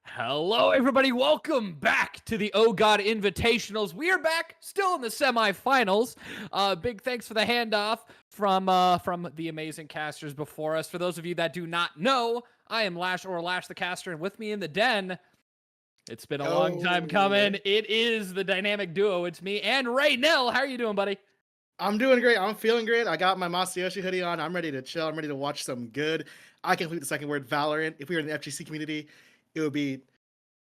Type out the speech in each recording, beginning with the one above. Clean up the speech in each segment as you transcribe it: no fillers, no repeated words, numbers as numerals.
Hello, everybody. Welcome back to the Ohgawd Invitationals. We are back, still in the semifinals. Big thanks for the handoff from the amazing casters before us. For those of you that do not know, I am Lash the caster, and with me in the den, it's been a long time coming. It is the dynamic duo. It's me and Raynell. How are you doing, buddy? I'm doing great. I'm feeling great. I got my Masayoshi hoodie on. I'm ready to chill. I'm ready to watch some good. I can complete the second word, Valorant. If we were in the FGC community, it would be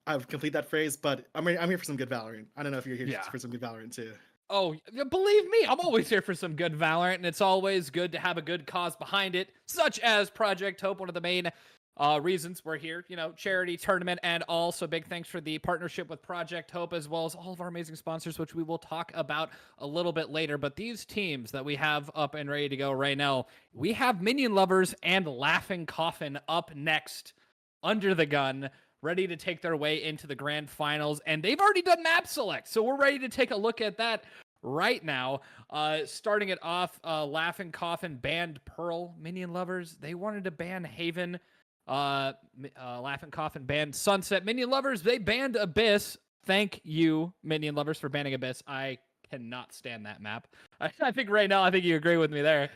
I would complete that phrase. But I'm here for some good Valorant. I don't know if you're here Yeah. for some good Valorant too. Oh, believe me, I'm always here for some good Valorant, and it's always good to have a good cause behind it, such as Project Hope, one of the main reasons we're here, charity tournament, and also big thanks for the partnership with Project Hope, as well as all of our amazing sponsors, which we will talk about a little bit later. But these teams that we have up and ready to go right now, we have Minion Luvrs and Laughing Coffin up next under the gun, ready to take their way into the grand finals, and they've already done map select, so we're ready to take a look at that right now. Starting it off, Laughing Coffin banned Pearl. Minion Luvrs, they wanted to ban Haven. Laughing Coffin banned Sunset. Minion Luvrs, they banned Abyss. Thank you, Minion Luvrs, for banning Abyss. I cannot stand that map. I think right now, I think you agree with me there.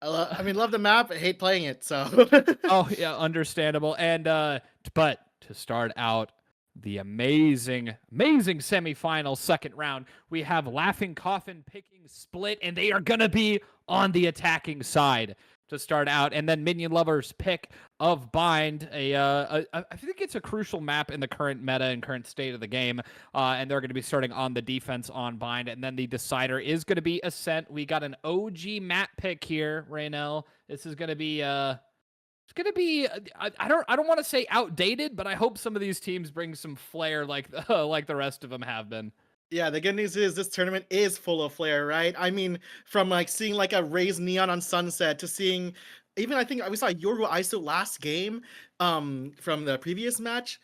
Love the map. I hate playing it. So. Oh yeah, understandable. And but to start out the amazing semifinal second round, we have Laughing Coffin picking Split, and they are gonna be on the attacking side to start out, and then Minion Luvrs pick of Bind. I think it's a crucial map in the current meta and current state of the game, and they're going to be starting on the defense on Bind, and then the decider is going to be Ascent. We got an OG map pick here, Raynell. This is going to be it's gonna be I don't want to say outdated, but I hope some of these teams bring some flair like like the rest of them have been. Yeah, the good news is this tournament is full of flair, right? I mean, from like seeing like a raised neon on Sunset to seeing even I think we saw Yorgo ISO last game from the previous match.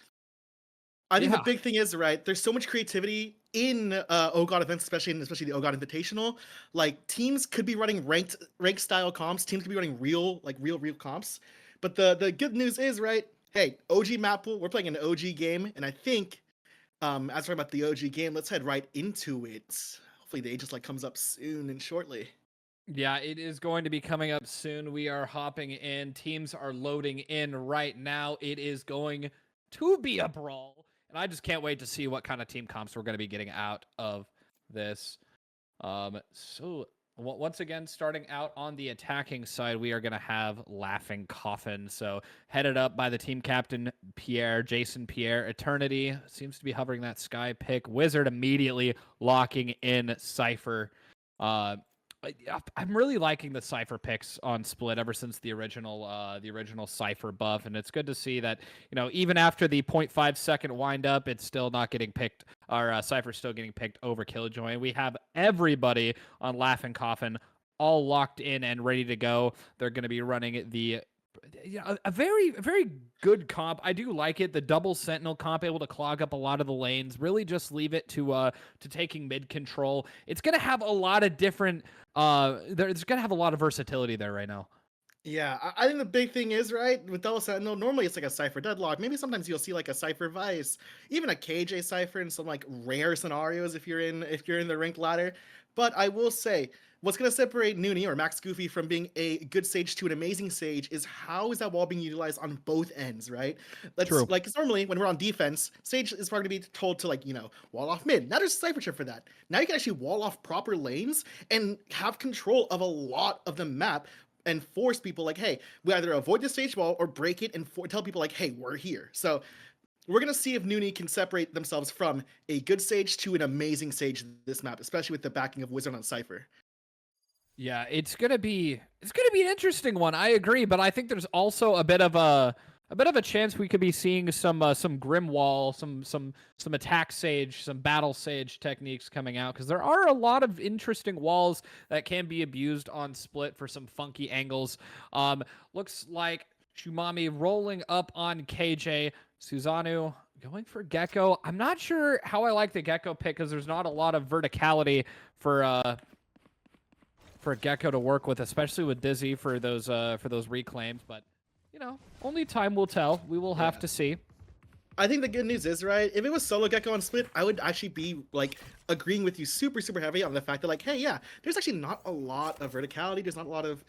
I think the big thing is, right, there's so much creativity in Ohgawdevents, especially the Ohgawd Invitational. Like teams could be running ranked style comps, teams could be running real comps. But the good news is, right, hey, OG map pool, we're playing an OG game, and I think as we're about the OG game, let's head right into it. Hopefully the Aegis Light comes up soon and shortly. Yeah, it is going to be coming up soon. We are hopping in. Teams are loading in right now. It is going to be a brawl. And I just can't wait to see what kind of team comps we're going to be getting out of this. So once again, starting out on the attacking side, we are going to have Laughing Coffin. So headed up by the team captain, Jason Pierre. Eternity seems to be hovering that sky pick. Wizard immediately locking in Cypher. I'm really liking the Cypher picks on Split ever since the original Cypher buff, and it's good to see that, even after the 0.5 second wind up, it's still not getting picked, or Cypher's still getting picked over Killjoy. We have everybody on Laughing Coffin all locked in and ready to go. They're going to be running a very good comp. I do like it. The double sentinel comp, able to clog up a lot of the lanes. Really just leave it to taking mid control. It's gonna have a lot of different. It's gonna have a lot of versatility there right now. Yeah, I think the big thing is, right, with double sentinel, normally it's like a Cypher deadlock. Maybe sometimes you'll see like a Cypher Vice, even a KJ Cypher in some like rare scenarios if you're in the ranked ladder. But I will say, what's going to separate Noonie or Max Goofy from being a good Sage to an amazing Sage is how is that wall being utilized on both ends, right? True. Like, because normally when we're on defense, Sage is probably going to be told to like, wall off mid. Now there's a Cypher chip for that. Now you can actually wall off proper lanes and have control of a lot of the map and force people like, hey, we either avoid the stage wall or break it and tell people like, hey, we're here. So we're going to see if Noonie can separate themselves from a good Sage to an amazing Sage this map, especially with the backing of Wizard on Cypher. Yeah, it's gonna be an interesting one. I agree, but I think there's also a bit of a chance we could be seeing some Grim Wall, some attack Sage, some battle Sage techniques coming out, because there are a lot of interesting walls that can be abused on Split for some funky angles. Looks like Shumami rolling up on KJ. Susanoo going for Gecko. I'm not sure how I like the Gecko pick, because there's not a lot of verticality for Gecko to work with, especially with Dizzy for those reclaims. But only time will tell. We will have to see. I think the good news is, right, if it was solo Gecko on split, I would actually be like agreeing with you super heavy on the fact that like, hey, yeah, there's actually not a lot of verticality. There's not a lot of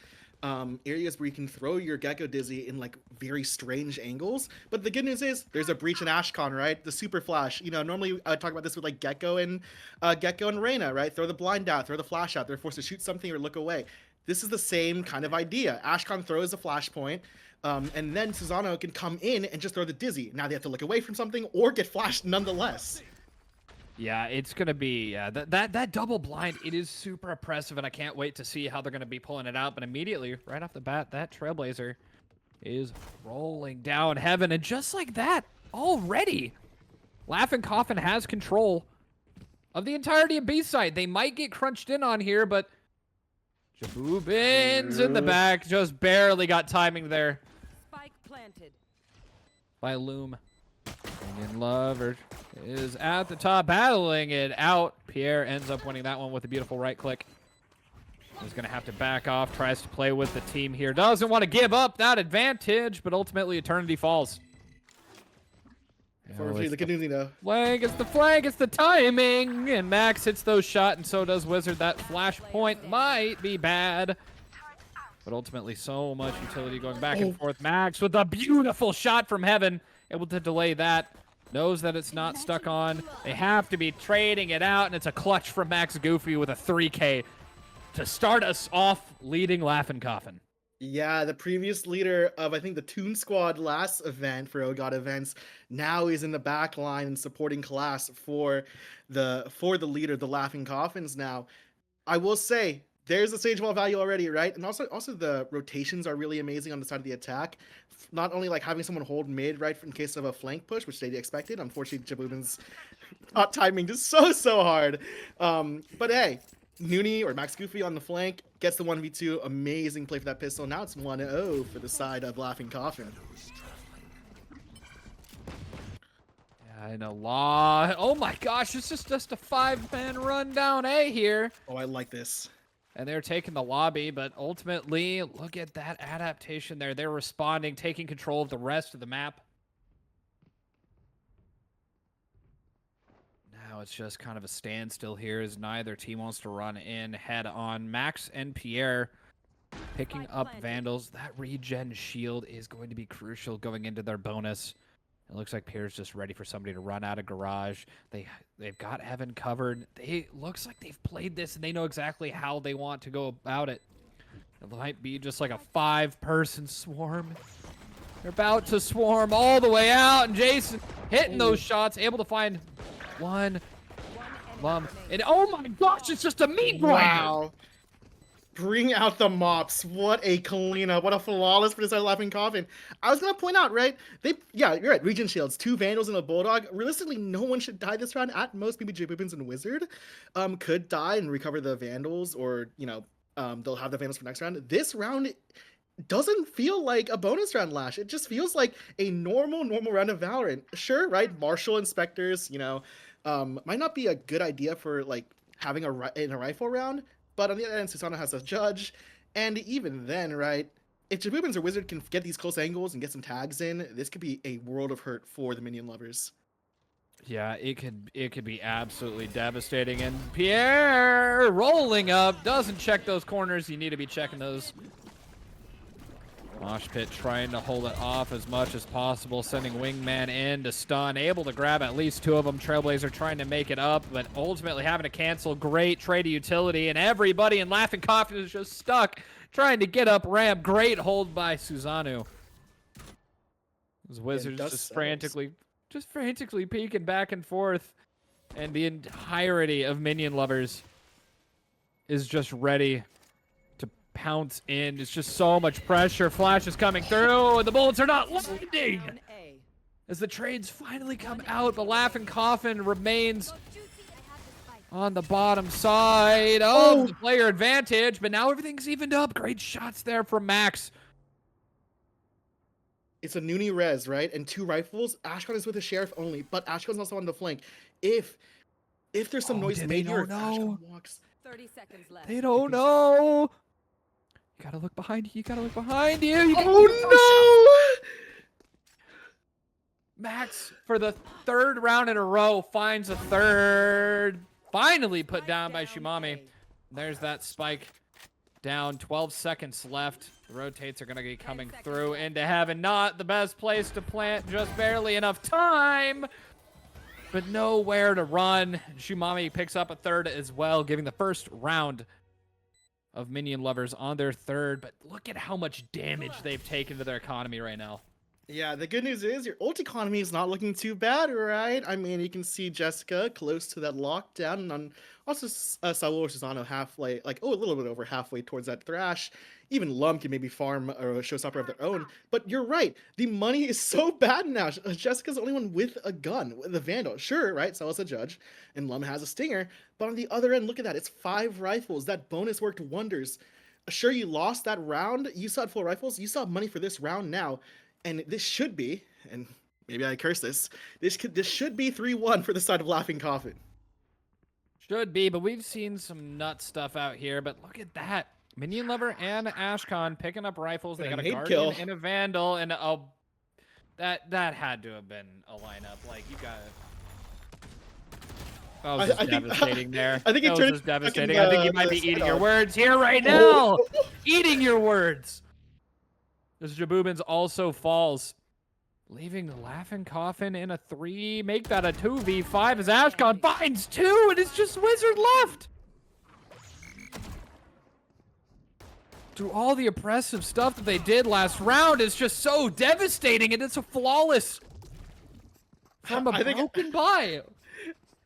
areas where you can throw your Gecko Dizzy in like very strange angles. But the good news is there's a breach in Ashcon, right? The super flash. You know, normally I would talk about this with like Gecko and Reyna, right? Throw the blind out, throw the flash out. They're forced to shoot something or look away. This is the same kind of idea. Ashcon throws a flashpoint. And then Susano can come in and just throw the Dizzy. Now they have to look away from something or get flashed nonetheless. Yeah, it's gonna be that double blind. It is super oppressive, and I can't wait to see how they're gonna be pulling it out. But immediately, right off the bat, that Trailblazer is rolling down heaven, and just like that, already, Laughing Coffin has control of the entirety of B side. They might get crunched in on here, but Jabubins in the back just barely got timing there. Spike planted By Loom. Minion Luvrs is at the top, battling it out. Pierre ends up winning that one with a beautiful right click. He's going to have to back off, tries to play with the team here. Doesn't want to give up that advantage, but ultimately Eternity falls. For the community, though. Flank, it's the flank, it's the timing! And Max hits those shot, and so does Wizard. That flash point might be bad. But ultimately, so much utility going back and forth. Max with a beautiful shot from heaven, able to delay that. Knows that it's not stuck on. They have to be trading it out, and it's a clutch from Max Goofy with a 3K to start us off leading Laughing Coffin. Yeah, the previous leader of, I think, the Toon Squad last event for Ohgawdevents now is in the back line and supporting class for the leader, the Laughing Coffins now. I will say, there's a stage wall value already, right? And also the rotations are really amazing on the side of the attack. Not only like having someone hold mid, right, in case of a flank push, which they expected. Unfortunately, Jabubin's not timing just so hard. But hey, Noonie or Max Goofy on the flank gets the 1v2. Amazing play for that pistol. Now it's 1-0 for the side of Laughing Coffin. Yeah, and a lot. Oh my gosh, it's just a 5-man run down A here. Oh, I like this. And they're taking the lobby, but ultimately, look at that adaptation there. They're responding, taking control of the rest of the map. Now it's just kind of a standstill here as neither team wants to run in head on. Max and Pierre picking up Vandals. That regen shield is going to be crucial going into their bonus. It looks like Pierre's just ready for somebody to run out of garage. They've got Heaven covered. Looks like they've played this and they know exactly how they want to go about it. It might be just like a 5-person swarm. They're about to swarm all the way out, and Jason hitting those shots, able to find one lump. And oh my gosh, it's just a meat grinder. Wow. Bring out the mops. What a cleanup. What a flawless for this Laughing Coffin. I was going to point out, right? Yeah, you're right. Regen shields, 2 Vandals and a Bulldog. Realistically, no one should die this round. At most, maybe Jabubins and Wizard could die and recover the Vandals, or, you know, they'll have the Vandals for next round. This round doesn't feel like a bonus round, Lash. It just feels like a normal round of Valorant. Sure, right? Martial Inspectors, you know, might not be a good idea for, like, having in a rifle round. But on the other end, Susano has a judge, and even then, right, if Jabubins or Wizard can get these close angles and get some tags in, this could be a world of hurt for the Minion Lovers. Yeah, it could be absolutely devastating. And Pierre rolling up, doesn't check those corners. You need to be checking those. Mosh Pit trying to hold it off as much as possible, sending Wingman in to stun, able to grab at least 2 of them. Trailblazer trying to make it up, but ultimately having to cancel. Great trade of utility, and everybody in Laughing Coffin is just stuck trying to get up ramp. Great hold by Susano. This Wizard just frantically peeking back and forth, and the entirety of Minion Lovers is just ready to pounce in. It's just so much pressure. Flash is coming through, and the bullets are not landing as the trades finally come out. But Laughing Coffin remains on the bottom side of the player advantage, but now everything's evened up. Great shots there from Max. It's a Noonie res, right? And 2 rifles. Ashcon is with the Sheriff only, but Ashcon's also on the flank. If there's some noise made here, Ashcon walks. 30 seconds left. They don't know. You gotta look behind you. You gotta look behind you. Oh Max, for the third round in a row, finds a third. Finally put down by Shumami. There's that spike down. 12 seconds left. The rotates are going to be coming through into heaven. Not the best place to plant. Just barely enough time. But nowhere to run. Shumami picks up a third as well, giving the first round of Minion Luvrs on their third. But look at how much damage they've taken to their economy right now. Yeah, the good news is your ult economy is not looking too bad, right? I mean, you can see Jessica close to that lockdown, and on also Saul Susano halfway, like a little bit over halfway towards that Thrash. Even Lum can maybe farm or a showstopper of their own. But you're right, the money is so bad now. Jessica's the only one with a gun, with a Vandal. Sure, right? Saul's a judge, and Lum has a Stinger. But on the other end, look at that. It's 5 rifles. That bonus worked wonders. Sure, you lost that round. You still had 4 rifles. You still have money for this round now. And this should be, and maybe I curse this should be 3-1 for the side of Laughing Coffin. Should be, but we've seen some nut stuff out here. But look at that. Minion Luvr and Ashkan picking up rifles. They got a Guardian kill. and a Vandal, and that had to have been a lineup. Like, you got it. That was just devastating there. I think it was turned just devastating. fucking, I think you might be eating your setup. words here right now. Eating your words. As Jabubins also falls, leaving the Laughing Coffin in a 3. Make that a 2v5 as Ashkan finds 2, and it's just Wizard left. Through all the oppressive stuff that they did last round, it's just so devastating, and it's a flawless from a broken buy.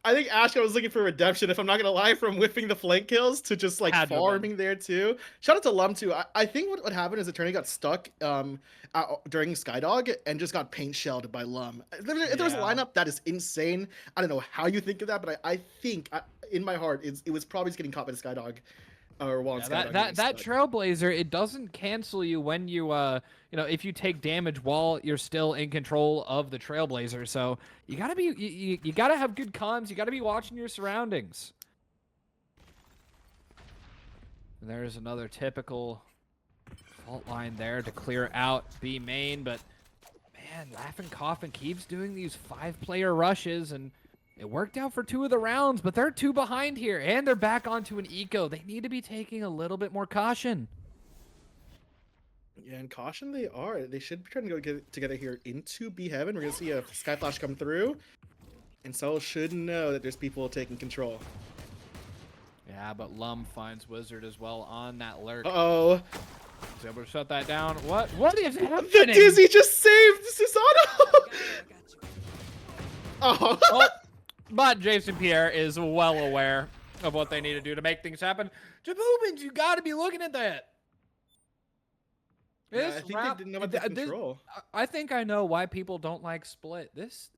I think Ashkan was looking for redemption, if I'm not gonna lie, from whipping the flank kills to just like farming there too. Shout out to Lum too. I think what happened is Eternity got stuck during Skydog and just got paint shelled by Lum. If there was a lineup, that is insane. I don't know how you think of that, but I think in my heart it was probably just getting caught by the Skydog. Or while that Trailblazer, it doesn't cancel you when you if you take damage while you're still in control of the Trailblazer. So you gotta be you gotta have good comms. You gotta be watching your surroundings. And there's another typical fault line there to clear out B main, but man, Laughing Coffin keeps doing these 5-player rushes, and it worked out for 2 of the rounds, but they're 2 behind here, and they're back onto an eco. They need to be taking a little bit more caution. Yeah, and caution they are. They should be trying to go together here into B Heaven. We're going to see a Sky Flash come through, and Sol should know that there's people taking control. Yeah, but Lum finds Wizard as well on that lurk. Uh-oh. He's able to shut that down. What is happening? The Dizzy just saved Susano! Oh. Oh. But Jason Pierre is well aware of what they need to do to make things happen. Jabubins, you got to be looking at that. Yeah, I think they didn't know about the control. I think I know why people don't like Split. This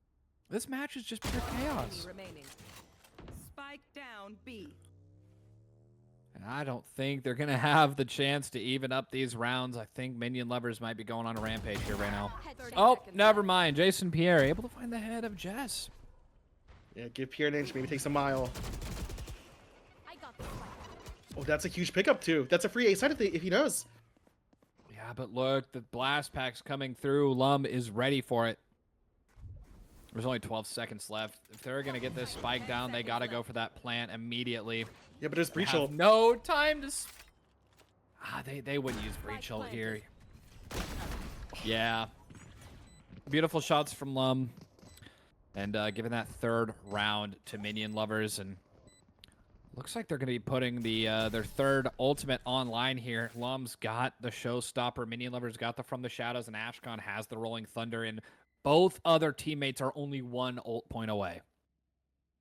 match is just pure chaos. Remaining. Spike down B. And I don't think they're going to have the chance to even up these rounds. I think Minion Luvrs might be going on a rampage here right now. Oh, never mind. Jason Pierre able to find the head of Jess. Yeah, give Pierre an inch, maybe takes a mile. Oh, that's a huge pickup too. That's a free A side if he knows. Yeah, but look, the blast pack's coming through. Lum is ready for it. There's only 12 seconds left. If they're going to get this spike down, they got to go for that plant immediately. Yeah, but there's breach ult. No time to... They wouldn't use breach ult here. Yeah. Beautiful shots from Lum. And giving that third round to Minion Luvrs, and looks like they're going to be putting their third ultimate online here. Lum's got the showstopper, Minion Luvrs got the From the Shadows, and Ashkan has the Rolling Thunder, and both other teammates are only 1 ult point away.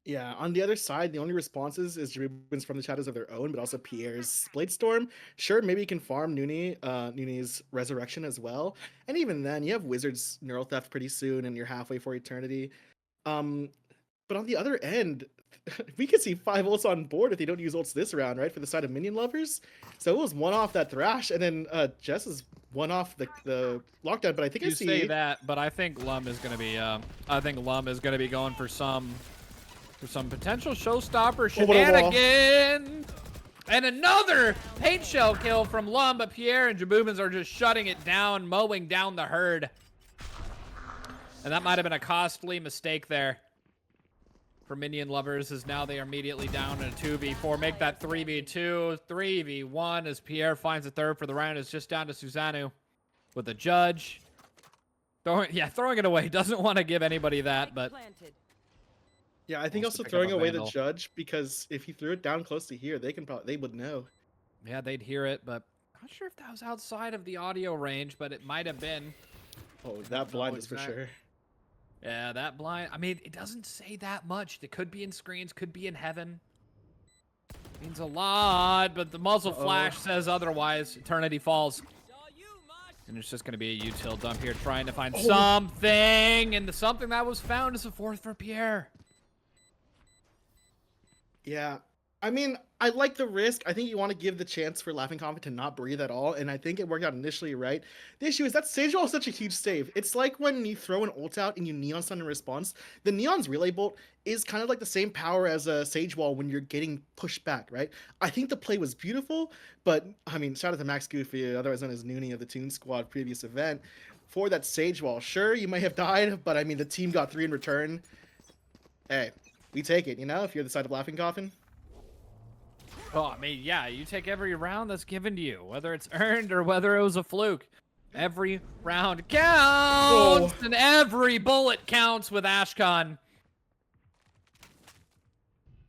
Yeah, on the other side, the only responses is Jabubins From the Shadows of their own, but also Pierre's Bladestorm. Sure, maybe you can farm Nooni's Resurrection as well. And even then, you have Wizard's Neural Theft pretty soon, and you're halfway for Eternity. But on the other end, we could see 5 ults on board if they don't use ults this round, right? For the side of Minion Luvrs. So it was 1 off that Thrash, and then Jess is 1 off the lockdown. But I think you say that, but I think Lum is going to be. I think Lum is going to be going for some potential showstopper shenanigan. And another paint shell kill from Lum, but Pierre and Jabubins are just shutting it down, mowing down the herd. And that might have been a costly mistake there for Minion Luvrs, as now they are immediately down in a 2v4. Make that 3v2, 3v1 as Pierre finds a third for the round. It's just down to Susanoo with the judge. Throwing it away. Doesn't want to give anybody that, but Yeah, I think Wants to also pick up throwing a away the Vandal. judge, because if he threw it down close to here, they would know. yeah, they'd hear it, but not sure if that was outside of the audio range, but it might have been. Oh, don't that blind know is for exact- sure. Yeah, that blind. I mean, it doesn't say that much. It could be in screens, could be in heaven. Means a lot, but the muzzle flash says otherwise. Eternity falls. And it's just going to be a util dump here, trying to find something. And the something that was found is a fourth for Pierre. Yeah, I mean, I like the risk. I think you want to give the chance for Laughing Coffin to not breathe at all, and I think it worked out initially right. The issue is that Sage Wall is such a huge save. It's like when you throw an ult out and you Neon Stun in response. The Neon's Relay Bolt is kind of like the same power as a Sage Wall when you're getting pushed back, right? I think the play was beautiful, but, I mean, shout out to Max Goofy, otherwise known as Noonie of the Toon Squad previous event, for that Sage Wall. Sure, you may have died, but, I mean, the team got 3 in return. Hey, we take it, you know, if you're the side of Laughing Coffin. Oh, I mean, yeah, you take every round that's given to you, whether it's earned or whether it was a fluke. Every round counts, and every bullet counts with Ashkan.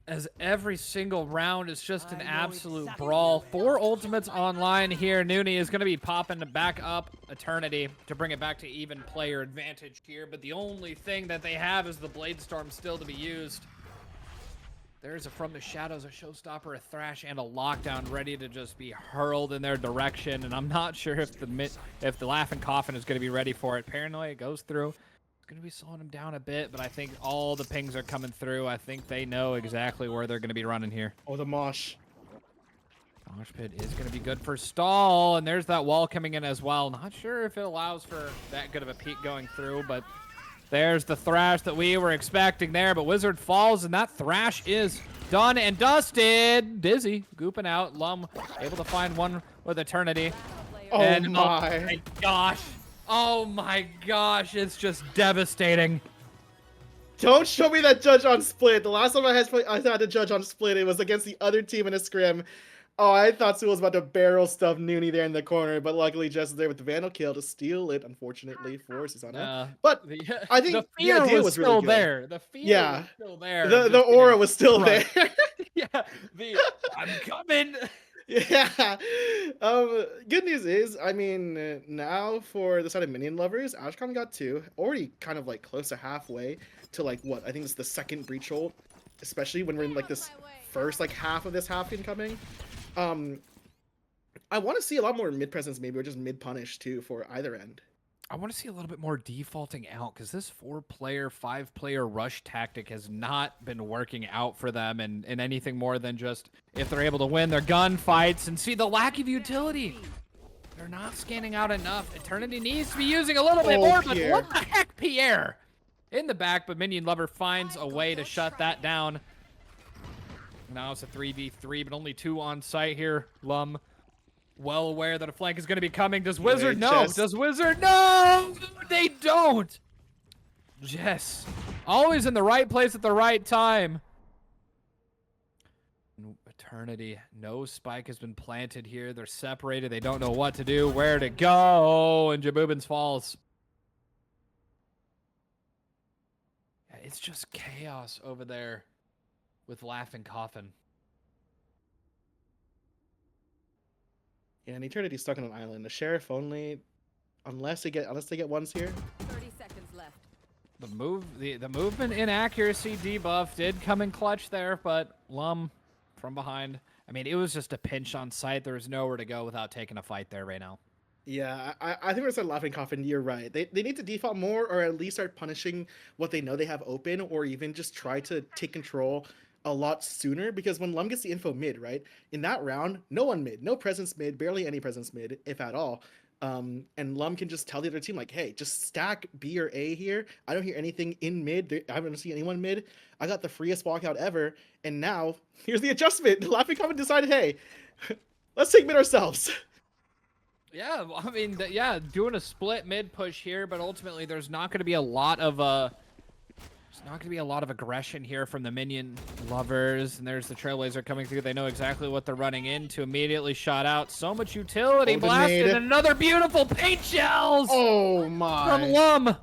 As every single round is just an absolute brawl. 4 ultimates online here. Noonie is going to be popping back up Eternity to bring it back to even player advantage here, but the only thing that they have is the Blade Storm still to be used. There's a From the Shadows, a Showstopper, a Thrash, and a Lockdown ready to just be hurled in their direction. And I'm not sure if the Laughing Coffin is going to be ready for it. Paranoia goes through. It's going to be slowing them down a bit, but I think all the pings are coming through. I think they know exactly where they're going to be running here. Oh, the Mosh. Mosh Pit is going to be good for stall, and there's that wall coming in as well. Not sure if it allows for that good of a peek going through, but there's the Thrash that we were expecting there, but Wizard falls, and that Thrash is done and dusted. Dizzy gooping out. Lum able to find one with Eternity. Oh, and, my. Oh my gosh. Oh my gosh. It's just devastating. Don't show me that judge on split. The last time I had to judge on split, it was against the other team in a scrim. Oh, I thought Sewell was about to barrel stuff Noonie there in the corner, but luckily Jess is there with the Vandal kill to steal it, unfortunately, for Susanoo. But I think the the fear idea was really still good. there. The fear was still there. The aura was still there. Yeah, I'm coming. Yeah. Good news is, I mean, now for the side of Minion Luvrs, Ashkan got 2, already kind of like close to halfway to like what I think is the second breach ult, especially when we're in like this first like half of this half incoming. I want to see a lot more mid presence maybe, or just mid punish too for either end. I want to see a little bit more defaulting out, because this 4-player, 5-player rush tactic has not been working out for them in anything more than just if they're able to win their gunfights. And see the lack of utility. They're not scanning out enough. Eternity needs to be using a little bit more, Pierre. but what the heck, Pierre? In the back, but Minion Lover finds a way to shut that down. Now it's a 3v3, but only 2 on site here. Lum, well aware that a flank is going to be coming. Does Wizard know? Does Wizard know? They don't. Jess, always in the right place at the right time. Eternity, no spike has been planted here. They're separated. They don't know what to do, where to go, and Jabubins falls. Yeah, it's just chaos over there with Laughing Coffin. Yeah, and Eternity's stuck on an island. The Sheriff only, unless they get ones here. 30 seconds left. The movement inaccuracy debuff did come in clutch there, but Lum from behind. I mean, it was just a pinch on site. There was nowhere to go without taking a fight there right now. Yeah, I think we're saying Laughing Coffin, you're right. They need to default more, or at least start punishing what they know they have open, or even just try to take control a lot sooner, because when Lum gets the info mid, right, in that round, no one mid, no presence mid, barely any presence mid, if at all. And Lum can just tell the other team, like, hey, just stack B or A here. I don't hear anything in mid. I haven't seen anyone mid. I got the freest walkout ever. And now, here's the adjustment. Laughing Coffin decided, hey, let's take mid ourselves. Yeah, I mean, yeah, doing a split mid push here, but ultimately there's not going to be a lot of aggression here from the Minion Luvrs, and there's the Trailblazer coming through. They know exactly what they're running into. Immediately shot out. So much utility. Oh, the Blasted. nade. Another beautiful paint shells Oh from my. Lum.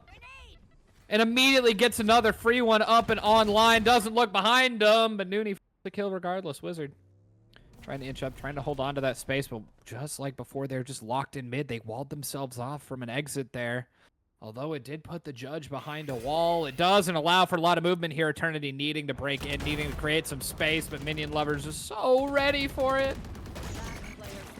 And immediately gets another free one up and online. Doesn't look behind him, but Nooney the kill regardless. Wizard trying to inch up, trying to hold on to that space, but just like before, they're just locked in mid. They walled themselves off from an exit there. Although it did put the Judge behind a wall, it doesn't allow for a lot of movement here. Eternity needing to break in, needing to create some space, but Minion Luvrs are so ready for it.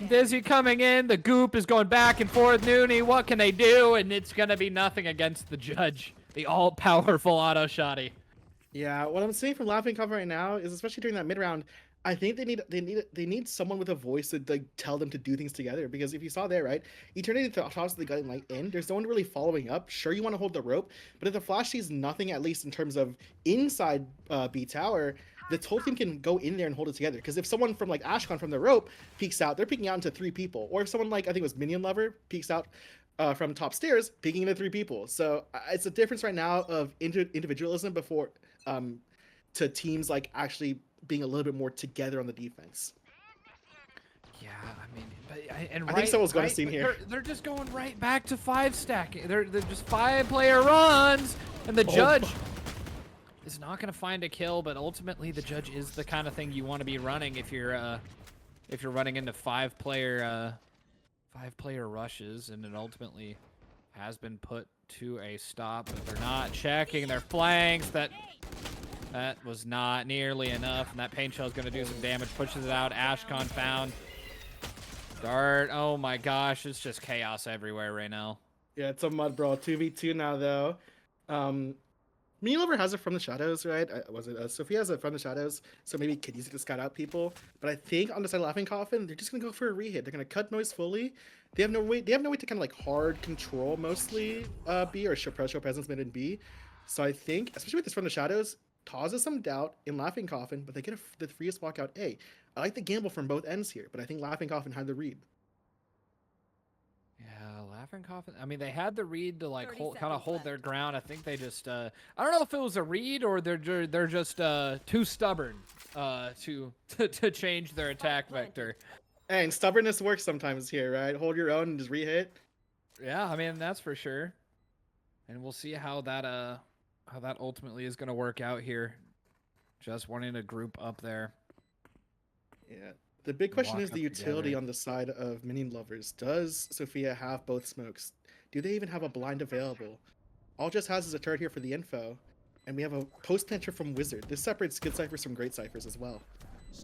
Dizzy coming in, the goop is going back and forth. Nooney, what can they do? And it's going to be nothing against the Judge. The all-powerful auto shotty. Yeah, what I'm seeing from Laughing Cover right now is, especially during that mid round, I think they need someone with a voice to like tell them to do things together. Because if you saw there, right, Eternity tosses the gun light in. There's no one really following up. Sure, you want to hold the rope, but if the flash sees nothing, at least in terms of inside B tower, the whole team can go in there and hold it together. Because if someone from like Ashcon from the rope peeks out, they're peeking out into 3 people. Or if someone like I think it was Minion Lover peeks out from top stairs, peeking into 3 people. So it's a difference right now of individualism before to teams like actually being a little bit more together on the defense. Yeah, I mean, and I think someone's going to see here. They're just going right back to 5 stacking. They're just 5-player runs, and the Judge is not going to find a kill. But ultimately, the Judge is the kind of thing you want to be running if you're running into 5-player rushes, and it ultimately has been put to a stop. But they're not checking their flanks. That was not nearly enough, and that paint shell is going to do some damage. Pushes it out. Ashcon found. Dart. Oh my gosh, it's just chaos everywhere right now. Yeah, it's a mud brawl. 2v2 now, though. Minion Lover has it from the shadows, right? Was it Sophia has it from the shadows, so maybe could use it to scout out people. But I think on the side of Laughing Coffin, they're just gonna go for a rehit. They're gonna cut noise fully. They have no way. They have no way to kind of like hard control mostly B or show presence mid and B. So I think, especially with this from the shadows, causes some doubt in Laughing Coffin, but they get the freest walkout A. I like the gamble from both ends here, but I think Laughing Coffin had the read. Yeah, Laughing Coffin. I mean, they had the read to like kind of hold left. their ground. I think they just I don't know if it was a read or they're just too stubborn to change their attack vector. And stubbornness works sometimes here, right? Hold your own and just rehit. Yeah, I mean that's for sure. And we'll see how that ultimately is going to work out here. Just wanting to group up there. Yeah. The big question Walk is the up utility together. on the side of Minion Lovers. Does Sophia have both smokes? Do they even have a blind available? All Just has is a turret here for the info. And we have a post planter from Wizard. This separates good ciphers from great ciphers as well. Yeah,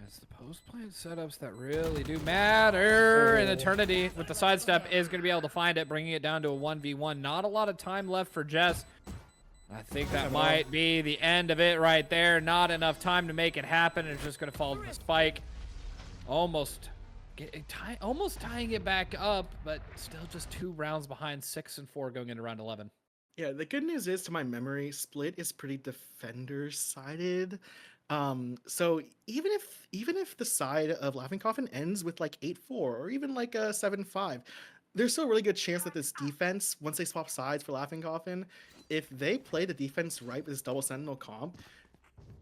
it's the post-plant setups that really do matter. And Eternity with the sidestep is going to be able to find it, bringing it down to a 1v1. Not a lot of time left for Jess. I think that might be the end of it right there. Not enough time to make it happen. It's just going to fall to the spike. Almost tying it back up, but still just 2 rounds behind, 6 and 4 going into round 11. Yeah, the good news is, to my memory, Split is pretty defender-sided. So even if the side of Laughing Coffin ends with like 8-4 or even like a 7-5, there's still a really good chance that this defense, once they swap sides for Laughing Coffin, if they play the defense right with this double sentinel comp,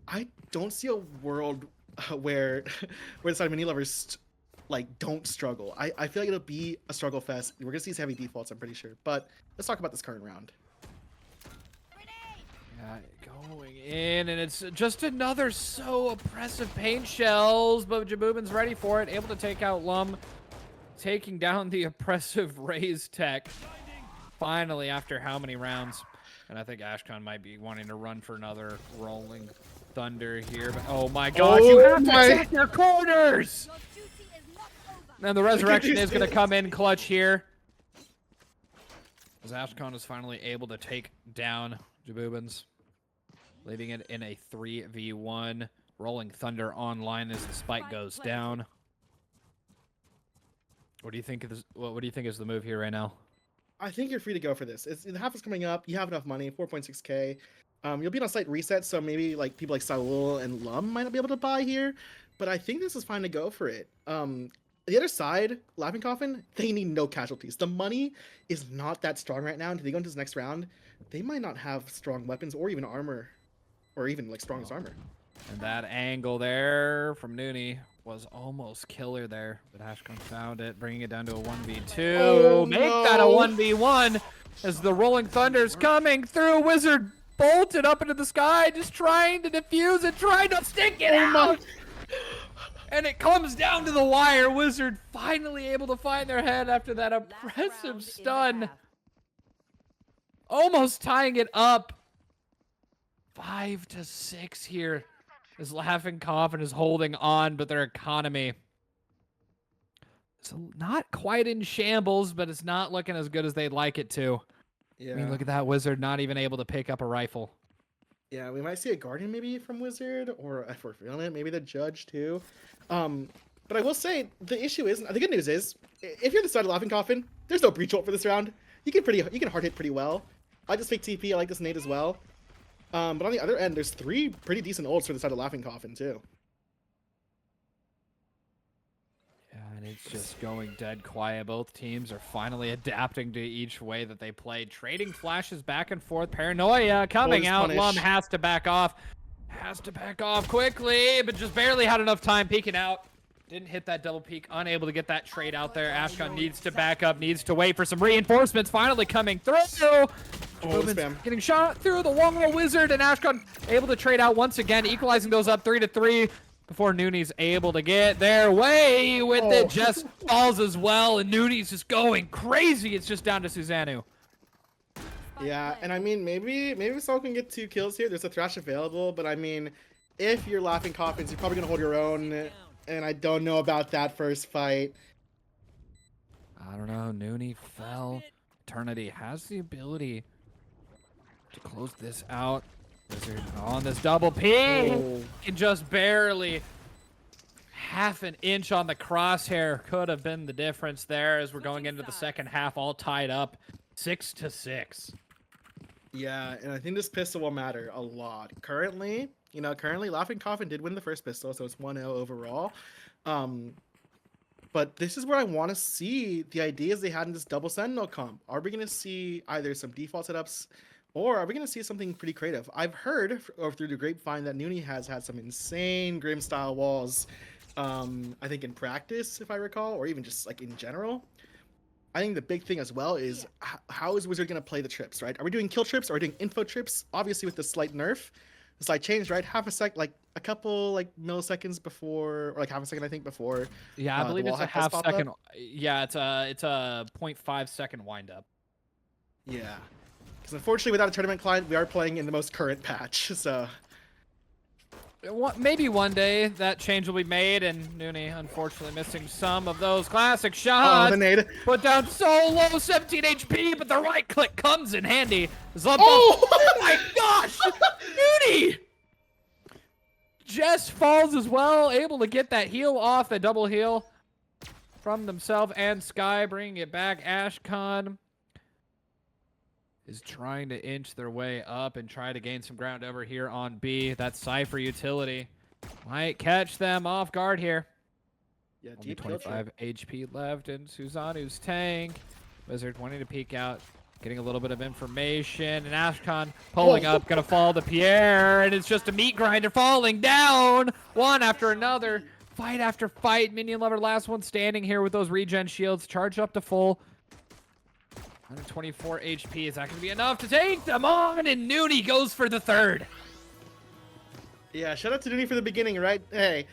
I don't see a world where the side of Mini Lovers like don't struggle. I feel like it'll be a struggle fest. We're gonna see these heavy defaults, I'm pretty sure. But let's talk about this current round. Yeah, going in, and it's just another so oppressive paint shells, but Jabubin's ready for it, able to take out Lum, taking down the oppressive Raze tech. Finally, after how many rounds? And I think Ashcon might be wanting to run for another Rolling Thunder here, but oh my gosh, you have to check your corners! And the resurrection is going to come in clutch here. As Ashcon is finally able to take down Jabubins, leaving it in a 3v1. Rolling Thunder online as the spike goes down. What do you think of this? What do you think is the move here right now? I think you're free to go for this. The half is coming up. You have enough money, 4.6k. You'll be on site reset, so maybe like people like Saul and Lum might not be able to buy here, but I think this is fine to go for it. the other side, Laughing Coffin, they need no casualties. The money is not that strong right now, and if they go into this next round, they might not have strong weapons or even armor, or even like strongest armor. And that angle there from Nooney was almost killer there, but Ashcon found it, bringing it down to a 1v2. Oh, Make no. that a 1v1 as the Rolling Thunder's coming through. Wizard bolted up into the sky, just trying to defuse it, trying to stick it out. And it comes down to the wire. Wizard finally able to find their head after that impressive stun. Almost tying it up. 5-6 here. As Laughing Coffin is holding on, but their economy is not quite in shambles, but it's not looking as good as they'd like it to. Yeah. I mean, look at that Wizard not even able to pick up a rifle. Yeah, we might see a Guardian maybe from Wizard, or if we're feeling it, maybe the Judge too. But I will say, the issue is, the good news is, if you're the side of Laughing Coffin, there's no breach ult for this round. You can hard hit pretty well. I just fake TP, I like this nade as well. But on the other end, there's 3 pretty decent ults for the side of Laughing Coffin too. Yeah, and it's just going dead quiet. Both teams are finally adapting to each way that they played. Trading flashes back and forth. Paranoia coming out. Punish. Lum has to back off. Has to back off quickly, but just barely had enough time peeking out. Didn't hit that double peek. Unable to get that trade out there. Ashcon needs to back up. Needs to wait for some reinforcements. Finally coming through. Spam. Getting shot through the one Wizard, and Ashcon able to trade out once again, equalizing those up 3-3 before Nooney's able to get their way with it. Just falls as well, and Nooney's just going crazy. It's just down to Susanoo. Yeah, and I mean, maybe someone can get 2 kills here. There's a Thrash available, but I mean, if you're Laughing Coffins, you're probably gonna hold your own, and I don't know about that first fight. I don't know. Nooney fell. Eternity has the ability to close this out. Wizard on this double peek. Can just barely half an inch on the crosshair. Could have been the difference there as we're going into the second half, all tied up 6-6. Yeah, and I think this pistol will matter a lot. Currently, Laughing Coffin did win the first pistol, so it's 1-0 overall. But this is where I want to see the ideas they had in this double Sentinel comp. Are we going to see either some default setups, or are we going to see something pretty creative? I've heard through the grapevine that Nooney has had some insane Grim style walls, I think in practice, if I recall, or even just like in general. I think the big thing as well is how is Wizard going to play the trips, right? Are we doing kill trips? Or are we doing info trips? Obviously with the slight nerf, the slight change, right? Like a couple like milliseconds before, or like half a second, I think, before. Yeah, I believe it's a half second. Yeah, it's a 0.5 second wind up. Yeah, because unfortunately without a tournament client, we are playing in the most current patch, so. Maybe one day that change will be made, and Nooney unfortunately missing some of those classic shots. Oh, the nade. Put down so low, 17 HP, but the right click comes in handy. Oh my gosh! Nooney! Jess falls as well, able to get that heal off, the double heal from themselves and Sky, bringing it back. Ashcon is trying to inch their way up and try to gain some ground over here on B. That Cypher utility might catch them off guard here. Yeah, only 25 HP left in Susanoo's tank. Wizard wanting to peek out, getting a little bit of information, and Ashcon pulling up, gonna fall to Pierre, and it's just a meat grinder falling down, one after another, fight after fight. Minion Lover, last one standing here with those regen shields, charged up to full. 124 HP. Is that going to be enough to take them on? And Nooney goes for the third. Yeah, shout out to Nooney for the beginning, right? Hey,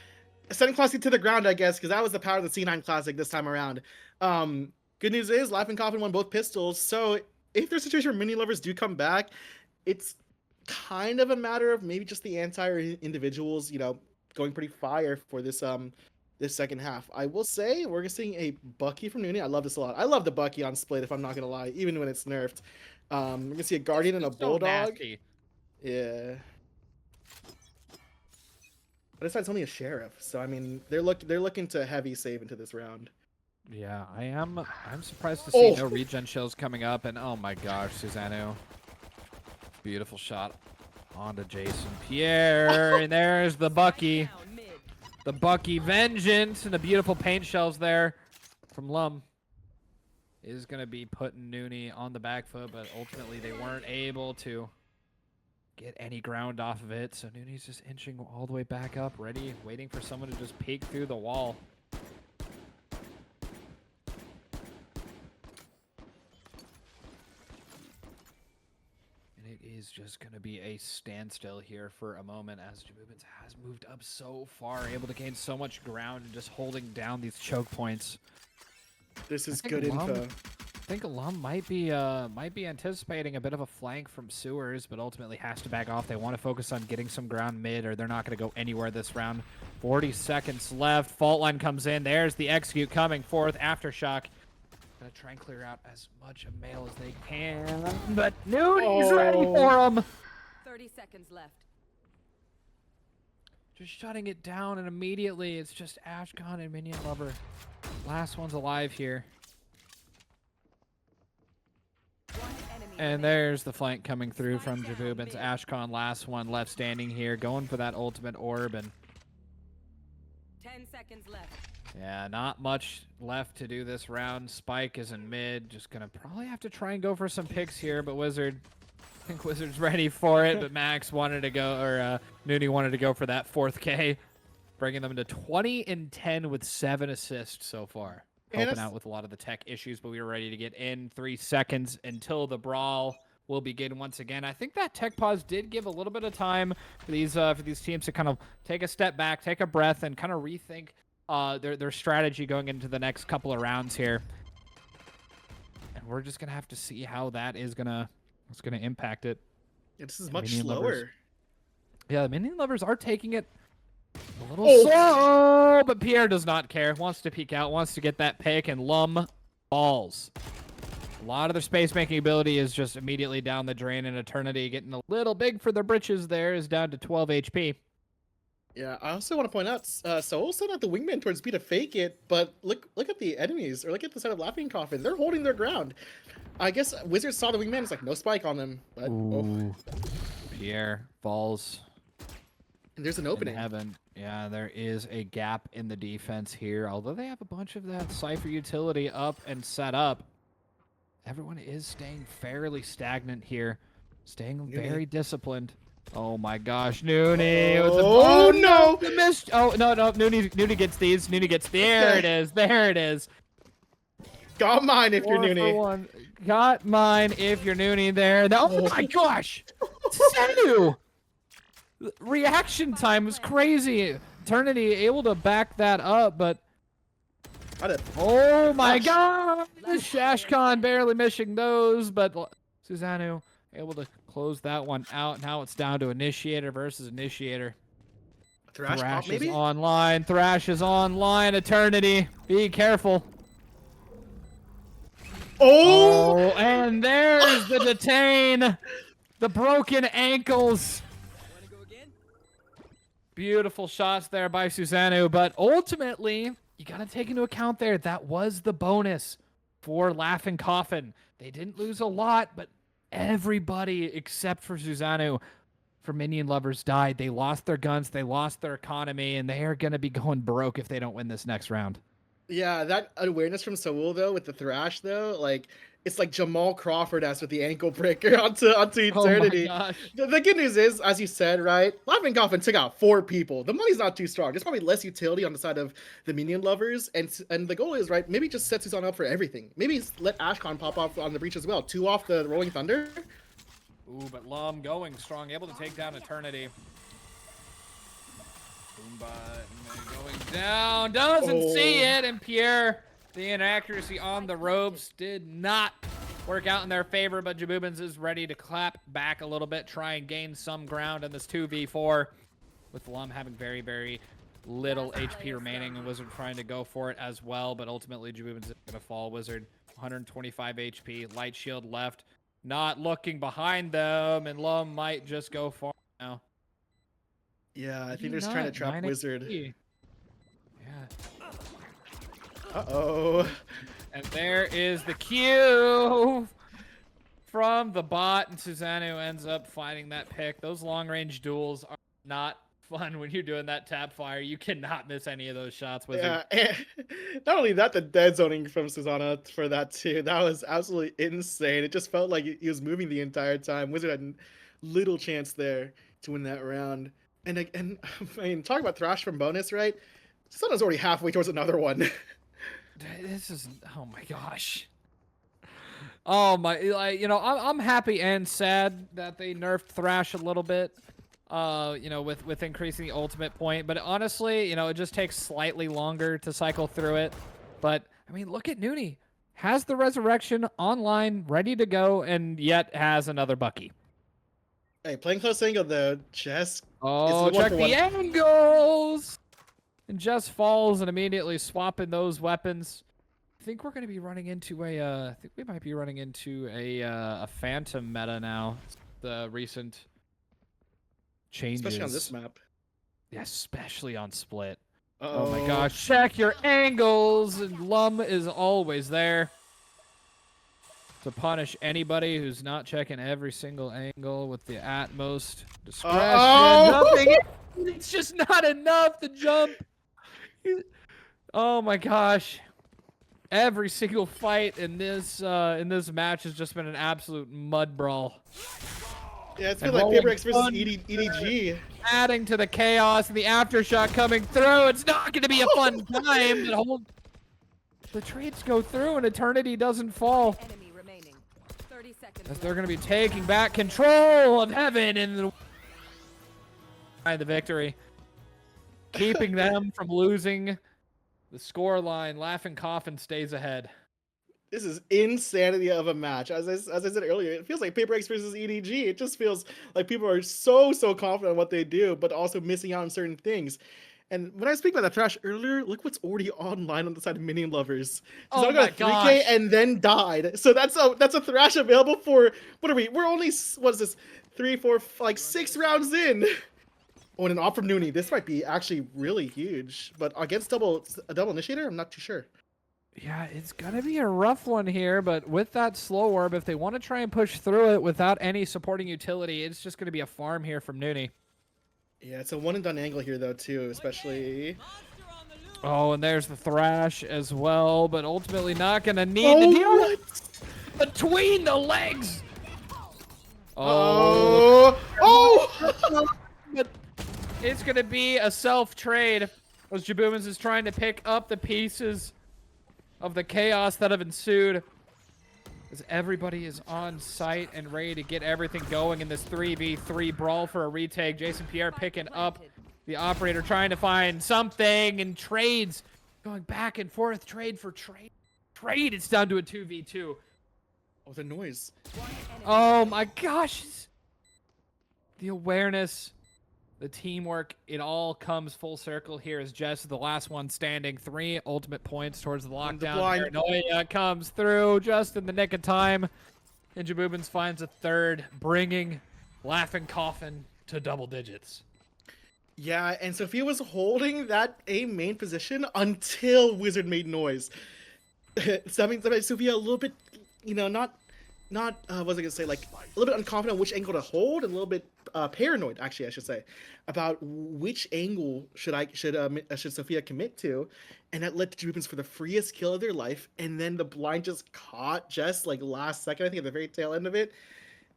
sending Classic to the ground, I guess, because that was the power of the C9 Classic this time around. Good news is Laughing Coffin won both pistols, so if there's a situation where Minion Lovers do come back, it's kind of a matter of maybe just the anti-or individuals, going pretty fire for this this second half. I will say we're seeing a Bucky from Nooney. I love this a lot. I love the Bucky on split, if I'm not gonna lie, even when it's nerfed. We're gonna see a Guardian and a Bulldog. Yeah. But this side's only a Sheriff, so I mean they're looking to heavy save into this round. Yeah, I'm surprised to see no regen shells coming up, and oh my gosh, Susanoo. Beautiful shot onto Jason Pierre, and there's the Bucky. The Bucky Vengeance and the beautiful paint shells there from Lum is going to be putting Nooney on the back foot, but ultimately they weren't able to get any ground off of it. So Nooney's just inching all the way back up, ready, waiting for someone to just peek through the wall. It is just going to be a standstill here for a moment as Jabubins has moved up so far, able to gain so much ground and just holding down these choke points. This is good info. I think Alum might be anticipating a bit of a flank from Sewers, but ultimately has to back off. They want to focus on getting some ground mid, or they're not going to go anywhere this round. 40 seconds left. Fault line comes in. There's the execute coming forth. Aftershock. Gonna try and clear out as much of mail as they can, but Nooney's ready for him. 30 seconds left. Just shutting it down, and immediately it's just Ashcon and Minion Lover. Last one's alive here. And there's the flank coming through from Jabubins. Ashcon, last one left standing here, going for that ultimate orb, and 10 seconds left. yeah, not much left to do this round. Spike is in mid. Just gonna probably have to try and go for some picks here, but Wizard, I think Wizard's ready for it, but Max wanted to go, or Nooney wanted to go for that 4th K, bringing them to 20 and 10 with 7 assists so far. Helping out with a lot of the tech issues, but we were ready to get in. 3 seconds until the brawl will begin once again. I think that tech pause did give a little bit of time for these teams to kind of take a step back, take a breath, and kind of rethink their strategy going into the next couple of rounds here. And we're just gonna have to see how that is gonna impact it. Yeah, this is much Minion slower. Lovers. Yeah, the Minion Lovers are taking it a little slow, but Pierre does not care. Wants to peek out, wants to get that pick, and Lum falls. A lot of their space-making ability is just immediately down the drain, and Eternity getting a little big for their britches there is down to 12 HP. Yeah, I also want to point out, Soul sent out the wingman towards B to fake it, but look at the enemies, or look at the side of Laughing Coffin. They're holding their ground. I guess Wizard saw the wingman, it's like no spike on them, but Pierre falls. And there's an opening. In heaven. Yeah, there is a gap in the defense here. Although they have a bunch of that Cypher utility up and set up, everyone is staying fairly stagnant here. Staying very disciplined. Oh my gosh, Nooney. Oh no! The missed. Oh no, Nooney gets these. Nooney gets. There it is. There it is. Got mine if you're 4 for Nooney. 1. Got mine if you're Nooney there. Oh my gosh! Senu! Reaction time was crazy. Eternity able to back that up, but oh my god! Ashcon barely missing those, but Susanoo able to close that one out. Now it's down to Initiator versus Initiator. Thrash is online. Thrash is online. Eternity, be careful. Oh, and there's the detain. The broken ankles. Beautiful shots there by Susanoo, but ultimately, you got to take into account there, that was the bonus for Laughing Coffin. They didn't lose a lot, but everybody except for Susanoo, for Minion Lovers, died. They lost their guns, they lost their economy, and they are going to be going broke if they don't win this next round. yeah, that awareness from Soul though with the Thrash though, like it's like Jamal Crawford-esque with the ankle breaker onto Eternity. Oh my gosh. The good news is, as you said, right, Laughing Coffin took out 4 people. The money's not too strong. There's probably less utility on the side of the Minion Lovers, and the goal is, right, maybe just set Susan up for everything. Maybe let Ashcon pop off on the breach as well. 2 off the Rolling Thunder. Ooh, but Lum going strong, able to take down Eternity. Boom button going down, doesn't see it, and Pierre, the inaccuracy on the ropes did not work out in their favor, but Jabubins is ready to clap back a little bit, try and gain some ground in this 2v4, with Lum having very, very little HP remaining, and Wizard trying to go for it as well, but ultimately Jabubins is going to fall. Wizard, 125 HP, light shield left, not looking behind them, and Lum might just go far now. Yeah, I think they're just trying to trap Wizard. Yeah. Uh-oh. And there is the Q from the bot, and Susanoo ends up finding that pick. Those long-range duels are not fun when you're doing that tap fire. You cannot miss any of those shots, Wizard. Yeah, and not only that, the dead zoning from Susanna for that too. That was absolutely insane. It just felt like he was moving the entire time. Wizard had little chance there to win that round. And I mean, talk about Thrash from bonus, right? Susanna's already halfway towards another one. This is, oh my gosh. Oh my, like, you know, I'm happy and sad that they nerfed Thrash a little bit. You know, with increasing the ultimate point, but honestly, you know, it just takes slightly longer to cycle through it. But I mean, look at Nooney, has the resurrection online, ready to go, and yet has another Bucky. Hey, playing close angle though, just Oh, check the angles, and just falls and immediately swapping those weapons. I think we're going to be running into a. I think we might be running into a Phantom meta now. The recent changes, especially on this map. Yeah, especially on Split. Uh-oh. Oh my gosh, check your angles, and Lum is always there to punish anybody who's not checking every single angle with the utmost discretion. Jumping in, it's just not enough to jump. Oh my gosh. Every single fight in this match has just been an absolute mud brawl. Yeah, it's been like Paper X versus EDG. Adding to the chaos and the aftershock coming through. It's not going to be a fun time. The trades go through and Eternity doesn't fall. Enemy remaining. 30 seconds. As they're going to be taking back control of heaven and the victory. Keeping them from losing the score line. Laughing Coffin stays ahead. This is insanity of a match. As I said earlier, it feels like Paper X versus EDG. It just feels like people are so confident in what they do, but also missing out on certain things. And when I speak about that Thrash earlier, look what's already online on the side of Minion Lovers. She's Oh got a 3K and then died. So that's a Thrash available for, what are we? We're only, what is this? 3, 4, like 6 rounds in. Oh, and an op from Nooney. This might be actually really huge. But against a double initiator, I'm not too sure. Yeah, it's going to be a rough one here, but with that slow orb, if they want to try and push through it without any supporting utility, it's just going to be a farm here from Nooney. Yeah, it's a one and done angle here though too, especially. Oh, and there's the Thrash as well, but ultimately not going to need the deal between the legs. Oh! But it's going to be a self-trade as Jaboomins is trying to pick up the pieces of the chaos that have ensued. As everybody is on site and ready to get everything going in this 3v3 brawl for a retake. Jason Pierre picking up the operator, trying to find something, and trades going back and forth. Trade for trade. Trade, it's down to a 2v2. Oh, the noise. Oh my gosh. The awareness, the teamwork, it all comes full circle here as Jess is the last one standing. 3 ultimate points towards the lockdown. Paranoia comes through just in the nick of time. And Jaboomins finds a third, bringing Laughing Coffin to double digits. Yeah, and Sophia was holding that A main position until Wizard made noise. So that means Sophia a little bit, you know, not what was I gonna say, like a little bit unconfident on which angle to hold, and a little bit paranoid, actually, I should say, about which angle should Sophia commit to, and that led to Jaboomins for the freest kill of their life, and then the blind just caught Jess like last second, I think at the very tail end of it,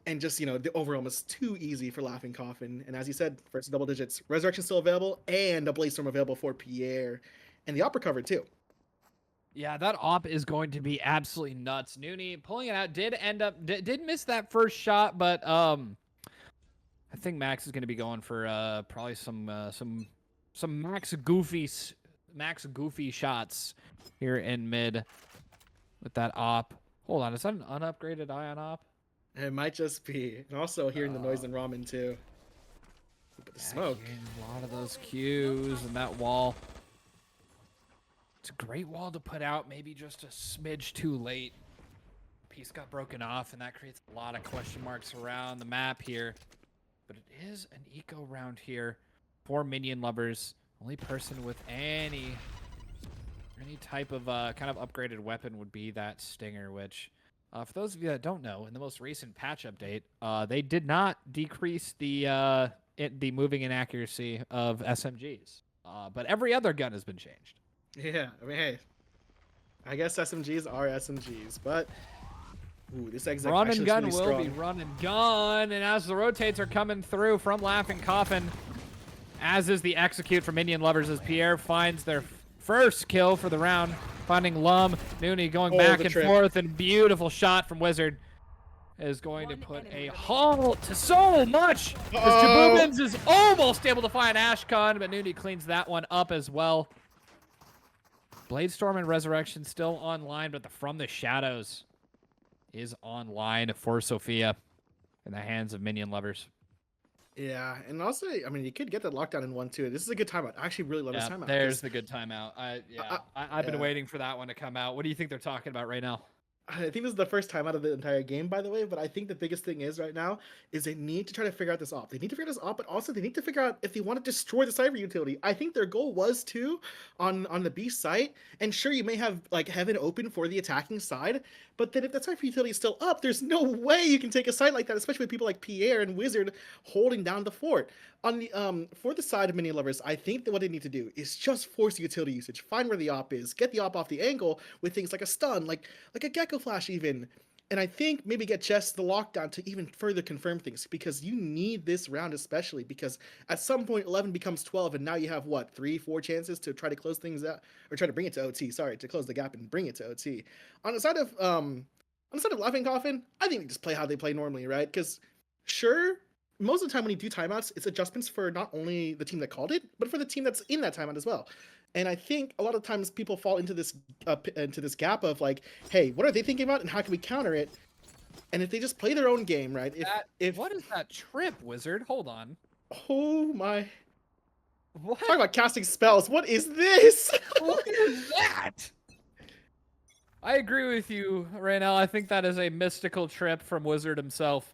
and just, you know, the overwhelm was too easy for Laughing Coffin, and as you said, first double digits, Resurrection still available, and a Blaze Storm available for Pierre, and the opera covered too. Yeah, that op is going to be absolutely nuts. Nooney pulling it out, did miss that first shot, but I think Max is going to be going for probably some Max goofy shots here in mid with that op. Hold on, is that an unupgraded Ion op? It might just be, and also hearing the noise in Ramen too. But the smoke. A lot of those Qs and that wall. It's a great wall to put out, maybe just a smidge too late. Piece got broken off, and that creates a lot of question marks around the map here. But it is an eco round here for Minion Lovers. Only person with any type of kind of upgraded weapon would be that Stinger, which, for those of you that don't know, in the most recent patch update, they did not decrease the the moving inaccuracy of SMGs. But every other gun has been changed. Yeah, I mean, hey, I guess SMGs are SMGs, but ooh, this exec Run and actually gun looks will really be strong. run and gun, and as the rotates are coming through from Laughing Coffin, as is the execute from Minion Luvrs as Pierre finds their first kill for the round, finding Lum. Nooney going back the and trip. forth, and beautiful shot from Wizard is going to put a halt to so much. Because Jabubins is almost able to find Ashcon, but Nooney cleans that one up as well. Bladestorm and Resurrection still online, but the From the Shadows is online for Sophia in the hands of Minion Luvrs. Yeah, and also, I mean, you could get that lockdown in 1-2. This is a good timeout. I actually really love this timeout. There's the good timeout. I've been waiting for that one to come out. What do you think they're talking about right now? I think this is the first time out of the entire game, by the way, but I think the biggest thing is right now is they need to try to figure out this op. They need to figure this op, but also they need to figure out if they want to destroy the cyber utility. I think their goal was to on the B site, and sure, you may have like heaven open for the attacking side, but then if that cyber utility is still up, there's no way you can take a site like that, especially with people like Pierre and Wizard holding down the fort. On the for the side of Minion Luvrs, I think that what they need to do is just force the utility usage, find where the op is, get the op off the angle with things like a stun, like a Gecko Flash even. And I think maybe get Jess the lockdown to even further confirm things, because you need this round especially, because at some point 11 becomes 12 and now you have what, 3-4 chances to try to close things out, or try to bring it to OT, sorry, to close the gap and bring it to OT. On the side of Laughing Coffin, I think they just play how they play normally, right? Because sure, most of the time when you do timeouts, it's adjustments for not only the team that called it, but for the team that's in that timeout as well. And I think a lot of times people fall into this gap of like, hey, what are they thinking about and how can we counter it? And if they just play their own game, right? What is that trip, Wizard? Hold on. Oh my! What? Talk about casting spells. What is this? What is that? I agree with you, Raynell. I think that is a mystical trip from Wizard himself.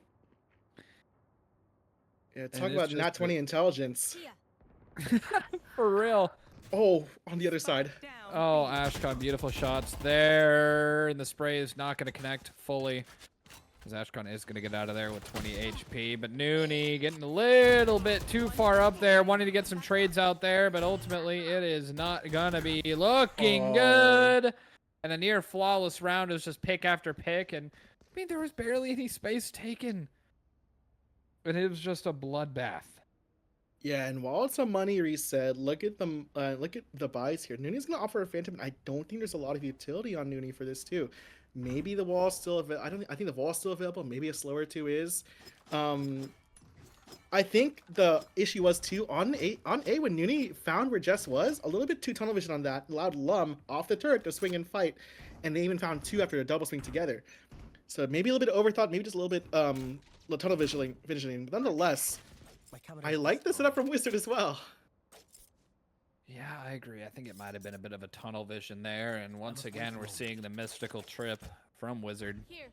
Yeah, talk about nat 20 intelligence. For real. Oh, on the other side. Oh, Ashcon, beautiful shots there. And the spray is not going to connect fully, because Ashcon is going to get out of there with 20 HP. But Nooney getting a little bit too far up there, wanting to get some trades out there, but ultimately it is not going to be looking good. And a near flawless round is just pick after pick. And I mean, there was barely any space taken. And it was just a bloodbath. Yeah, and while it's a money reset, look at the buys here. Nooney's gonna offer a Phantom, and I don't think there's a lot of utility on Nooney for this too. Maybe the wall's still available. I think the wall's still available. Maybe a slower 2 is. I think the issue was too on A when Nooney found where Jess was, a little bit too tunnel vision on that, allowed Lum off the turret to swing and fight, and they even found 2 after a double swing together. So maybe a little bit overthought, maybe just a little bit tunnel visioning, but nonetheless, I like the setup from Wizard as well. Yeah, I agree. I think it might have been a bit of a tunnel vision there, and once again, we're seeing the mystical trip from Wizard. Here.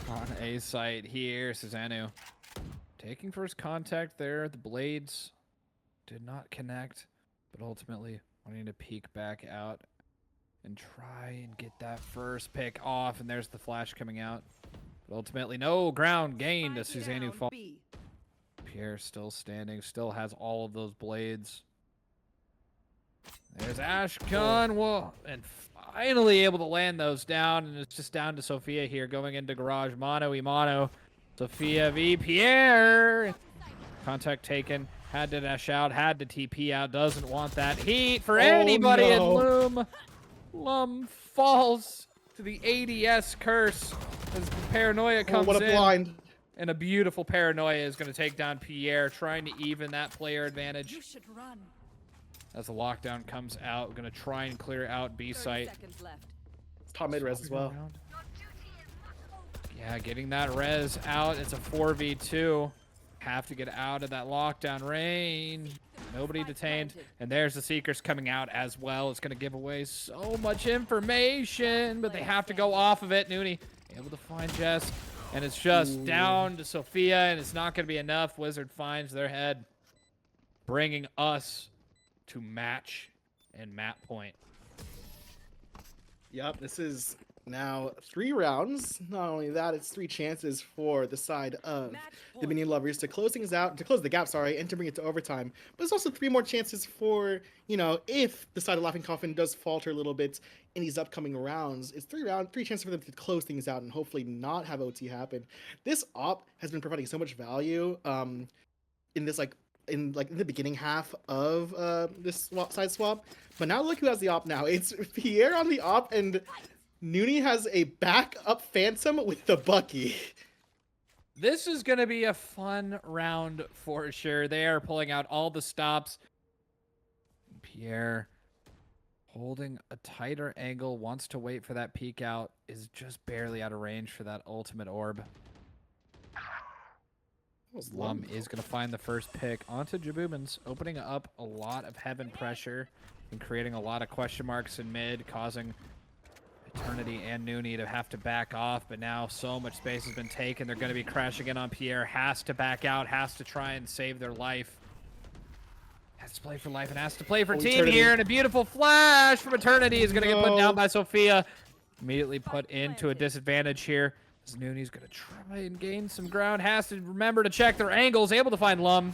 On A site here, Susanoo taking first contact there. The blades did not connect, but ultimately wanting to peek back out and try and get that first pick off, and there's the flash coming out. But ultimately, no ground gain to Susanoo fall. Pierre still standing, still has all of those blades. There's Ashcon, whoa, and finally able to land those down, and it's just down to Sophia here going into garage, mano y mano. Sophia v Pierre. Contact taken, had to dash out, had to TP out, doesn't want that heat for anybody in Loom. Lum falls to the ADS curse as the paranoia comes in. What a blind. And a beautiful paranoia is going to take down Pierre, trying to even that player advantage. You should run. As the lockdown comes out, we're going to try and clear out B site. It's top mid res as well. Yeah, getting that res out. It's a 4v2. Have to get out of that lockdown range. Nobody detained. And there's the Seekers coming out as well. It's going to give away so much information, but they have to go off of it. Nooney able to find Jess. And it's just down to Sophia, and it's not going to be enough. Wizard finds their head, bringing us to match and map point. Yep, this is Now, 3 rounds. Not only that, it's 3 chances for the side of Match the point. Minion Lovers to close things out, to close the gap, sorry, and to bring it to overtime. But there's also 3 more chances for, you know, if the side of Laughing Coffin does falter a little bit in these upcoming rounds, it's 3 chances for them to close things out and hopefully not have OT happen. This op has been providing so much value in this in the beginning half of this side swap. But now look who has the op now. It's Pierre on the op, and Nooney has a backup Phantom with the Bucky. This is going to be a fun round for sure. They are pulling out all the stops. Pierre holding a tighter angle, wants to wait for that peek out, is just barely out of range for that ultimate orb. Lum is going to find the first pick onto Jabubans, opening up a lot of heaven pressure and creating a lot of question marks in mid, causing Eternity and Nooney to have to back off. But now so much space has been taken. They're going to be crashing in on Pierre. Has to back out, has to try and save their life. Has to play for life and has to play for team Eternity. here. And a beautiful flash from Eternity is going to get put down by Sophia. Immediately put into a disadvantage here. Nooney's going to try and gain some ground. Has to remember to check their angles. Able to find Lum.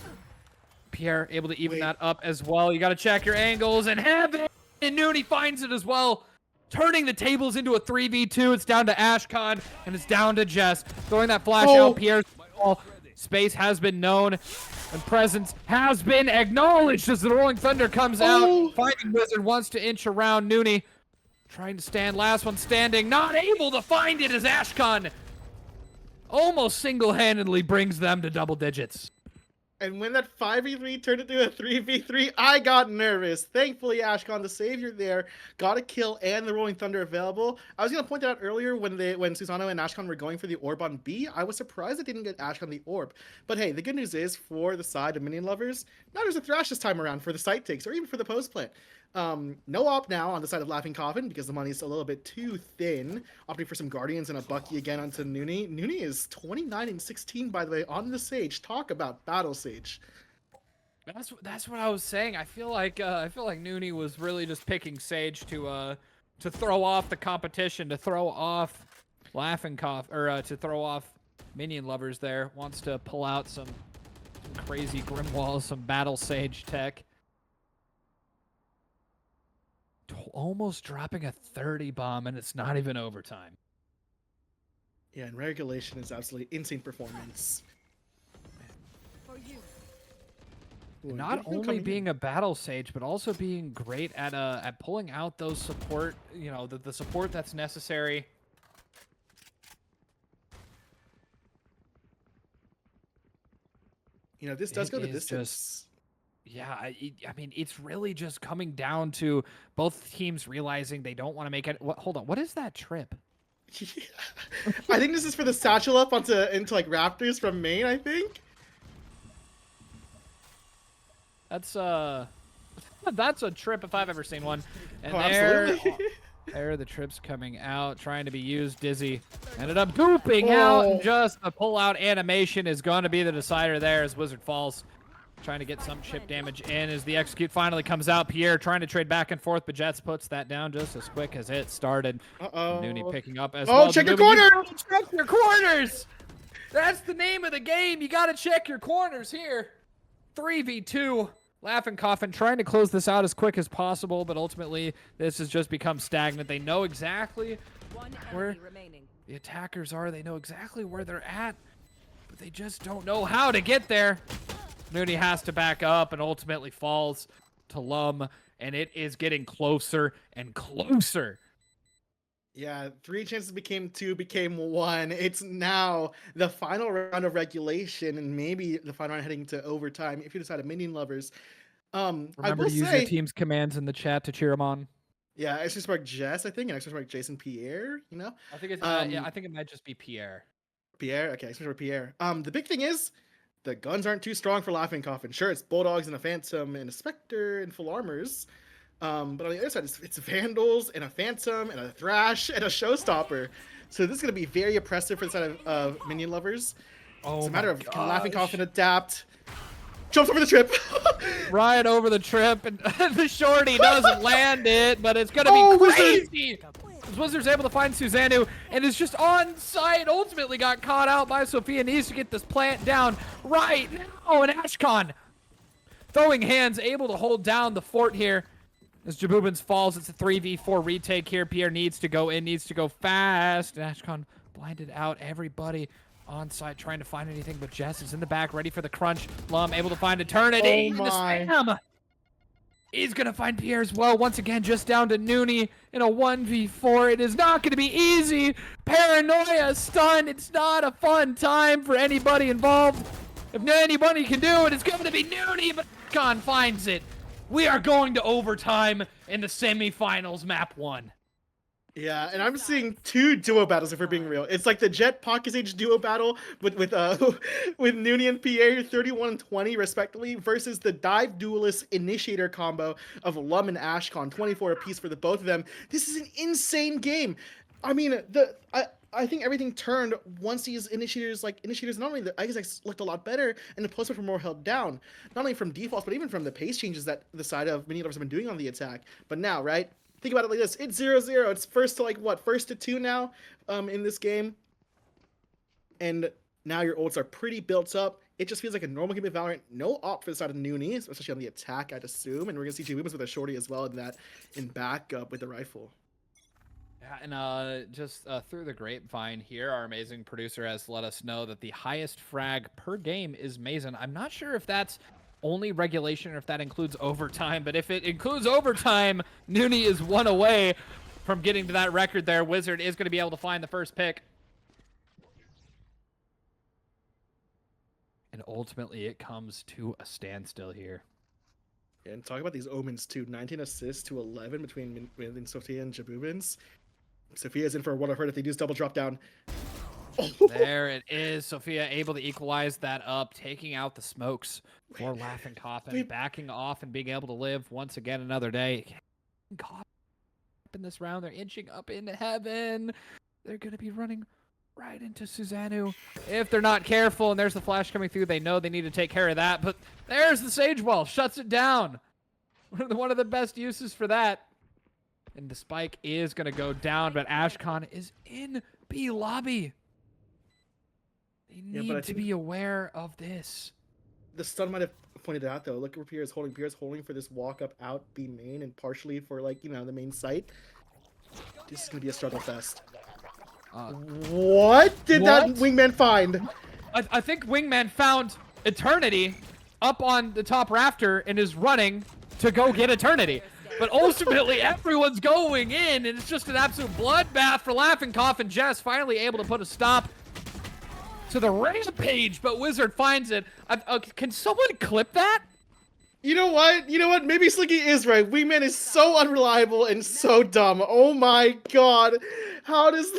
Pierre able to even that up as well. You got to check your angles. And Heaven! And Nooney finds it as well. Turning the tables into a 3v2. It's down to Ashcon. And it's down to Jess. Throwing that flash out. Pierre's ball. Space has been known. And presence has been acknowledged as the Rolling Thunder comes out. Fighting Wizard wants to inch around Nooney. Trying to stand. Last one standing. Not able to find it as Ashcon almost single-handedly brings them to double digits. And when that 5v3 turned into a 3v3, I got nervous. Thankfully, Ashcon, the savior there, got a kill and the Rolling Thunder available. I was going to point that out earlier when Susano and Ashcon were going for the orb on B. I was surprised they didn't get Ashcon the orb. But hey, the good news is for the side of Minion Lovers, now there's a Thrash this time around for the site takes or even for the post plant. No op now on the side of Laughing Coffin because the money's a little bit too thin. Opting for some Guardians and a Bucky again onto Nooney. Nooney is 29 and 16, by the way, on the Sage. Talk about Battle Sage. That's what I was saying. I feel like Nooney was really just picking Sage to throw off the competition, to throw off Laughing Coffin, or to throw off Minion Lovers there. Wants to pull out some crazy Grimwall, some Battle Sage tech. Almost dropping a 30 bomb, and it's not even overtime. Yeah, and regulation is absolutely insane performance. For you. Ooh, Not good heal only coming being in. a battle sage, but also being great at pulling out those support, you know, the support that's necessary. You know, this does go the is distance. Yeah, I mean, it's really just coming down to both teams realizing they don't want to make it. Hold on, what is that trip? I think this is for the satchel up into like Raptors from Maine, I think. That's that's a trip if I've ever seen one. And Oh, there, absolutely. there the trip's coming out, trying to be used. Dizzy ended up gooping out, and just the pull-out animation is going to be the decider there as Wizard falls. Trying to get some chip damage in as the execute finally comes out. Pierre trying to trade back and forth, but Jets puts that down just as quick as it started. Nooney picking up as well. Check your Jabubi, corner! check your corners! That's the name of the game. You got to check your corners here. 3v2. Laughing Coffin trying to close this out as quick as possible, but ultimately this has just become stagnant. They know exactly One where enemy remaining. the attackers are. They know exactly where they're at, but they just don't know how to get there. Nooney has to back up and ultimately falls to Lum, and it is getting closer and closer. Yeah, 3 chances became 2, became 1. It's now the final round of regulation and maybe the final round heading to overtime if you decide Minion Lovers. I Remember will to use say, your team's commands in the chat to cheer them on. yeah, Extra Spark Jess, I think, and Extra Spark Jason Pierre, you know? I think it's yeah, I think it might just be Pierre. Pierre, okay, Extra Spark Pierre. The big thing is, the guns aren't too strong for Laughing Coffin. Sure, it's Bulldogs and a Phantom and a Spectre and full armors. But on the other side, it's Vandals and a Phantom and a Thrash and a Showstopper. So this is going to be very oppressive for the side of Minion Lovers. It's a matter of can Laughing Coffin adapt. Jumps over the trip. Right over the trip, and the shorty doesn't land it, but it's going to be Wizard. crazy. As Wizards able to find Susanoo and is just on site. Ultimately got caught out by Sophia. Needs to get this plant down right now. And Ashkan throwing hands, able to hold down the fort here. As Jabubins falls, it's a 3v4 retake here. Pierre needs to go in, needs to go fast. And Ashkan blinded out everybody on site, trying to find anything, but Jess is in the back, ready for the crunch. Lum able to find Eternity. Oh The my. spam. He's going to find Pierre as well. Once again, just down to Noonie in a 1v4. It is not going to be easy. Paranoia, stun. It's not a fun time for anybody involved. If anybody can do it, it's going to be Noonie, but Khan finds it. We are going to overtime in the semifinals, map 1. Yeah, and I'm seeing 2 duo battles if we're being real. It's like the Jet Pocket Sage duo battle with with Noonie and Pierre 31-20 respectively versus the Dive Duelist Initiator combo of Lum and Ashkan 24 apiece for the both of them. This is an insane game. I mean, I think everything turned once these initiators not only the Isaacs looked a lot better and the placement were more held down, not only from defaults but even from the pace changes that the side of Minion have been doing on the attack. But now, right? Think about it like this. It's 0-0. It's first to 2 now in this game. And now your ults are pretty built up. It just feels like a normal game of Valorant. No op for the side of Noonie, especially on the attack, I'd assume. And we're going to see Jabubins with a shorty as well in backup with the rifle. Yeah, and just through the grapevine here, our amazing producer has let us know that the highest frag per game is Mason. I'm not sure if that's only regulation or if that includes overtime, but if it includes overtime, Noonie is 1 away from getting to that record there. Wizard is going to be able to find the first pick. And ultimately, it comes to a standstill here. And talk about these omens too. 19 assists to 11 between Sophia and Jabubins. Sophia's in for a what I've heard if they do double drop down. There it is. Sophia able to equalize that up, taking out the smokes for Laughing Coffin, backing off and being able to live once again another day. God, in this round, they're inching up into heaven. They're going to be running right into Susanoo if they're not careful. And there's the flash coming through. They know they need to take care of that. But there's the Sage Wall. Shuts it down. One of the best uses for that. And the spike is going to go down, but Ashkan is in B lobby. They need to be aware of this. The stun might have pointed it out though. Look where Pierre's holding. Pierre's holding for this walk up out B main and partially for the main site. This is going to be a struggle fest. What did that wingman find? I think wingman found Eternity up on the top rafter and is running to go get Eternity. But ultimately, everyone's going in, and it's just an absolute bloodbath for Laughing Coffin. Jess finally able to put a stop to the rampage, but Wizard finds it. Can someone clip that? You know what? Maybe Slicky is right. Wingman is so unreliable and so dumb. Oh my god. How does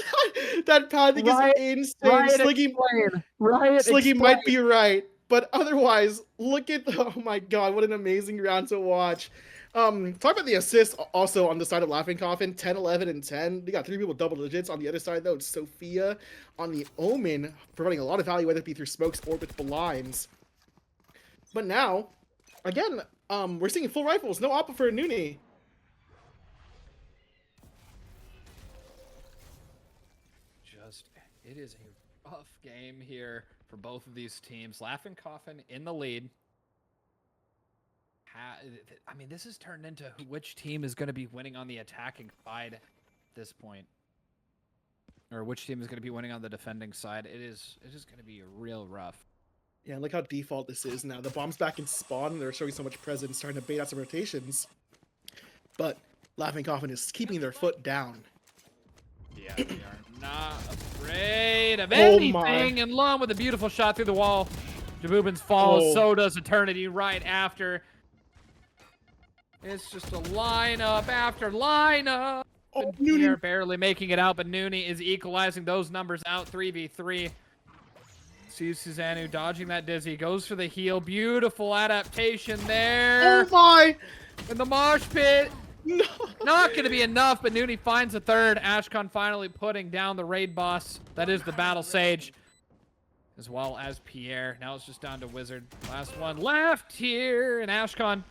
that pathing is insane. Slicky might be right. But otherwise, look at, oh my god, what an amazing round to watch. Talk about the assists also on the side of Laughing Coffin, 10, 11, and 10. They got 3 people double digits. On the other side, though, it's Sophia on the Omen, providing a lot of value, whether it be through smokes or with blinds. But now, again, we're seeing full rifles. No oppa for Noonie. It is a rough game here for both of these teams. Laughing Coffin in the lead. I mean, this has turned into which team is going to be winning on the attacking side at this point. Or which team is going to be winning on the defending side. It is going to be real rough. Yeah, look how default this is now. The bomb's back in spawn, and they're showing so much presence, starting to bait out some rotations. But Laughing Coffin is keeping their foot down. Yeah, they are not afraid of anything. And Lum with a beautiful shot through the wall. Jabubins falls, so does Eternity right after. It's just a lineup after lineup. Oh, They're barely making it out, but Noonie is equalizing those numbers out 3v3. Sees Susanoo dodging that dizzy, goes for the heal. Beautiful adaptation there. Oh my! In the mosh pit. No. Not going to be enough, but Noonie finds a third. Ashkan finally putting down the raid boss. That is the Battle Sage. As well as Pierre. Now it's just down to Wizard. Last one left here. And Ashkan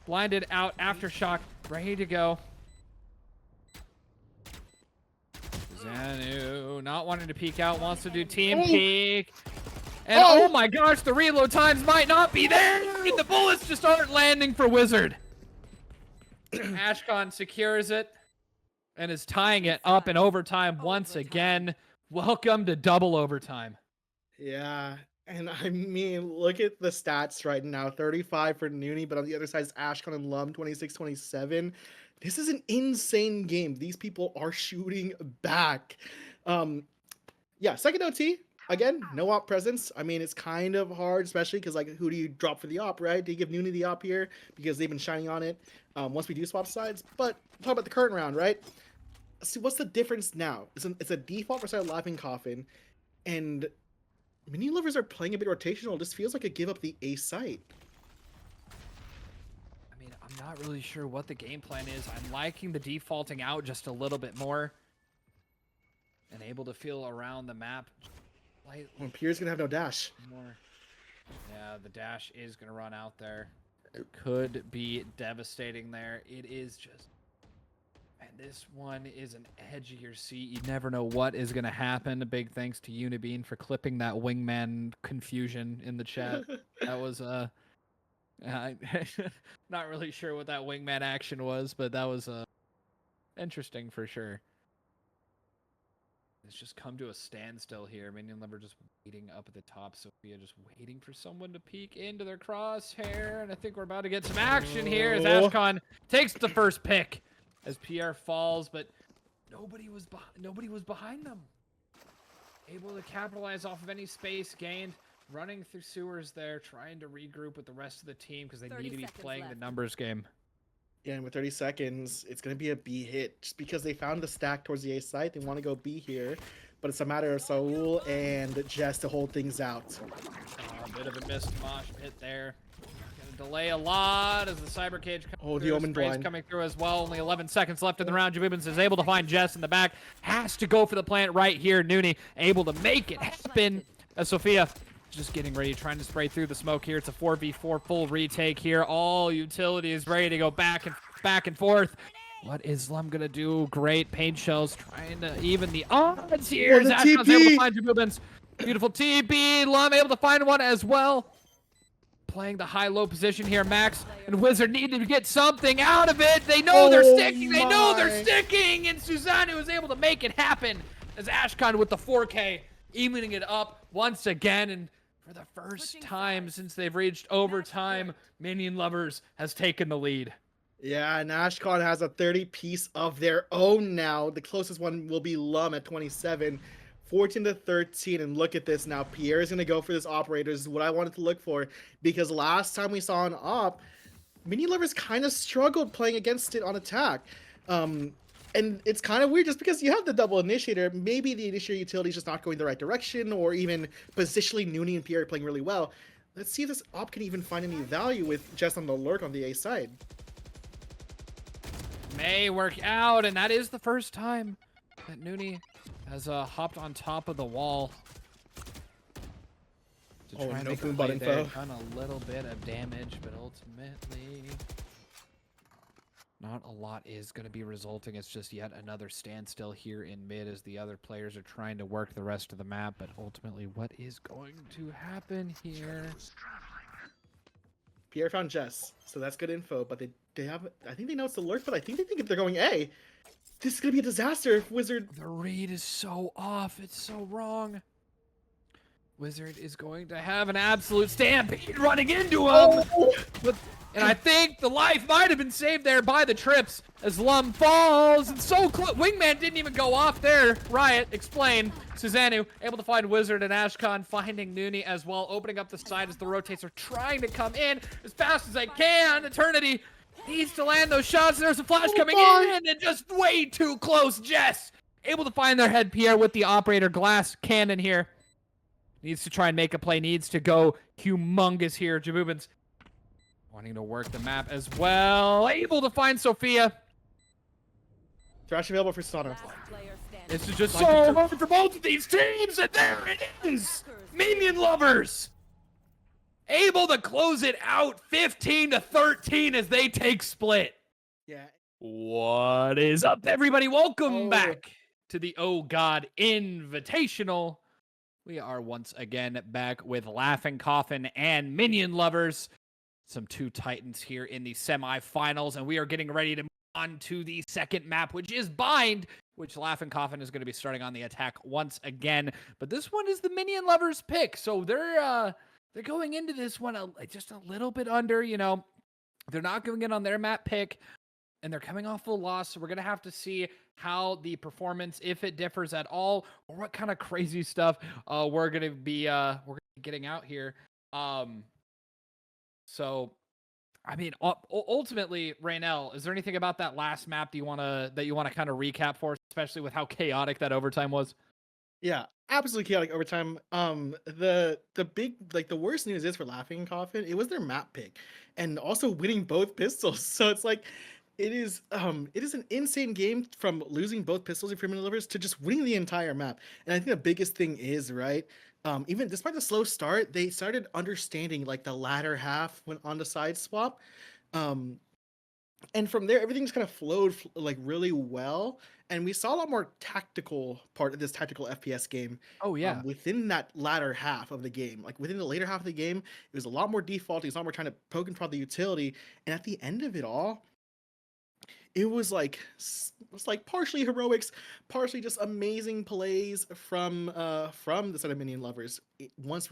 blinded out. Aftershock ready to go. not wanting to peek out, wants to do team Oh. peek. And Oh. oh my gosh, the reload times might not be there. The bullets just aren't landing for Wizard. Ashcon secures it and is tying it up in overtime once again. Welcome to double overtime. Yeah, and I mean, look at the stats right now. 35 for Nooney, but on the other side is Ashcon and Lum, 26-27. This is an insane game. These people are shooting back. Yeah, second OT. Again, no op presence. I mean, it's kind of hard, especially because, like, who do you drop for the op, right? Do you give Nooney the op here? Because they've been shining on it once we do swap sides. But talk about the current round, right? See, what's the difference now? It's a default versus Laughing Coffin, and Minion Luvrs are playing a bit rotational. This feels like a give up the A site. I mean, I'm not really sure what the game plan is. I'm liking the defaulting out just a little bit more and able to feel around the map slightly Well, Pierre's gonna have no dash. more. Yeah, the dash is going to run out there. It could be devastating there. It is just... And this one is an edge of your seat. You never know what is going to happen. A big thanks to Unibean for clipping that wingman confusion in the chat. That was not really sure what that wingman action was, but that was interesting for sure. It's just come to a standstill here. Minion Luvrs just waiting up at the top. Sophia just waiting for someone to peek into their crosshair. And I think we're about to get some action here as Oh. Ashcon takes the first pick as Pierre falls, but nobody was behind them. Able to capitalize off of any space gained. Running through sewers there, trying to regroup with the rest of the team because they 30 need to be seconds playing the left. numbers game. Yeah, and with 30 seconds, it's going to be a B hit. Just because they found the stack towards the A site, they want to go B here. But it's a matter of Saul and Jess to hold things out. A bit of a missed mosh pit there. Gonna delay a lot as the cyber cage comes Oh, the through. Omen Spray's blind. coming through as well. Only 11 seconds left in the round. Jabubins is able to find Jess in the back. Has to go for the plant right here. Nooney able to make it happen as Sophia just getting ready, trying to spray through the smoke here. It's a 4v4 full retake here. All utilities ready to go back and forth. What is Lum gonna do? Great paint shells trying to even the odds here. Oh, the Ashcon's TP. able to find Jabubins. Beautiful TP. Lum able to find one as well. Playing the high-low position here. Max and Wizard need to get something out of it. They know they're Oh sticking. They know they're my. sticking. And Suzanne was able to make it happen as Ashcon with the 4K, evening it up once again. And for the first Switching time sides. since they've reached overtime, Minion Luvrs has taken the lead. Yeah, and Ashcon has a 30 piece of their own now. The closest one will be Lum at 27. 14-13, and look at this now. Pierre is going to go for this operator. This is what I wanted to look for, because last time we saw an op, Minion Luvrs kind of struggled playing against it on attack. And it's kind of weird just because you have the double initiator. Maybe the initiator utility is just not going the right direction, or even positionally Nooney and Pierre are playing really well. Let's see if this op can even find any value with just on the lurk on the A side. May work out, and that is the first time that Nooney has hopped on top of the wall to Oh, try and no make a boom play button there. foe. Done a little bit of damage, but ultimately not a lot is going to be resulting. It's just yet another standstill here in mid as the other players are trying to work the rest of the map, but ultimately what is going to happen here? Pierre found Jess, so that's good info, but they have, I think they know it's the lurk, but I think they think if they're going A, this is going to be a disaster if Wizard... The read is so off. It's so wrong. Wizard is going to have an absolute stampede running into him. And I think the life might have been saved there by the trips as Lum falls. And so close. Wingman didn't even go off there. Riot, explain. Susannu able to find Wizard and Ashcon finding Nooney as well. Opening up the side as the rotates are trying to come in as fast as they can. Eternity needs to land those shots. There's a flash coming in and just way too close. Jess able to find their head. Pierre with the operator glass cannon here. Needs to try and make a play. Needs to go humongous here. Jabubins wanting to work the map as well. Able to find Sophia. Thrash available for Sono. Last player standing. This is just so hard for both of these teams. And there it is. Minion Luvrs able to close it out 15-13 as they take split. Yeah. What is up, everybody? Welcome Oh. back to the Ohgawd Invitational. We are once again back with Laughing Coffin and Minion Luvrs. Some two titans here in the semifinals, and we are getting ready to move on to the second map, which is Bind, which Laughing Coffin is going to be starting on the attack once again. But this one is the Minion Luvrs pick, so they're going into this one just a little bit under, you know. They're not going in on their map pick, and they're coming off a loss, so we're going to have to see how the performance, if it differs at all, or what kind of crazy stuff we're going to be getting out here. So, I mean, ultimately, Raynell, is there anything about that last map that you want to kind of recap for us, especially with how chaotic that overtime was? Yeah, absolutely chaotic overtime. The big the worst news is for Laughing Coffin, it was their map pick, and also winning both pistols. So it's like it is an insane game from losing both pistols if you're Minion Luvrs to just winning the entire map. And I think the biggest thing is right. Even despite the slow start, they started understanding like the latter half when on the side swap. And from there, everything's kind of flowed like really well. And we saw a lot more tactical part of this tactical FPS game. Oh yeah. Within that latter half of the game, like within the later half of the game, it was a lot more defaulting. It's a lot more trying to poke and prod the utility. And at the end of it all, it was like partially heroics, partially just amazing plays from the set of Minion Luvrs. Once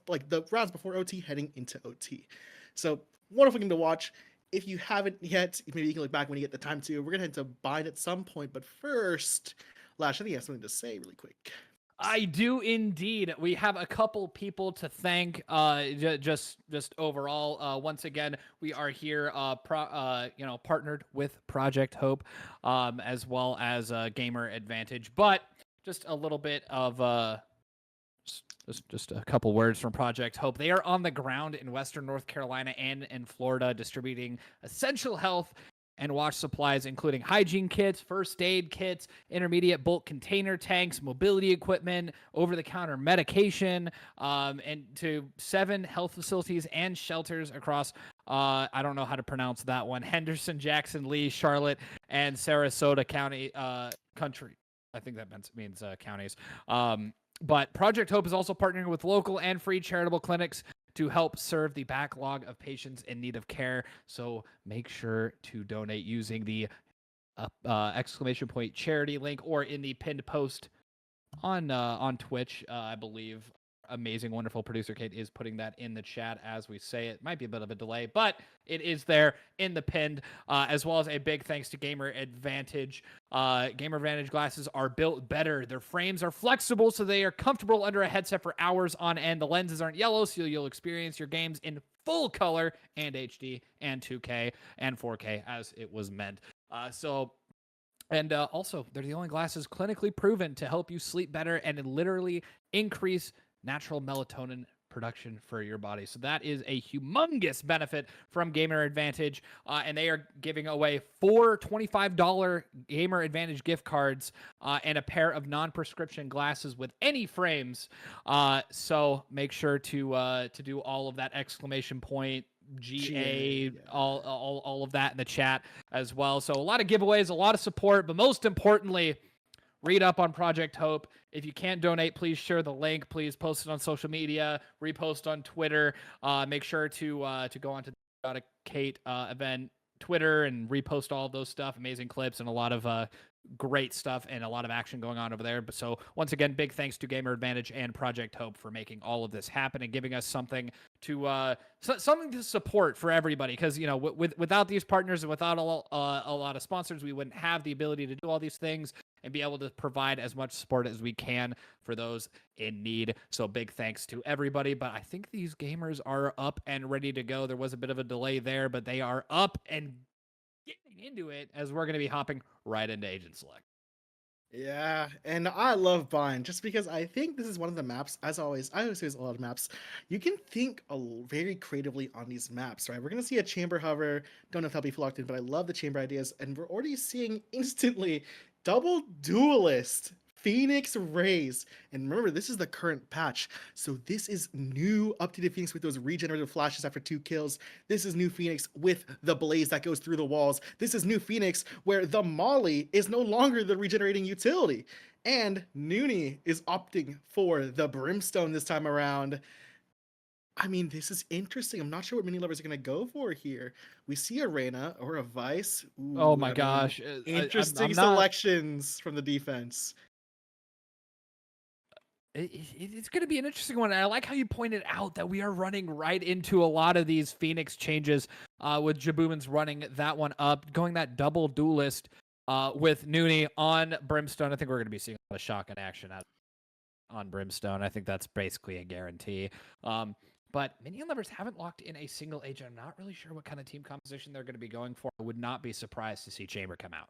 like the rounds before OT, heading into OT. So wonderful game to watch. If you haven't yet, maybe you can look back when you get the time to. We're gonna head to Bind at some point, but first, Lash, I think you have something to say really quick. I do indeed. We have a couple people to thank. Just overall, once again, we are here, partnered with Project Hope, as well as Gamer Advantage. But just a little bit of just a couple words from Project Hope. They are on the ground in Western North Carolina and in Florida, distributing essential health and wash supplies, including hygiene kits, first aid kits, intermediate bulk container tanks, mobility equipment, over-the-counter medication, and to 7 health facilities and shelters across, I don't know how to pronounce that one, Henderson, Jackson, Lee, Charlotte, and Sarasota County, country. I think that means counties. But Project Hope is also partnering with local and free charitable clinics to help serve the backlog of patients in need of care. So make sure to donate using the ! charity link or in the pinned post on Twitch, I believe. Amazing, wonderful producer Kate is putting that in the chat as we say it. Might be a bit of a delay, but it is there in the pinned, as well as a big thanks to Gamer Advantage. Gamer Advantage glasses are built better. Their frames are flexible, so they are comfortable under a headset for hours on end. The lenses aren't yellow, so you'll experience your games in full color and HD and 2K and 4K as it was meant. And also, they're the only glasses clinically proven to help you sleep better and literally increase natural melatonin production for your body. So that is a humongous benefit from Gamer Advantage. And they are giving away 4 $25 Gamer Advantage gift cards and a pair of non-prescription glasses with any frames. So make sure to do all of that ! GA, all of that in the chat as well. So a lot of giveaways, a lot of support, but most importantly, read up on Project Hope. If you can't donate, please share the link. Please post it on social media, repost on Twitter. Make sure to go on to the Kate event Twitter and repost all of those stuff. Amazing clips and a lot of great stuff and a lot of action going on over there. But so once again, big thanks to Gamer Advantage and Project Hope for making all of this happen and giving us something to support for everybody. Because without these partners and without a lot of sponsors, we wouldn't have the ability to do all these things and be able to provide as much support as we can for those in need. So big thanks to everybody. But I think these gamers are up and ready to go. There was a bit of a delay there, but they are up and getting into it as we're going to be hopping right into Agent Select. Yeah, and I love Bind just because I think this is one of the maps, as always, I always say there's a lot of maps, you can think very creatively on these maps, right? We're going to see a chamber hover, don't know if that'll be locked in, but I love the chamber ideas, and we're already seeing instantly double duelist Phoenix Rays. And remember, this is the current patch. So this is new updated Phoenix with those regenerative flashes after 2 kills. This is new Phoenix with the blaze that goes through the walls. This is new Phoenix where the Molly is no longer the regenerating utility. And Noonie is opting for the Brimstone this time around. I mean, this is interesting. I'm not sure what Minion Lovers are going to go for here. We see a Reyna or a Vice. Ooh, Oh my I mean, gosh. interesting I'm not. selections from the defense. It's going to be an interesting one. And I like how you pointed out that we are running right into a lot of these Phoenix changes with Jaboomin's running that one up, going that double duelist with Noonie on Brimstone. I think we're going to be seeing a lot of shotgun action on Brimstone. I think that's basically a guarantee. But Minion Lovers haven't locked in a single agent. I'm not really sure what kind of team composition they're going to be going for. I would not be surprised to see Chamber come out.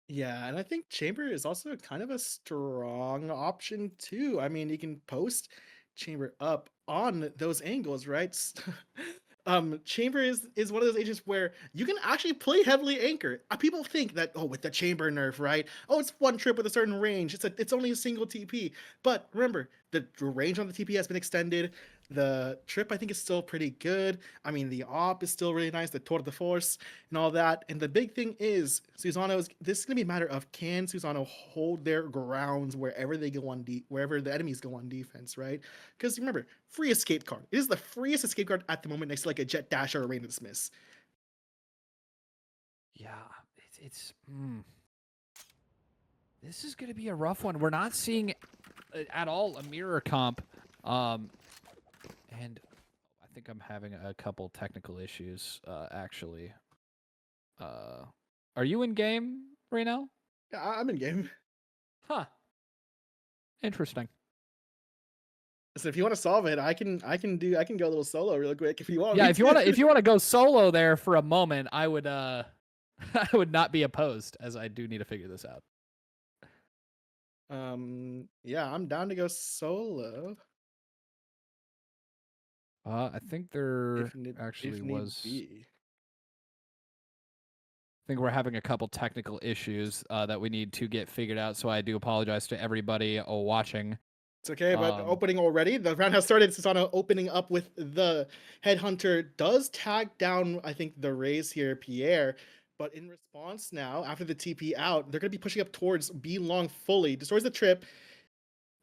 Yeah, and I think Chamber is also kind of a strong option too. I mean, you can post Chamber up on those angles, right? Chamber is one of those agents where you can actually play heavily anchor. People think that, oh, with the Chamber nerf, right? Oh, it's one trip with a certain range. It's only a single TP. But remember, the range on the TP has been extended. The trip, I think, is still pretty good. I mean, the op is still really nice, the tour de force and all that. And the big thing is, this is going to be a matter of, can Susano hold their grounds wherever they go on wherever the enemies go on defense, right? Because remember, free escape card. It is the freest escape card at the moment next to like a Jet Dash or a Rain to Dismiss. Yeah, this is going to be a rough one. We're not seeing at all a mirror comp. And I think I'm having a couple technical issues, actually. Are you in game right now? Yeah, I'm in game. Huh. Interesting. So if you want to solve it, I can go a little solo real quick if you want. Yeah, if you want to go solo there for a moment, I would I would not be opposed, as I do need to figure this out. Yeah, I'm down to go solo. I think there actually was. Be. I think we're having a couple technical issues that we need to get figured out. So I do apologize to everybody watching. It's okay, but opening already. The round has started. Susano opening up with the Headhunter. Does tag down, I think, the Rays here, Pierre. But in response now, after the TP out, they're going to be pushing up towards B long fully. Destroys the trip.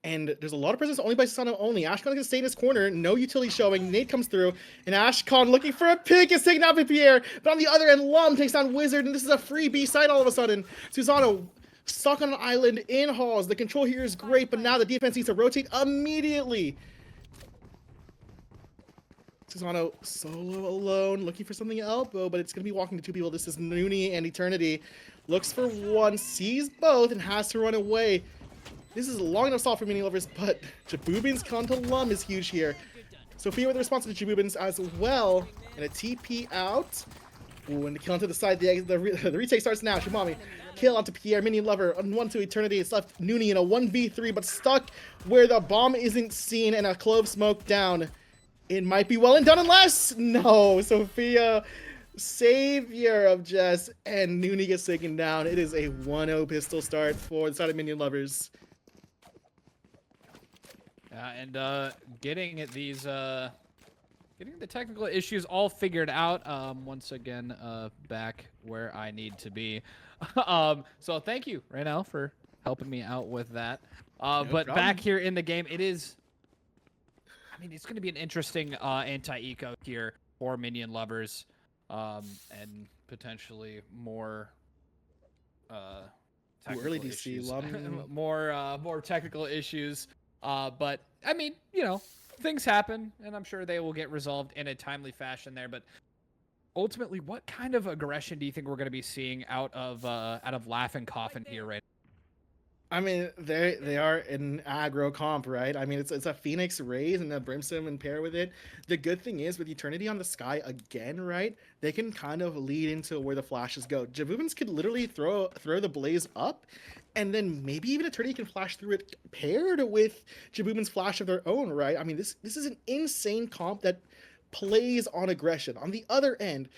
And there's a lot of presence only by Susano only. Ashcon can stay in his corner. No utility showing. Nate comes through. And Ashcon looking for a pick is taken out by Pierre. But on the other end, Lum takes down Wizard. And this is a free B side all of a sudden. Susano stuck on an island in halls. The control here is great. But now the defense needs to rotate immediately. Susano solo alone. Looking for something elbow. But it's going to be walking to 2 people. This is Noonie and Eternity. Looks for one. Sees both. And has to run away. This is a long enough stall for Minion Lovers, but Jaboobin's kill onto Lum is huge here. Sophia with the response to Jaboobin's as well. And a TP out. Ooh, and the kill onto the side. The retake starts now. Shimami. Kill onto Pierre. Minion Lover on 1 to Eternity. It's left Noonie in a 1v3, but stuck where the bomb isn't seen and a clove smoke down. It might be well and done unless... No, Sophia, savior of Jess, and Noonie gets taken down. It is a 1-0 pistol start for the side of Minion Lovers. And getting these getting the technical issues all figured out. Once again, back where I need to be. So thank you, Raynell, for helping me out with that. No but problem. back here in the game, it is. I mean, it's going to be an interesting anti-eco here for Minion Lovers, and potentially more. Too early DC, more technical issues. But I mean, you know, things happen, and I'm sure they will get resolved in a timely fashion there. But ultimately, what kind of aggression do you think we're going to be seeing out of Laughing Coffin here right now? I mean, they are an aggro comp, right? I mean, it's a Phoenix Rays and a Brimstone and pair with it. The good thing is with Eternity on the sky again, right? They can kind of lead into where the flashes go. Jaboobins could literally throw the blaze up, and then maybe even Eternity can flash through it paired with Jaboobin's flash of their own, right? I mean, this is an insane comp that plays on aggression. On the other end,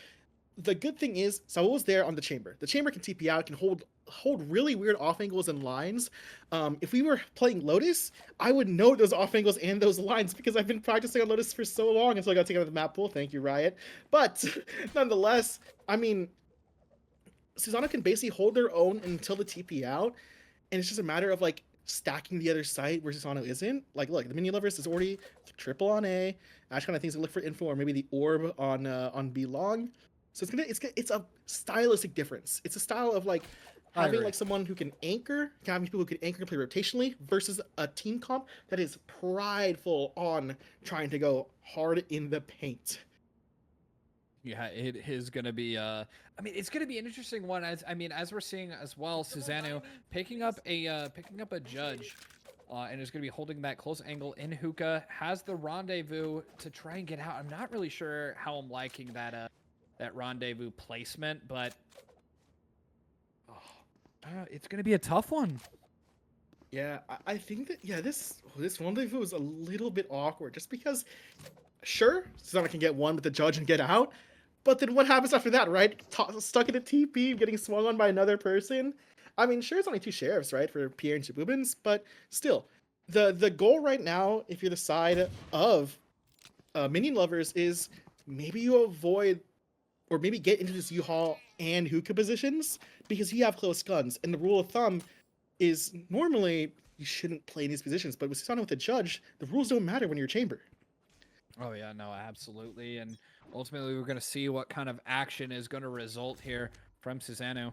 the good thing is Saul's there on the chamber. The chamber can TP out, can hold hold really weird off angles and lines. If we were playing Lotus, I would know those off angles and those lines because I've been practicing on Lotus for so long until I got taken out of the map pool. Thank you, Riot. But nonetheless, I mean, Susanna can basically hold their own until the TP out, and it's just a matter of like stacking the other site where Susanna isn't. Like, look, the Minion Luvrs is already triple on A. Ashkan, I think, is gonna look for info, or maybe the orb on B long. So it's a stylistic difference. It's a style of like having like someone who can anchor, having people who can anchor and play rotationally, versus a team comp that is prideful on trying to go hard in the paint. Yeah, it is going to be I mean, it's going to be an interesting one as we're seeing as well, Susanoo picking up a judge and is going to be holding that close angle in hookah, has the rendezvous to try and get out. I'm not really sure how I'm liking that rendezvous placement, but it's going to be a tough one. Yeah, I think that this rendezvous is a little bit awkward just because sure, Susanna can get one with the judge and get out, but then what happens after that, right? Stuck in a TP, getting swung on by another person. I mean, sure, it's only 2 sheriffs, right, for Pierre and Jabubins, but still, the goal right now, if you're the side of Minion Luvrs, is maybe you avoid or maybe get into this U-Haul and hookah positions because you have close guns, and the rule of thumb is normally you shouldn't play in these positions, but with Susanna with the judge, the rules don't matter when you're chamber. Oh yeah, no, absolutely. And ultimately we're going to see what kind of action is going to result here from Susanoo.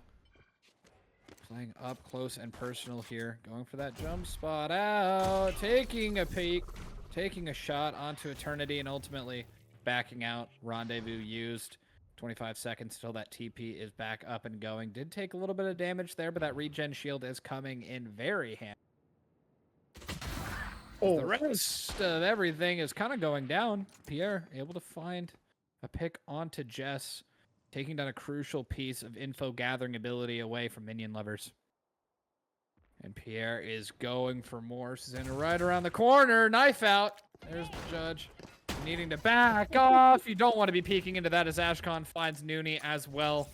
Playing up close and personal here, going for that jump spot out, taking a peek, taking a shot onto Eternity, and ultimately backing out. Rendezvous used. 25 seconds till that TP is back up and going. Did take a little bit of damage there, but that regen shield is coming in very handy. Oh, the rest of everything is kind of going down. Pierre able to find a pick onto Jess, taking down a crucial piece of info gathering ability away from Minion Luvrs. And Pierre is going for more. Susanna right around the corner. Knife out. There's the judge. Needing to back off. You don't want to be peeking into that as Ashkan finds Noonie as well.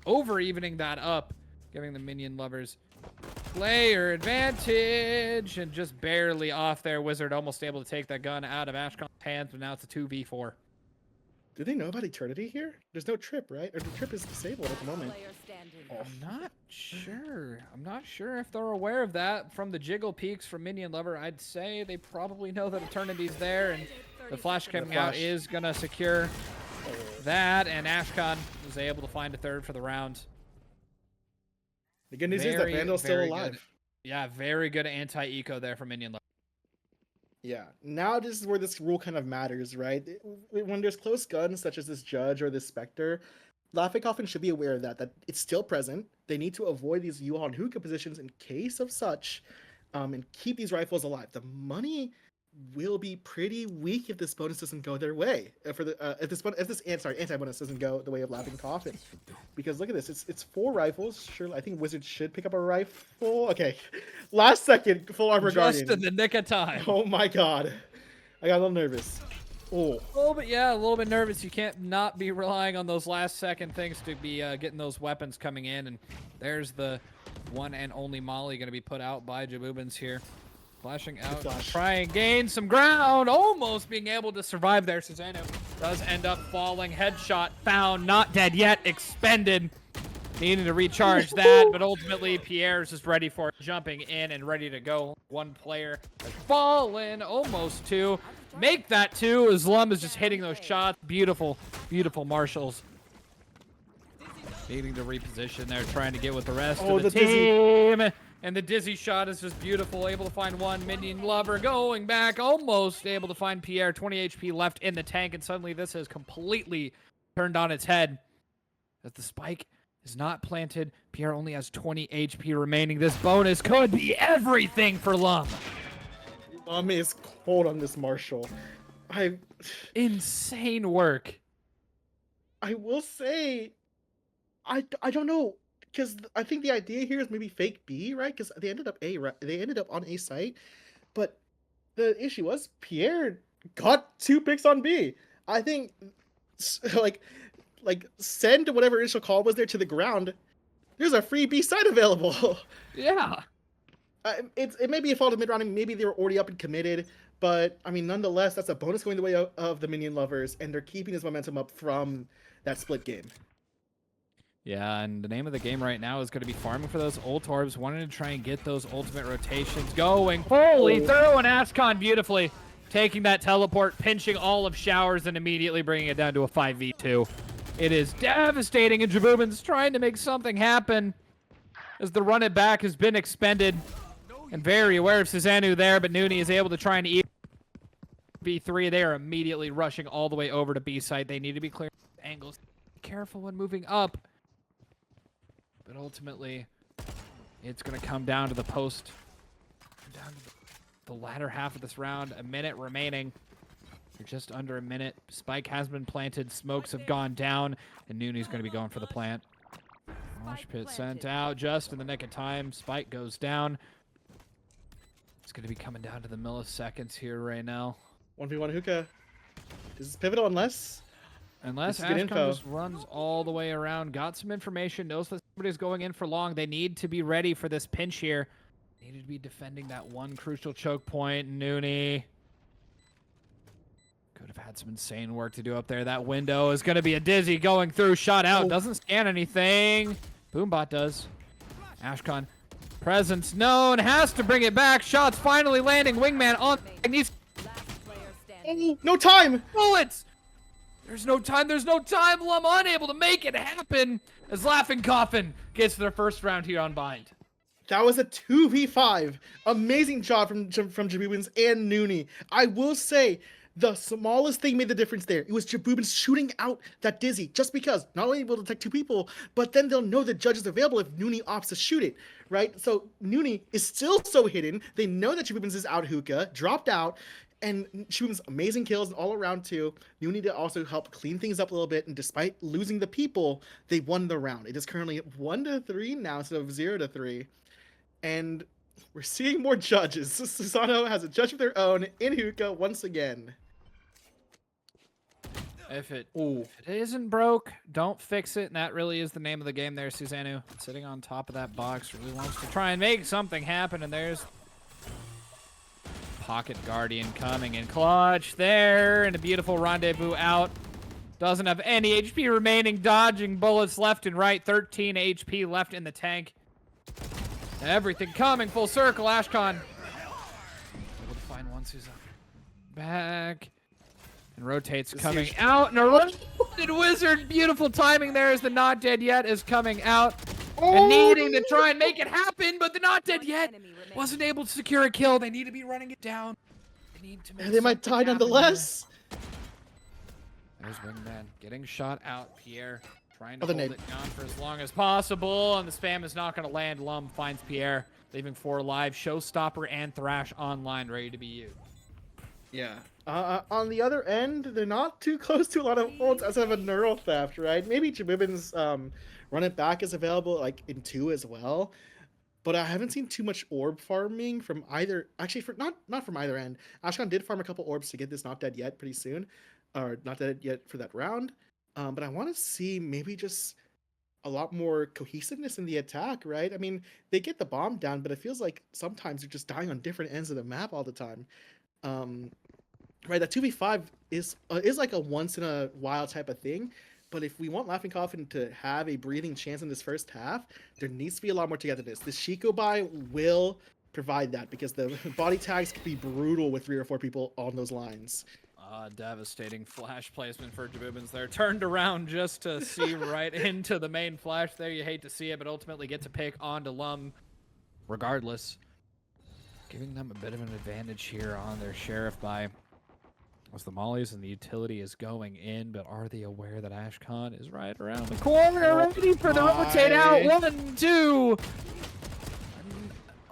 Over evening that up, giving the Minion Luvrs player advantage, and just barely off there. Wizard almost able to take that gun out of Ashkan's hands, but now it's a 2v4. Do they know about Eternity here? There's no trip, right? Or the trip is disabled at the moment. I'm not sure. I'm not sure if they're aware of that from the jiggle peaks from Minion Lover. I'd say they probably know that Eternity's there, and the flash coming out is going to secure that, and Ashkan was able to find a third for the round. The good news is that Vandal's still alive. Good. Yeah, very good anti-eco there from Minion Lover. Yeah, now this is where this rule kind of matters, right? When there's close guns, such as this Judge or this Spectre, Coffin should be aware of that it's still present. They need to avoid these Yuhal and Hookah positions in case of such, and keep these rifles alive. The money will be pretty weak if this bonus doesn't go their way. If this anti-bonus doesn't go the way of Laughing Coffin, because look at this, it's 4 rifles. Sure, I think Wizard should pick up a rifle. Okay, last second, full armor guardian. Just in the nick of time. Oh my god, I got a little nervous. Oh, a little bit nervous. You can't not be relying on those last second things to be getting those weapons coming in. And there's the one and only Molly going to be put out by Jabubins here. Flashing out, try and gain some ground, almost being able to survive there. Susanoo does end up falling. Headshot found, not dead yet, expended. Needing to recharge that, but ultimately Pierre's is ready for it, jumping in and ready to go. One player has fallen, almost 2. Make that 2 as Lum is just hitting those shots. Beautiful, beautiful marshals. Needing to reposition there, trying to get with the rest of the team. And the dizzy shot is just beautiful. Able to find one Minion Lover going back. Almost able to find Pierre. 20 HP left in the tank. And suddenly this has completely turned on its head. As the spike is not planted. Pierre only has 20 HP remaining. This bonus could be everything for Lum. Lum is cold on this Marshal. Insane work. I will say, I don't know. Because I think the idea here is maybe fake B, right? Because they ended up They ended up on A site, but the issue was Pierre got 2 picks on B. I think, like send whatever initial call was there to the ground. there's a free B side available. Yeah. It may be a fault of mid-rounding. Maybe they were already up and committed. But, I mean, nonetheless, that's a bonus going the way of the Minion Luvrs. And they're keeping this momentum up from that split game. Yeah, and the name of the game right now is going to be farming for those ult orbs, wanting to try and get those ultimate rotations going. Holy, throwing Ashcon beautifully. Taking that teleport, pinching all of Showers, and immediately bringing it down to a 5v2. It is devastating, and Jabubin's trying to make something happen as the run it back has been expended. And very aware of Susanoo there, but Nooney is able to try and eat B3. They are immediately rushing all the way over to B site. They need to be clear angles. Be careful when moving up. But ultimately, it's going to come down to the post. Down to the latter half of this round. A minute remaining. We're just under a minute. Spike has been planted. Smokes have gone down. And Nooney's going to be going for the plant. Mosh pit sent out just in the nick of time. Spike goes down. It's going to be coming down to the milliseconds here right now. 1v1 hookah. This is pivotal unless Ashcon just runs all the way around, got some information, knows that somebody's going in for long. They need to be ready for this pinch here. Needed to be defending that one crucial choke point. Nooney could have had some insane work to do up there. That window is going to be a dizzy going through. Shot out. Doesn't scan anything. Boombot does. Ashcon. Presence known. Has to bring it back. Shots finally landing. Wingman on. No time! Bullets! There's no time. There's no time. Lum unable to make it happen as Laughing Coffin gets their first round here on Bind. That was a 2v5. Amazing job from Jabubins and Nooney. I will say, the smallest thing made the difference there. It was Jabubins shooting out that Dizzy, just because not only able to detect two people, but then they'll know the judge is available if Nooney opts to shoot it, right? So Nooney is still so hidden. They know that Jabubins is out hookah, dropped out, and Jabubins amazing kills all around too. Nooney to also help clean things up a little bit, and despite losing the people, they won the round. It is currently 1-3 now instead of 0-3. And we're seeing more judges. Susano has a judge of their own in hookah once again. If it isn't broke, don't fix it. And that really is the name of the game there, Susanoo. Sitting on top of that box, really wants to try and make something happen. And there's Pocket Guardian coming in clutch there. And a beautiful rendezvous out. Doesn't have any HP remaining. Dodging bullets left and right. 13 HP left in the tank. Everything coming full circle. Ashcon able to find one Susanoo. Back. And rotates coming out. And a rotated wizard. Beautiful timing there as the Not Dead Yet is coming out. And needing to try and make it happen. But the Not Dead Yet wasn't able to secure a kill. They need to be running it down. They need to make They might tie nonetheless. There's Wingman getting shot out. Pierre trying to hold it down for as long as possible. And the spam is not going to land. Lum finds Pierre, leaving 4 alive. Showstopper and Thrash online, ready to be used. Yeah. On the other end, they're not too close to a lot of ults as of a neural theft, right? Maybe Jabubin's run it back is available like in 2 as well. But I haven't seen too much orb farming from either. Actually, not from either end. Ashcon did farm a couple orbs to get this Not Dead Yet pretty soon, or Not Dead Yet for that round. But I want to see maybe just a lot more cohesiveness in the attack, right? I mean, they get the bomb down, but it feels like sometimes they're just dying on different ends of the map all the time. Right, that 2v5 is like a once in a while type of thing. But if we want Laughing Coffin to have a breathing chance in this first half, there needs to be a lot more togetherness. The Shiko buy will provide that because the body tags can be brutal with 3 or 4 people on those lines. Devastating flash placement for Jabubins there. Turned around just to see right into the main flash there. You hate to see it, but ultimately get to pick onto Lum regardless. Giving them a bit of an advantage here on their Sheriff buy. As the mollies and the utility is going in, but are they aware that Ashcon is right around the corner, ready for the rotate out? 1, 2.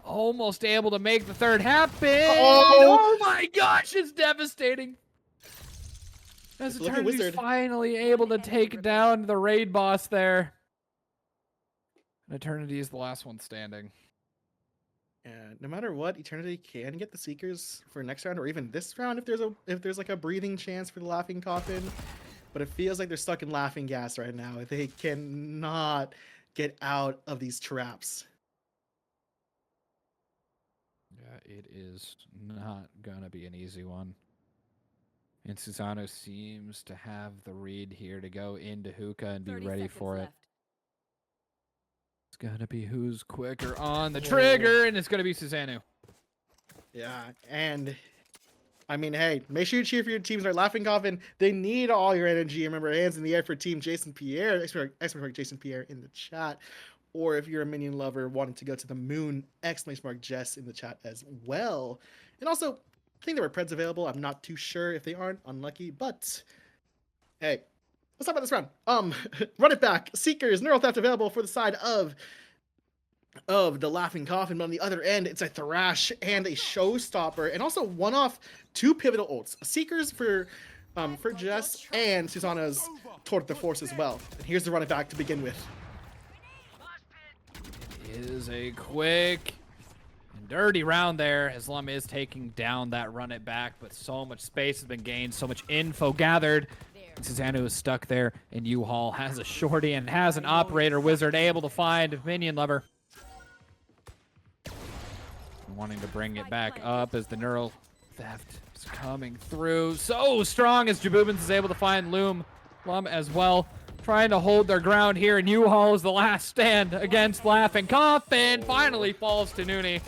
Almost able to make the third happen. Oh my gosh, it's devastating. As Eternity's finally able to take down the raid boss there. And Eternity is the last one standing. And no matter what, Eternity can get the Seekers for next round or even this round if there's like a breathing chance for the Laughing Coffin. But it feels like they're stuck in laughing gas right now. They cannot get out of these traps. Yeah, it is not gonna be an easy one. And Susano seems to have the read here to go into hookah and be 30 ready seconds for it. left. It's gonna be who's quicker on the trigger, and it's gonna be Susano. Yeah, and I mean, hey, make sure you cheer for your teams. Are Laughing Coffin. They need all your energy. Remember, hands in the air for Team Jason Pierre. Exclamation mark Jason Pierre in the chat. Or if you're a Minion lover wanting to go to the moon, exclamation mark Jess in the chat as well. And also, I think there were Preds available. I'm not too sure if they aren't. Unlucky, but hey, let's talk about this round. Run it back. Seekers, Neural Theft available for the side of the Laughing Coffin, but on the other end, it's a Thrash and a Showstopper, and also one-off 2 pivotal ults. Seekers for Jess and Susano's Toward the Force as well. And here's the run it back to begin with. It is a quick and dirty round there as Lum is taking down that run it back, but so much space has been gained, so much info gathered. Susano is stuck there, and U-Haul has a shorty and has an operator wizard able to find Minion Lover. Wanting to bring it back up as the Neural Theft is coming through. So strong as Jabubins is able to find Lum as well. Trying to hold their ground here, and U-Haul is the last stand against Laughing Coffin. Finally falls to Nooney.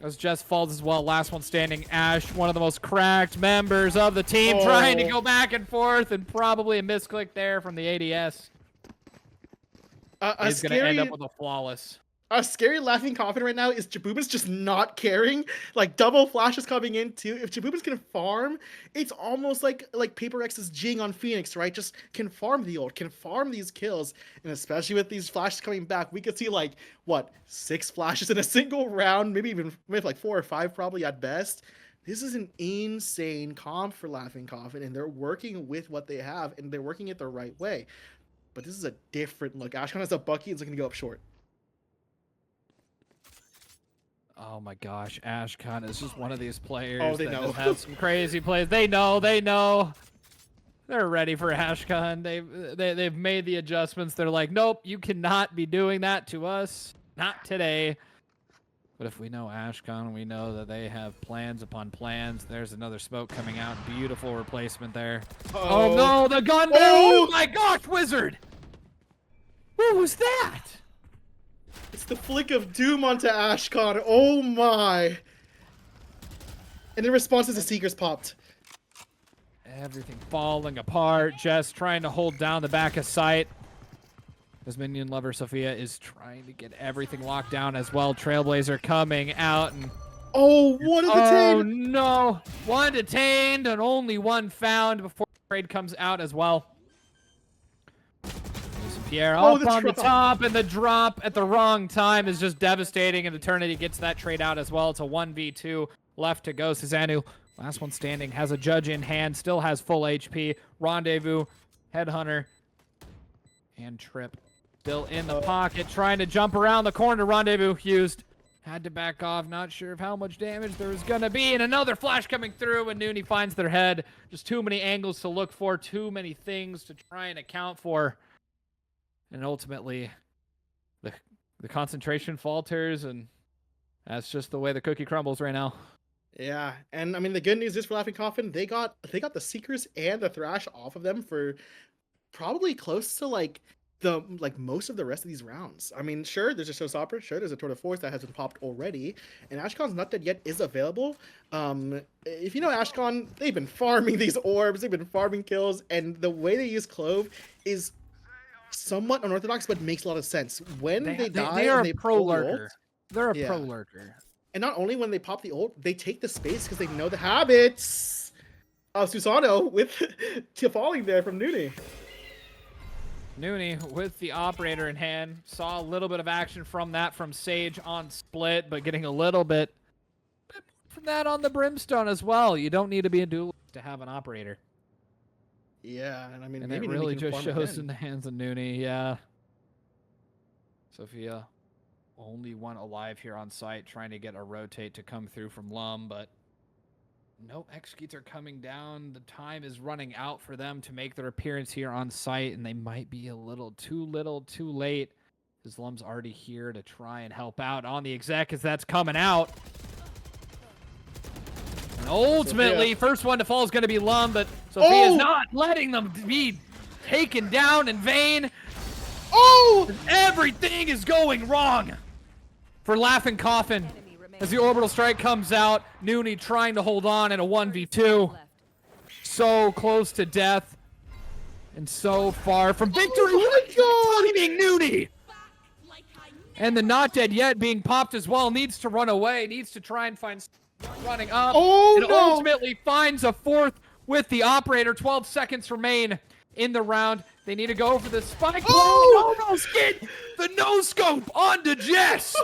As Jess falls as well. Last one standing, Ash, one of the most cracked members of the team, trying to go back and forth, and probably a misclick there from the ADS. He's going to end up with a flawless. A scary Laughing Coffin right now is Jabubis just not caring. Like, double flashes coming in too. If Jabubis can farm, it's almost like Paper X's Jing on Phoenix, right? Just can farm the ult, can farm these kills. And especially with these flashes coming back, we could see like, what, 6 flashes in a single round, maybe like 4 or 5 probably at best. This is an insane comp for Laughing Coffin, and they're working with what they have, and they're working it the right way. But this is a different look. Ashkan has a Bucky, it's looking to go up short. Oh my gosh, Ashkan is just one of these players they that know. just have some crazy plays. They know. They're ready for Ashkan. They've made the adjustments. They're like, nope, you cannot be doing that to us. Not today. But if we know Ashkan, we know that they have plans upon plans. There's another smoke coming out. Beautiful replacement there. Oh no, the gun! Oh my gosh, Wizard! What was that? It's the flick of doom onto Ashkan. Oh my. And in response to the Seekers popped. Everything falling apart. Jess trying to hold down the back of sight. As Minion Lover Sophia is trying to get everything locked down as well. Trailblazer coming out and... Oh, one of the Oh no. One detained and only one found before the trade comes out as well. Pierre up on the top, and the drop at the wrong time is just devastating, and Eternity gets that trade out as well. It's a 1v2 left to go. Susano, last one standing, has a judge in hand, still has full HP. Rendezvous, Headhunter, and Trip still in the pocket, trying to jump around the corner. Rendezvous used. Had to back off, not sure of how much damage there was going to be, and another flash coming through, and Nooney finds their head. Just too many angles to look for, too many things to try and account for. And ultimately, the concentration falters, and that's just the way the cookie crumbles right now. Yeah, and I mean the good news is for Laughing Coffin, they got the Seekers and the Thrash off of them for probably close to most of the rest of these rounds. I mean, sure, there's a Showstopper, sure, there's a Tour de Force that has been popped already, and Ashkan's Not Dead Yet is available. If you know Ashkan, they've been farming these orbs, they've been farming kills, and the way they use Clove is somewhat unorthodox, but makes a lot of sense. When they die, they are and they a pro pull the lurker. ult, They're a pro lurker. and not only when they pop the ult, they take the space because they know the habits of Susano with falling there from Nooney. Nooney with the operator in hand. Saw a little bit of action from that from Sage on split, but getting a little bit from that on the Brimstone as well. You don't need to be a duelist to have an operator. Yeah, and I mean, And maybe it Nooney really can just farm shows again. in the hands of Nooney, yeah. Sophia, only one alive here on site, trying to get a rotate to come through from Lum, but no executes are coming down. The time is running out for them to make their appearance here on site, and they might be a little too late. Lum's already here to try and help out on the exec as that's coming out. And ultimately, first one to fall is going to be Lum, but Sophia's not letting them be taken down in vain. Oh! Everything is going wrong for Laughing Coffin as the orbital strike comes out. Nooney trying to hold on in a 1v2. So close to death and so far from victory. Oh my God! Timing Nooney! And the not dead yet being popped as well. Needs to run away. Needs to try and find running up. Oh, and ultimately finds a fourth with the operator. 12 seconds remain in the round. They need to go for the spike. Oh! Almost get the no scope onto Jess.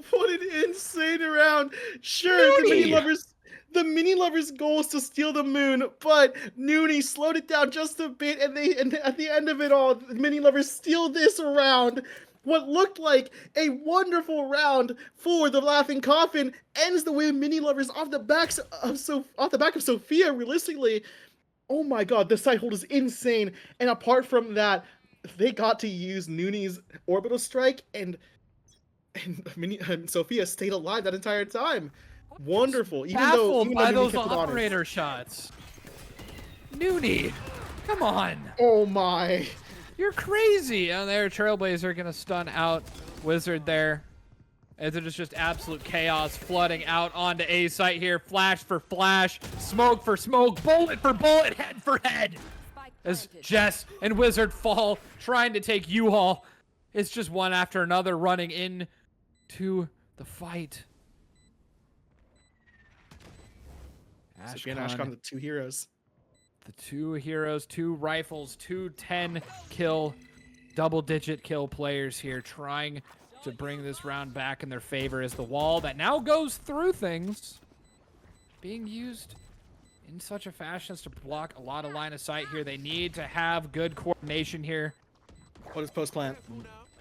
What an insane round. Sure, the Mini Lovers' goal is to steal the moon, but Nooney slowed it down just a bit, and at the end of it all, the Mini Lovers steal this round. What looked like a wonderful round for the Laughing Coffin ends the way Mini Lovers off the back of Sophia. Realistically, oh my God, the side hold is insane. And apart from that, they got to use Nooney's orbital strike, and Sophia stayed alive that entire time. Wonderful. Even though by Nooney those kept it honest. operator shots. Nooney, come on. Oh my. You're crazy. And there, Trailblazer gonna stun out Wizard there. As it is just absolute chaos flooding out onto A site here. Flash for flash, smoke for smoke, bullet for bullet, head for head. As Jess and Wizard fall, trying to take U-Haul. It's just one after another running in to the fight. Sophia and Ashkan, the two heroes. The two heroes, two rifles, two 10-kill, double-digit kill players here trying to bring this round back in their favor as the wall that now goes through things being used in such a fashion as to block a lot of line of sight here. They need to have good coordination here. What is post plant?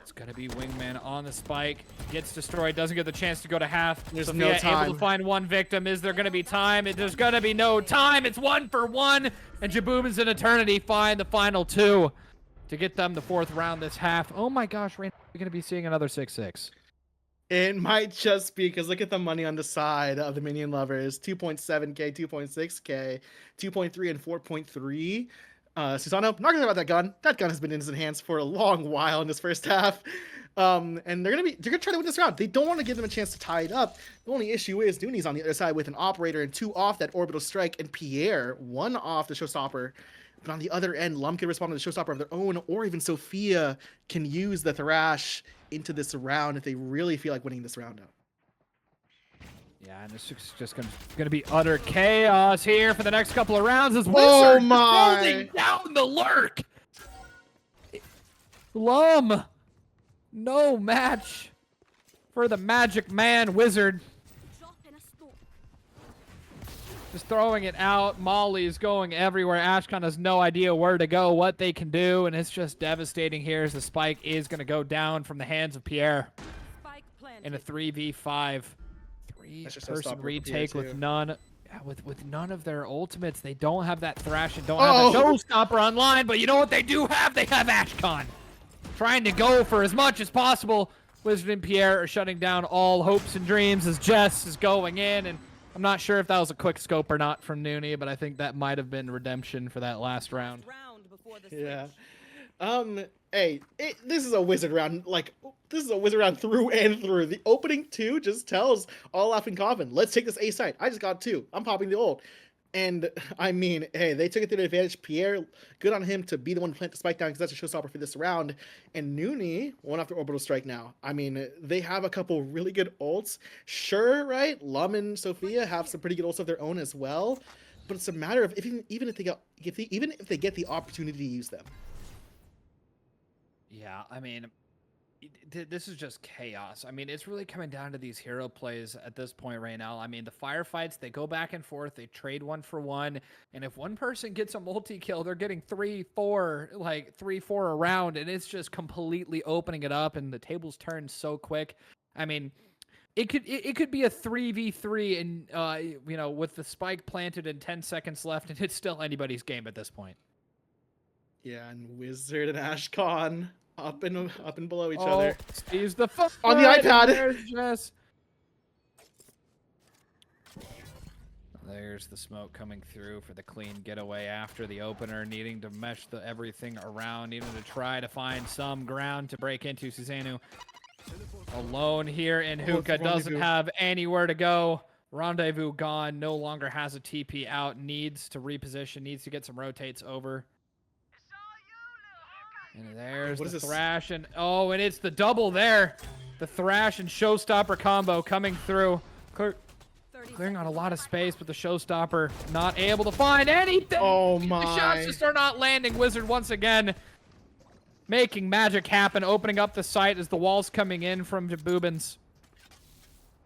It's going to be Wingman on the spike. Gets destroyed. Doesn't get the chance to go to half. There's Sophia no time. able to find one victim. Is there going to be time? There's going to be no time. It's 1 for 1. And Jaboomins and Eternity find the final two to get them the fourth round this half. Oh my gosh, Rain, we're going to be seeing another 6-6. It might just be, because look at the money on the side of the Minion Lovers. 2.7k, 2.6k, 2.3 and 4.3. Susano, not gonna about that gun. That gun has been in his hands for a long while in this first half. And they're gonna try to win this round. They don't want to give them a chance to tie it up. The only issue is Dooney's on the other side with an operator and 2 off that orbital strike, and Pierre 1 off the showstopper. But on the other end, Lum can respond to the showstopper of their own, or even Sophia can use the Thrash into this round if they really feel like winning this round out. Yeah, and this is just going to be utter chaos here for the next couple of rounds as Oh Wizard my! holding down the lurk. Lum, no match for the Magic Man Wizard. Just throwing it out. Molly is going everywhere. Ashkan has no idea where to go, what they can do, and it's just devastating here as the spike is going to go down from the hands of Pierre in a 3v5. Three-person retake with none. With none of their ultimates. They don't have that Thrash and don't have that Showstopper online, but you know what they do have? They have Ashkan. Trying to go for as much as possible. Wizard and Pierre are shutting down all hopes and dreams as Jess is going in, and I'm not sure if that was a quick scope or not from Nooney, but I think that might have been redemption for that last round. Yeah. Hey, this is a Wizard round. Like, this is a Wizard round through and through. The opening 2 just tells all Laughing Coffin, let's take this A site. I just got 2. I'm popping the ult. And, I mean, hey, they took it to their advantage. Pierre, good on him to be the one to plant the spike down, because that's a showstopper for this round. And Nooney, 1 after orbital strike now. I mean, they have a couple really good ults. Sure, right? Lum and Sophia have some pretty good ults of their own as well. But it's a matter of even if they get the opportunity to use them. Yeah, I mean, this is just chaos. I mean, it's really coming down to these hero plays at this point right now. I mean, the firefights, they go back and forth, they trade 1 for 1, and if one person gets a multi-kill, they're getting 3-4 around, and it's just completely opening it up, and the tables turn so quick. I mean, it could be a 3v3 and you know, with the spike planted and 10 seconds left, and it's still anybody's game at this point. Yeah, and Wizard and Ashkan. up and below each Oh, other. sees the foot On the iPad. There's Jess. There's the smoke coming through for the clean getaway after the opener, needing to mesh everything around, needing to try to find some ground to break into. Susanoo alone here, and Hookah doesn't have anywhere to go. Rendezvous gone, no longer has a TP out, needs to reposition, needs to get some rotates over. And there's the Thrash, and oh, and it's the double there. The Thrash and Showstopper combo coming through. Clearing on a lot of space, but the Showstopper not able to find anything. Oh my. The shots just are not landing. Wizard once again making magic happen, opening up the site as the wall's coming in from Jaboobins.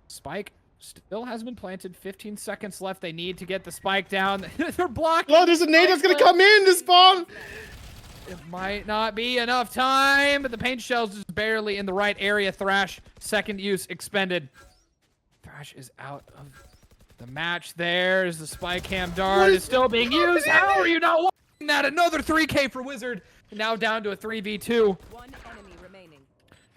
Spike still hasn't been planted. 15 seconds left. They need to get the spike down. They're blocking. Oh, there's a nade that's gonna come in to spawn. It might not be enough time, but the paint shell's just barely in the right area. Thrash, second use expended. Thrash is out of the match. There's the spike cam dart. Is still being used. How are you not watching that? Another 3K for Wizard. Now down to a 3v2. One enemy remaining.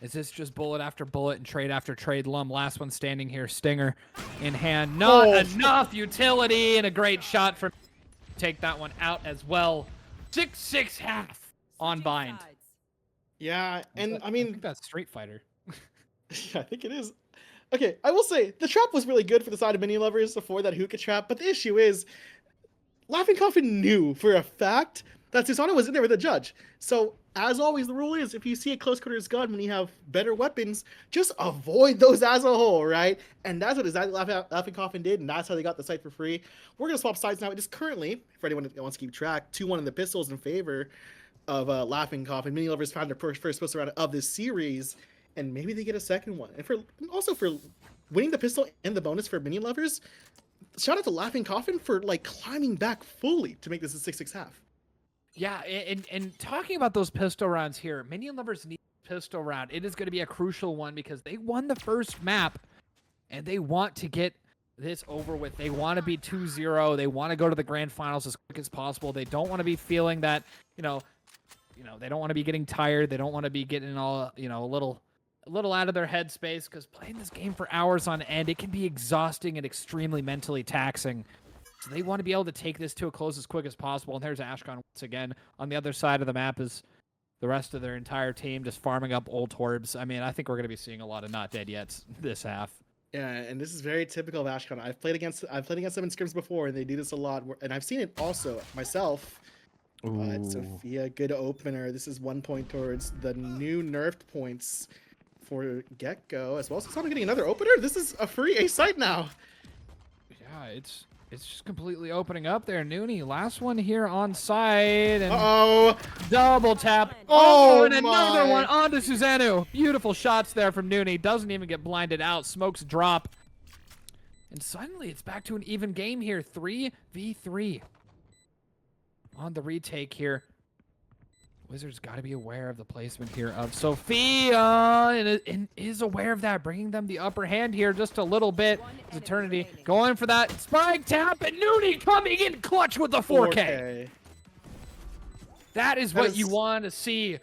Is this just bullet after bullet and trade after trade? Lum, last one standing here. Stinger in hand. Not enough utility, and a great shot for take that one out as well. 6-6 half on bind. Yeah, and I I mean, think that's Street Fighter. I think it is. Okay, I will say the trap was really good for the side of Minion Lovers before that hookah trap, but the issue is Laughing Coffin knew for a fact that Susanoo was in there with a judge. So, as always, the rule is if you see a close quarters gun when you have better weapons, just avoid those as a whole, right? And that's what exactly Laughing Coffin did, and that's how they got the site for free. We're going to swap sides now. It is currently, for anyone that wants to keep track, 2-1 in the pistols in favor of Laughing Coffin. Minion Lovers found their first pistol round of this series, and maybe they get a second one. And also for winning the pistol and the bonus for Minion Lovers, shout out to Laughing Coffin for like climbing back fully to make this a 6-6 half. Yeah, and talking about those pistol rounds here, Minion Lovers need a pistol round. It is going to be a crucial one because they won the first map, and they want to get this over with. They want to be 2-0. They want to go to the grand finals as quick as possible. They don't want to be feeling that, they don't want to be getting tired. They don't want to be getting all, a little out of their headspace, because playing this game for hours on end, it can be exhausting and extremely mentally taxing. So they want to be able to take this to a close as quick as possible. And there's Ashkan once again. On the other side of the map is the rest of their entire team just farming up old Torbs. I mean, I think we're going to be seeing a lot of not dead yet this half. Yeah, and this is very typical of Ashkan. I've played against them in scrims before, and they do this a lot. And I've seen it also myself. But Sophia, good opener. This is 1 point towards the new nerfed points for Gecko, as well as Susanoo getting another opener. This is a free A site now. Yeah, it's just completely opening up there. Noonie, last one here on side. And double tap. And another one onto Susanoo. Beautiful shots there from Noonie. Doesn't even get blinded out. Smokes drop. And suddenly it's back to an even game here. 3v3 on the retake here. Wizards got to be aware of the placement here of Sophia, and is aware of that, bringing them the upper hand here just a little bit. Eternity going for that spike tap, and Noonie coming in clutch with the 4K. That is what you want to see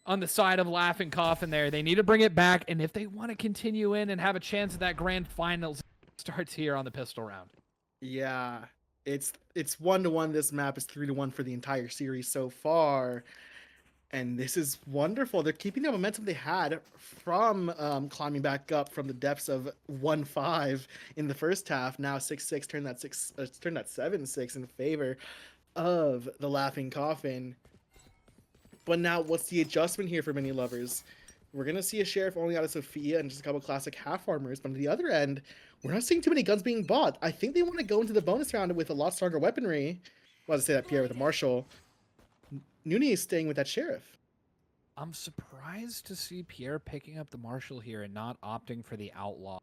on the side of Laughing Coffin there. They need to bring it back, and if they want to continue in and have a chance at that grand finals, starts here on the pistol round. Yeah, it's 1-1. This map is 3-1 for the entire series so far. And this is wonderful. They're keeping the momentum they had from climbing back up from the depths of 1-5 in the first half. Now 6-6, turn that 7-6 in favor of the Laughing Coffin. But now, what's the adjustment here for Minion Lovers? We're gonna see a Sheriff only out of Sophia and just a couple classic half armors. But on the other end, we're not seeing too many guns being bought. I think they want to go into the bonus round with a lot stronger weaponry. Well, to say that Pierre with a Marshall. Noonie is staying with that Sheriff. I'm surprised to see Pierre picking up the Marshall here and not opting for the Outlaw.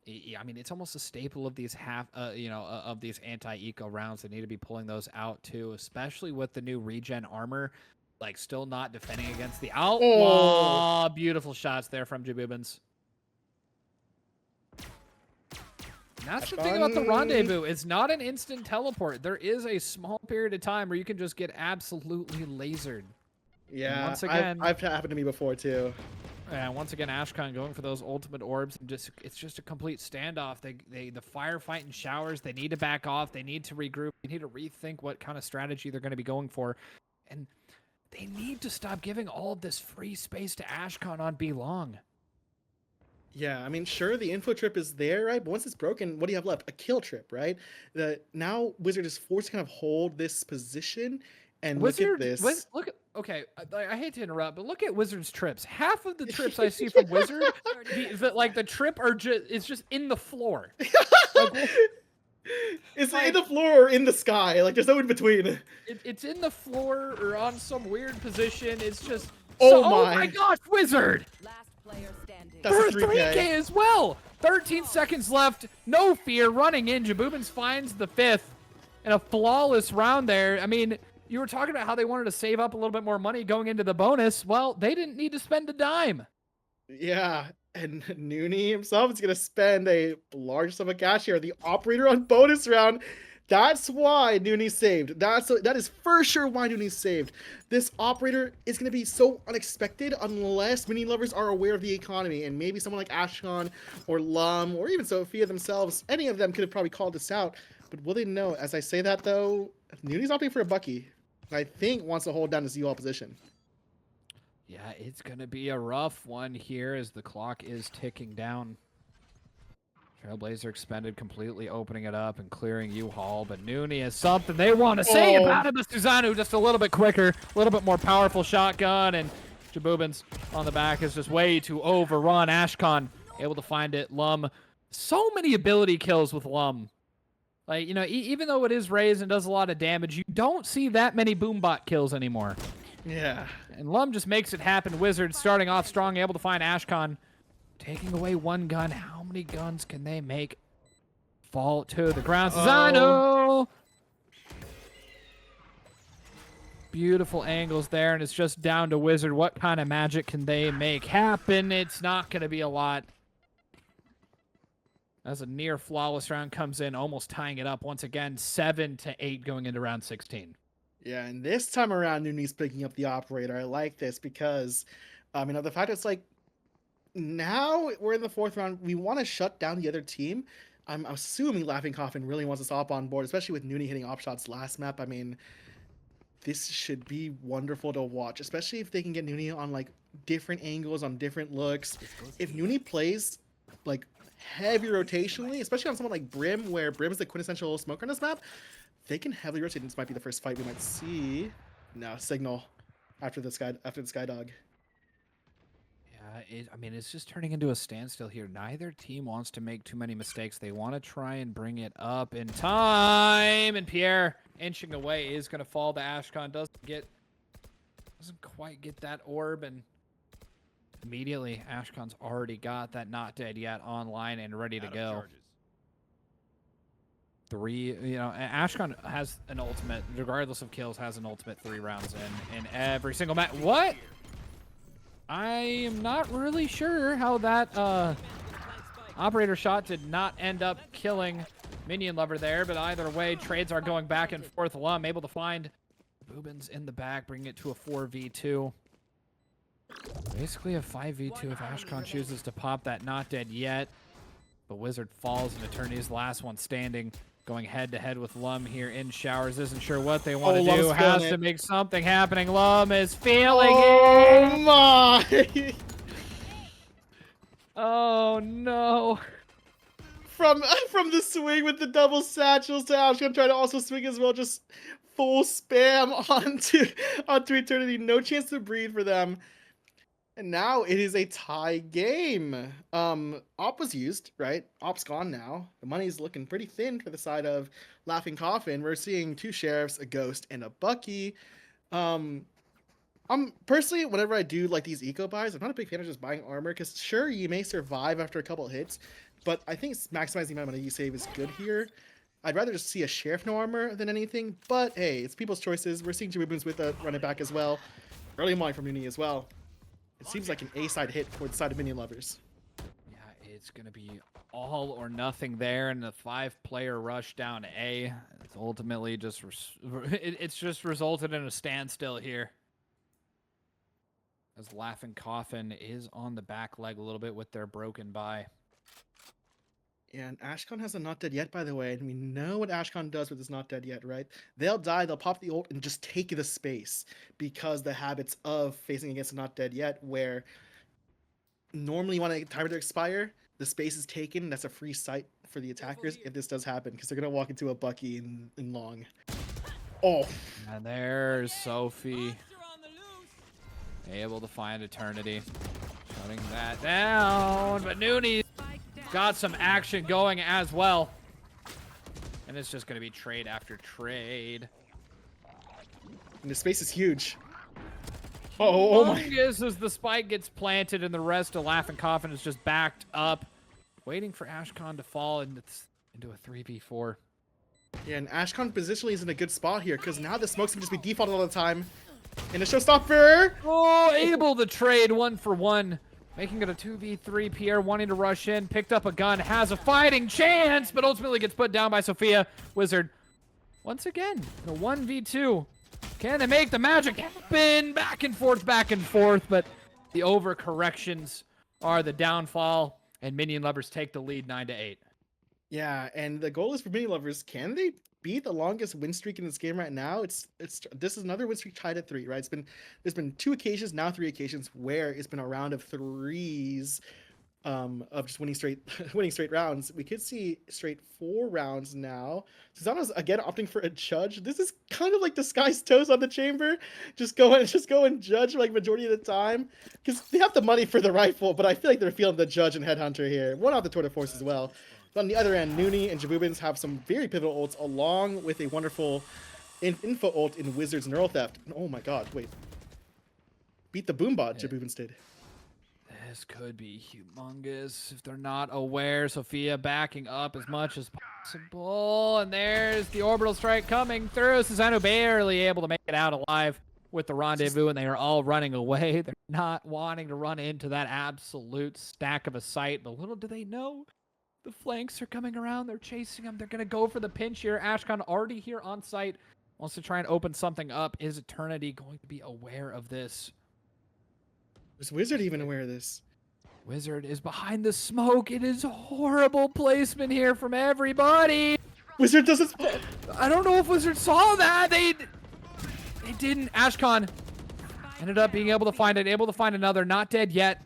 I mean, it's almost a staple of these of these anti-eco rounds. They need to be pulling those out too, especially with the new regen armor. Like, still not defending against the Outlaw. Beautiful shots there from Jaboobins. That's the thing about the Rendezvous. It's not an instant teleport. There is a small period of time where you can just get absolutely lasered. Yeah, once again, I've happened to me before too. and once again, Ashkan going for those ultimate orbs, and it's just a complete standoff. The firefight in showers. They need to back off. They need to regroup. They need to rethink what kind of strategy they're going to be going for, and they need to stop giving all of this free space to Ashkan on B long. Yeah, I mean, sure, the info trip is there, right? But once it's broken, what do you have left? A kill trip, right? Now Wizard is forced to kind of hold this position, and look at this. Okay, I hate to interrupt, but look at Wizard's trips. Half of the trips I see from Wizard, the trip is just in the floor. Like, Is it in the floor or in the sky? Like, there's no in between. it's in the floor or on some weird position. It's just. Oh oh my gosh, Wizard! Last player standing. That's For a 3K. 3K as well. 13 seconds left. No fear. Running in. Jabubins finds the 5th. And a flawless round there. I mean, you were talking about how they wanted to save up a little bit more money going into the bonus. Well, they didn't need to spend a dime. Yeah, and Nooney himself is going to spend a large sum of cash here. The operator on bonus round. That's why Nooney saved. That is for sure why Nooney saved. This operator is going to be so unexpected unless Minion lovers are aware of the economy, and maybe someone like Ashkan or Lum or even Sophia themselves, any of them could have probably called this out. But will they know? As I say that though, Nooney's opting for a Bucky. I think wants to hold down this UL position. Yeah, it's going to be a rough one here as the clock is ticking down. Trailblazer expended completely opening it up and clearing U-Haul, but Nooney has something they want to say about it. But Susanoo just a little bit quicker, a little bit more powerful shotgun, and Jabubins on the back is just way too overrun. Ashkan able to find it. Lum, so many ability kills with Lum. Like, you know, even though it is raised and does a lot of damage, you don't see that many Boombot kills anymore. Yeah. And Lum just makes it happen. Wizard starting off strong, able to find Ashkan. Taking away one gun. How many guns can they make fall to the ground? Susanoo! Beautiful angles there, and it's just down to Wizard. What kind of magic can they make happen? It's not going to be a lot. As a near flawless round comes in, almost tying it up once again, 7-8 going into round 16. Yeah, and this time around, Nooney's picking up the operator. I like this because, you know, the fact it's like, now we're in the 4th round. We want to shut down the other team. I'm assuming Laughing Coffin really wants us up on board, especially with Nooney hitting op shots last map. I mean, this should be wonderful to watch, especially if they can get Nooney on like different angles, on different looks. If Nooney plays like heavy rotationally, especially on someone like Brim, where Brim is the quintessential smoker on this map, they can heavily rotate. This might be the first fight we might see. No, Signal after the Skydog. I mean, it's just turning into a standstill here. Neither team wants to make too many mistakes. They want to try and bring it up in time. And Pierre inching away is going to fall to Ashkan. Doesn't quite get that orb. And immediately, Ashkan's already got that not dead yet online and ready to go. Ashkan has an ultimate, regardless of kills, has an ultimate 3 rounds in every single match. What? I am not really sure how that operator shot did not end up killing Minion Lover there, but either way, trades are going back and forth. Lum able to find Boobins in the back, bringing it to a 4v2. Basically a 5v2 if Ashkan chooses to pop that not dead yet. The Wizard falls and Eternity's last one standing. Going head-to-head with Lum here in showers. Isn't sure what they want to do. Has to make something happening. Lum is feeling it. Oh my! Oh no! From the swing with the double satchels to Ashkan trying to also swing as well. Just full spam onto Eternity. No chance to breathe for them. And now it is a tie game. Op was used, right? Op's gone now. The money's looking pretty thin for the side of Laughing Coffin. We're seeing 2 sheriffs, a ghost, and a Bucky. I'm personally, whenever I do like these eco buys, I'm not a big fan of just buying armor because sure, you may survive after a couple hits, but I think maximizing the amount of money you save is good here. I'd rather just see a sheriff no armor than anything, but hey, it's people's choices. We're seeing Jaboobins with a running back as well. Early mine from Nooney as well. It seems like an A-side hit for the side of Minion lovers. Yeah, it's going to be all or nothing there, and the 5-player rush down A. It's ultimately just it's just resulted in a standstill here. as Laughing Coffin is on the back leg a little bit with their broken buy. Yeah, and Ashcon has a not dead yet, by the way, and we know what Ashcon does with his not dead yet, right? They'll die, they'll pop the ult, and just take the space because the habits of facing against a not dead yet, where normally you want a timer to expire, the space is taken, that's a free sight for the attackers if this does happen, because they're gonna walk into a Bucky in long. Oh, And there's Sophie able to find Eternity. Shutting that down, but Nooney got some action going as well. And it's just going to be trade after trade. and the space is huge. Oh my. Humongous as the spike gets planted and the rest of Laughing Coffin is just backed up, waiting for Ashcon to fall into a 3v4. Yeah, and Ashcon positionally is in a good spot here, because now the smokes can just be defaulted all the time. And a showstopper! Oh, able to trade 1-for-1, making it a 2v3. Pierre wanting to rush in, picked up a gun, has a fighting chance, but ultimately gets put down by Sophia. Wizard, once again, the 1v2. Can they make the magic happen? Back and forth, but the overcorrections are the downfall, and Minion Luvrs take the lead 9-8. Yeah, and the goal is for Minion Luvrs. Can they beat the longest win streak in this game right now? This is another win streak tied at 3, right? There's been 2 occasions, now 3 occasions where it's been a round of 3s of just winning straight rounds. We could see straight 4 rounds now. Susanna's again opting for a judge. This is kind of like disguised toast on the chamber. Just go and judge like majority of the time, because they have the money for the rifle, but I feel like they're feeling the judge and headhunter here. One off the tour de force as well. But on the other end, Nooney and Jabubins have some very pivotal ults, along with a wonderful info ult in Wizard's Neural Theft. And oh my god, wait. Beat the Boombot, Yeah. Jabubins did. This could be humongous if they're not aware. Sophia backing up as much as possible. And there's the orbital strike coming through. Susanoo barely able to make it out alive with the rendezvous, and they are all running away. They're not wanting to run into that absolute stack of a site. But little do they know, the flanks are coming around. They're chasing them. They're going to go for the pinch here. Ashcon already here on site. Wants to try and open something up. Is Eternity going to be aware of this? Was Wizard even aware of this? Wizard is behind the smoke. It is horrible placement here from everybody. Wizard doesn't. I don't know if Wizard saw that. They didn't. Ashcon ended up being able to find it. Able to find another. Not dead yet.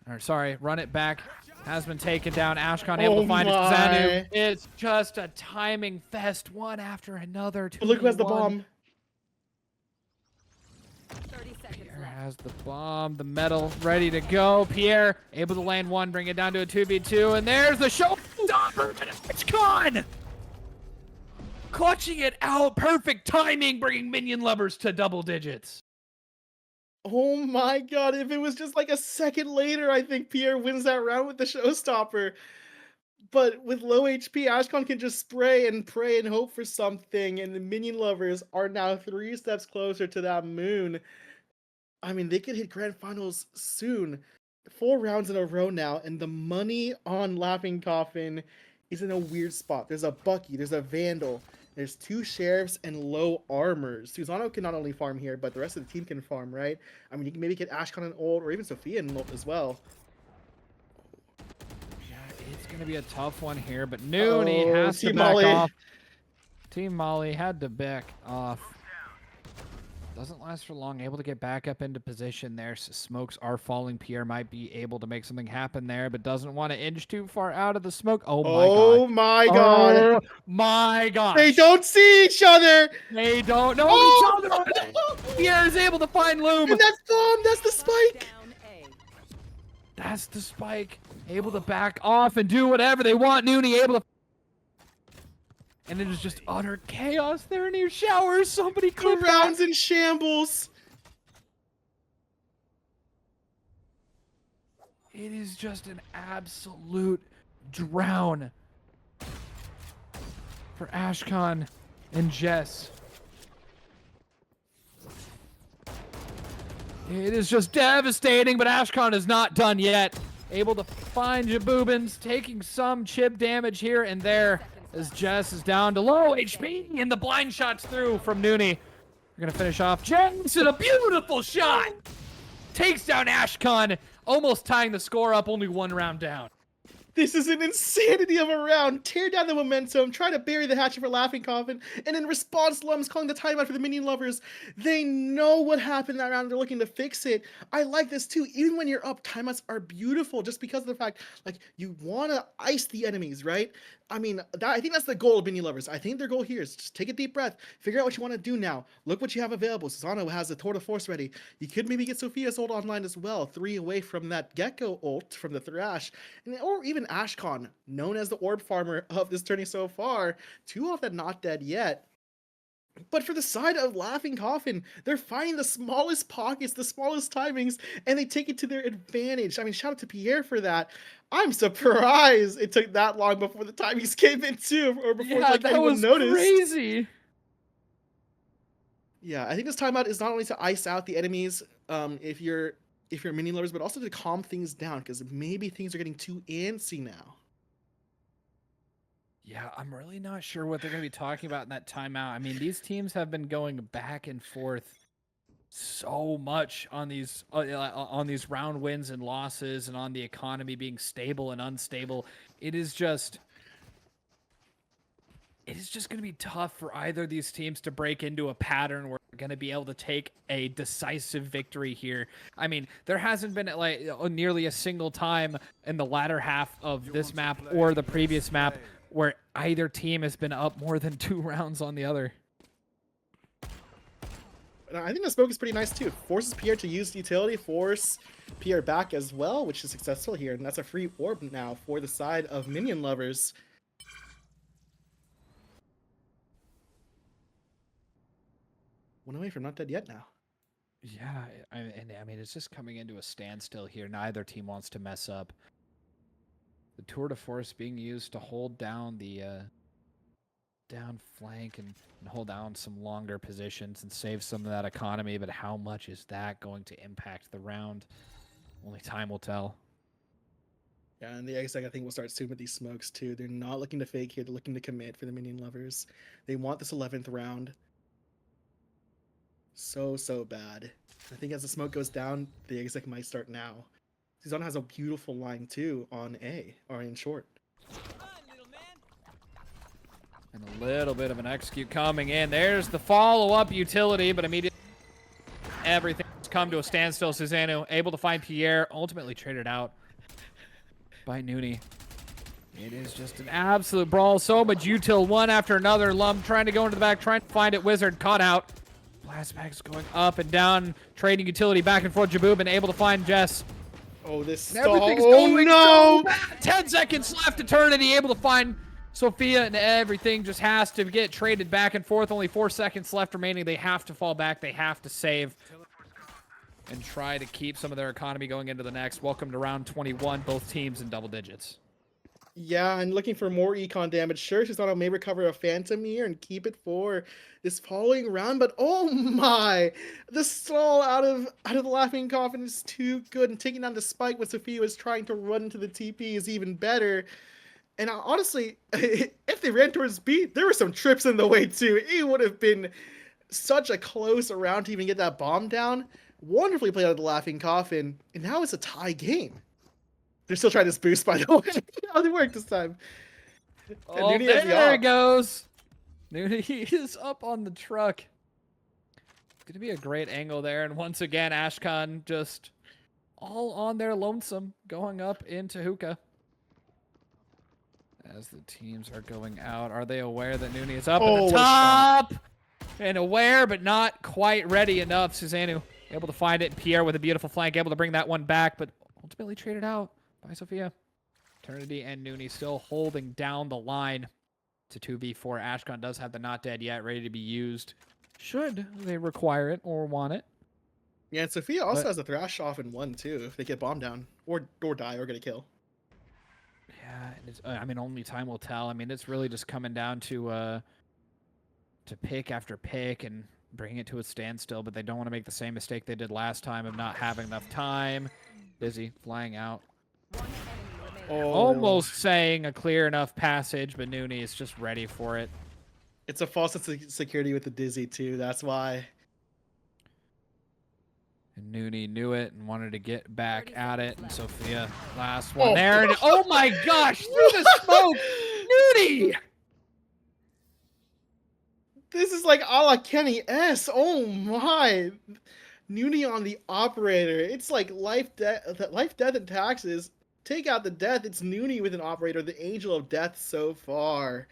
Or sorry, run it back. Has been taken down. Ashcon able to find it. Xanu. It's just a timing fest. One after another. But look who has the 2v1. bomb. 30 seconds Pierre left. has the bomb, the metal ready to go. Pierre able to land 1, bring it down to a 2v2, and there's the showstopper. It's gone. Clutching it out, perfect timing, bringing Minion Luvrs to double digits. Oh my god, if it was just like a second later, I think Pierre wins that round with the showstopper. But with low HP, Ashcon can just spray and pray and hope for something, and the Minion Luvrs are now 3 steps closer to that moon. I mean, they could hit Grand Finals soon. 4 rounds in a row now, and the money on Laughing Coffin is in a weird spot. There's a Bucky, there's a Vandal, there's 2 Sheriffs and low armors. Susanoo can not only farm here, but the rest of the team can farm, right? I mean, you can maybe get Ashcon and ult, or even Sophia and ult as well. It's going to be a tough one here, but Nooney has to Team back Molly. off. Team Molly had to back off. Doesn't last for long. Able to get back up into position there. So smokes are falling. Pierre might be able to make something happen there, but doesn't want to inch too far out of the smoke. Oh my Oh god. my god. Oh my god. They don't see each other! They don't know Oh! each other. Pierre is able to find Loom. And that's bomb! That's the spike! Down A. That's the spike. Able to back off and do whatever they want. Nooney able to. And it is just utter chaos there in your shower. Somebody 2 clip that. rounds in shambles! It is just an absolute drown for Ashcon and Jess. It is just devastating, but Ashcon is not done yet. Able to find Jabubins, taking some chip damage here and there as Jess is down to low HP, and the blind shot's through from Nooney. We're going to finish off Jess, and a beautiful shot takes down Ashkan, almost tying the score up, only 1 round down. This is an insanity of a round. Tear down the momentum, try to bury the hatchet for Laughing Coffin, and in response, Lum's calling the timeout for the Minion Luvrs. They know what happened that round. They're looking to fix it. I like this too. Even when you're up, timeouts are beautiful just because of the fact, like, you want to ice the enemies, right? I mean, I think that's the goal of Minion Luvrs. I think their goal here is just take a deep breath, figure out what you want to do now. Look what you have available. Susanoo has the Tour de Force ready. You could maybe get Sophia's ult online as well. 3 away from that Gecko ult from the Thrash. Or even Ashkan, known as the Orb Farmer of this tourney so far. 2 off that Not Dead Yet. But for the side of Laughing Coffin, they're finding the smallest pockets, the smallest timings, and they take it to their advantage. I mean, shout out to Pierre for that. I'm surprised it took that long before the timings came in too, or before like anyone noticed. Crazy. Yeah, I think this timeout is not only to ice out the enemies, if you're Minion Luvrs, but also to calm things down, because maybe things are getting too antsy now. Yeah, I'm really not sure what they're going to be talking about in that timeout. I mean, these teams have been going back and forth so much on these round wins and losses, and on the economy being stable and unstable. It is just going to be tough for either of these teams to break into a pattern where they're going to be able to take a decisive victory here. I mean, there hasn't been like nearly a single time in the latter half of this map or the previous map where either team has been up more than 2 rounds on the other. I think the smoke is pretty nice too. Forces Pierre to use utility, force Pierre back as well, which is successful here, and that's a free orb now for the side of Minion Luvrs. One away from Not Dead Yet now. Yeah, I mean, it's just coming into a standstill here. Neither team wants to mess up. The Tour de Force being used to hold down the down flank and hold down some longer positions and save some of that economy, but how much is that going to impact the round? Only time will tell. Yeah, and the exec I think will start soon with these smokes too. They're not looking to fake here, they're looking to commit for the Minion Luvrs. They want this 11th round so bad. I think as the smoke goes down, the exec might start now. Susanoo has a beautiful line too on A, or in short. And a little bit of an execute coming in. There's the follow-up utility, but immediately everything's come to a standstill. Susanoo able to find Pierre, ultimately traded out by Nooney. It is just an absolute brawl. So much util, one after another. Lum trying to go into the back, trying to find it. Wizard caught out. Blastbags going up and down, trading utility back and forth. Jaboob able to find Jess. Oh, this stall. Everything's going no! So bad. 10 seconds left. Eternity able to find Sophia, and everything just has to get traded back and forth. Only 4 seconds left remaining. They have to fall back. They have to save and try to keep some of their economy going into the next. Welcome to round 21. Both teams in double digits. Yeah, and looking for more econ damage. Sure, Susanoo may recover a Phantom here and keep it for this following round, but oh my! The stall out of the Laughing Coffin is too good, and taking down the spike when Sophia was trying to run to the TP is even better. And honestly, if they ran towards B, there were some trips in the way too. It would have been such a close round to even get that bomb down. Wonderfully played out of the Laughing Coffin, and now it's a tie game. They're still trying this boost, by the way. How did it work this time? Oh, there it goes. Nooney is up on the truck. It's going to be a great angle there. And once again, Ashkan just all on their lonesome going up into hookah. As the teams are going out, are they aware that Nooney is up at the top? And aware, but not quite ready enough. Susanoo able to find it. Pierre with a beautiful flank, able to bring that one back, but ultimately traded out by Sophia. Eternity and Nooney still holding down the line to 2v4. Ashkan does have the Not Dead Yet ready to be used, should they require it or want it. Yeah, and Sophia also has a Thrash off in 1 too, if they get bombed down, or die, or get a kill. Yeah, I mean, only time will tell. I mean, it's really just coming down to pick after pick and bring it to a standstill, but they don't want to make the same mistake they did last time of not having enough time. Dizzy flying out. Almost saying a clear enough passage, but Nooney is just ready for it. It's a false sense of security with the Dizzy too, that's why. And Nooney knew it and wanted to get back 30 at it. seconds And left. Sophia, last one Oh. there. And oh my gosh, through the smoke, Nooney! This is like a la Kenny S. Oh my. Nooney on the operator. It's like life, death, and taxes. Take out the death. It's Nooney with an operator, the angel of death so far.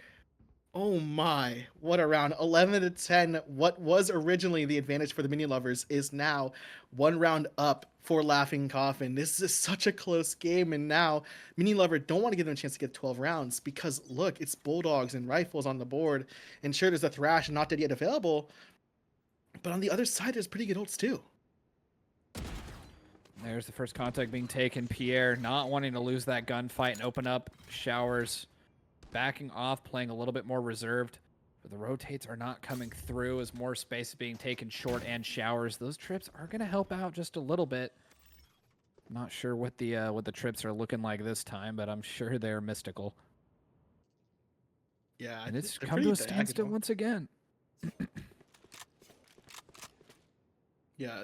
Oh my, what a round. 11 to 10. What was originally the advantage for the Minion Lovers is now one round up for Laughing Coffin. This is such a close game, and now Minion Lover don't want to give them a chance to get 12 rounds because look, it's Bulldogs and Rifles on the board, and sure, there's a Thrash and not dead yet available, but on the other side, there's pretty good ults too. There's the first contact being taken. Pierre not wanting to lose that gunfight and open up showers. Backing off, playing a little bit more reserved. But the rotates are not coming through as more space is being taken short and showers. Those trips are going to help out just a little bit. Not sure what the trips are looking like this time, but I'm sure they're mystical. Yeah, And it's they're come to a pretty standstill diagonal. once again. Yeah,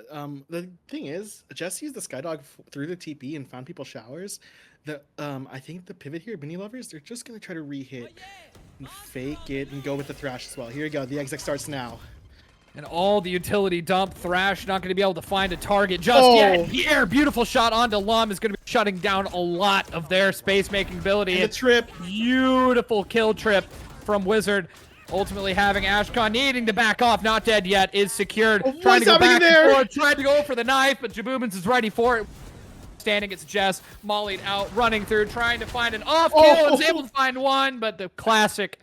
the thing is, Jess used the Skydog through the TP and found people showers. I think the pivot here, Mini Lovers, they're just gonna try to re-hit and fake it and go with the Thrash as well. Here you go, the exec starts now. And all the utility dump. Thrash not going to be able to find a target just yet. Pierre, beautiful shot onto Lum, is going to be shutting down a lot of their space-making ability. And the trip. Beautiful kill trip from Wizard. Ultimately having Ashcon needing to back off, not dead yet, is secured. Oh, trying to go back there? and forth, trying to go for the knife, but Jaboomins is ready for it. Standing, it's Jess, mollied out, running through, trying to find an off kill. Oh. Is able to find one, but the classic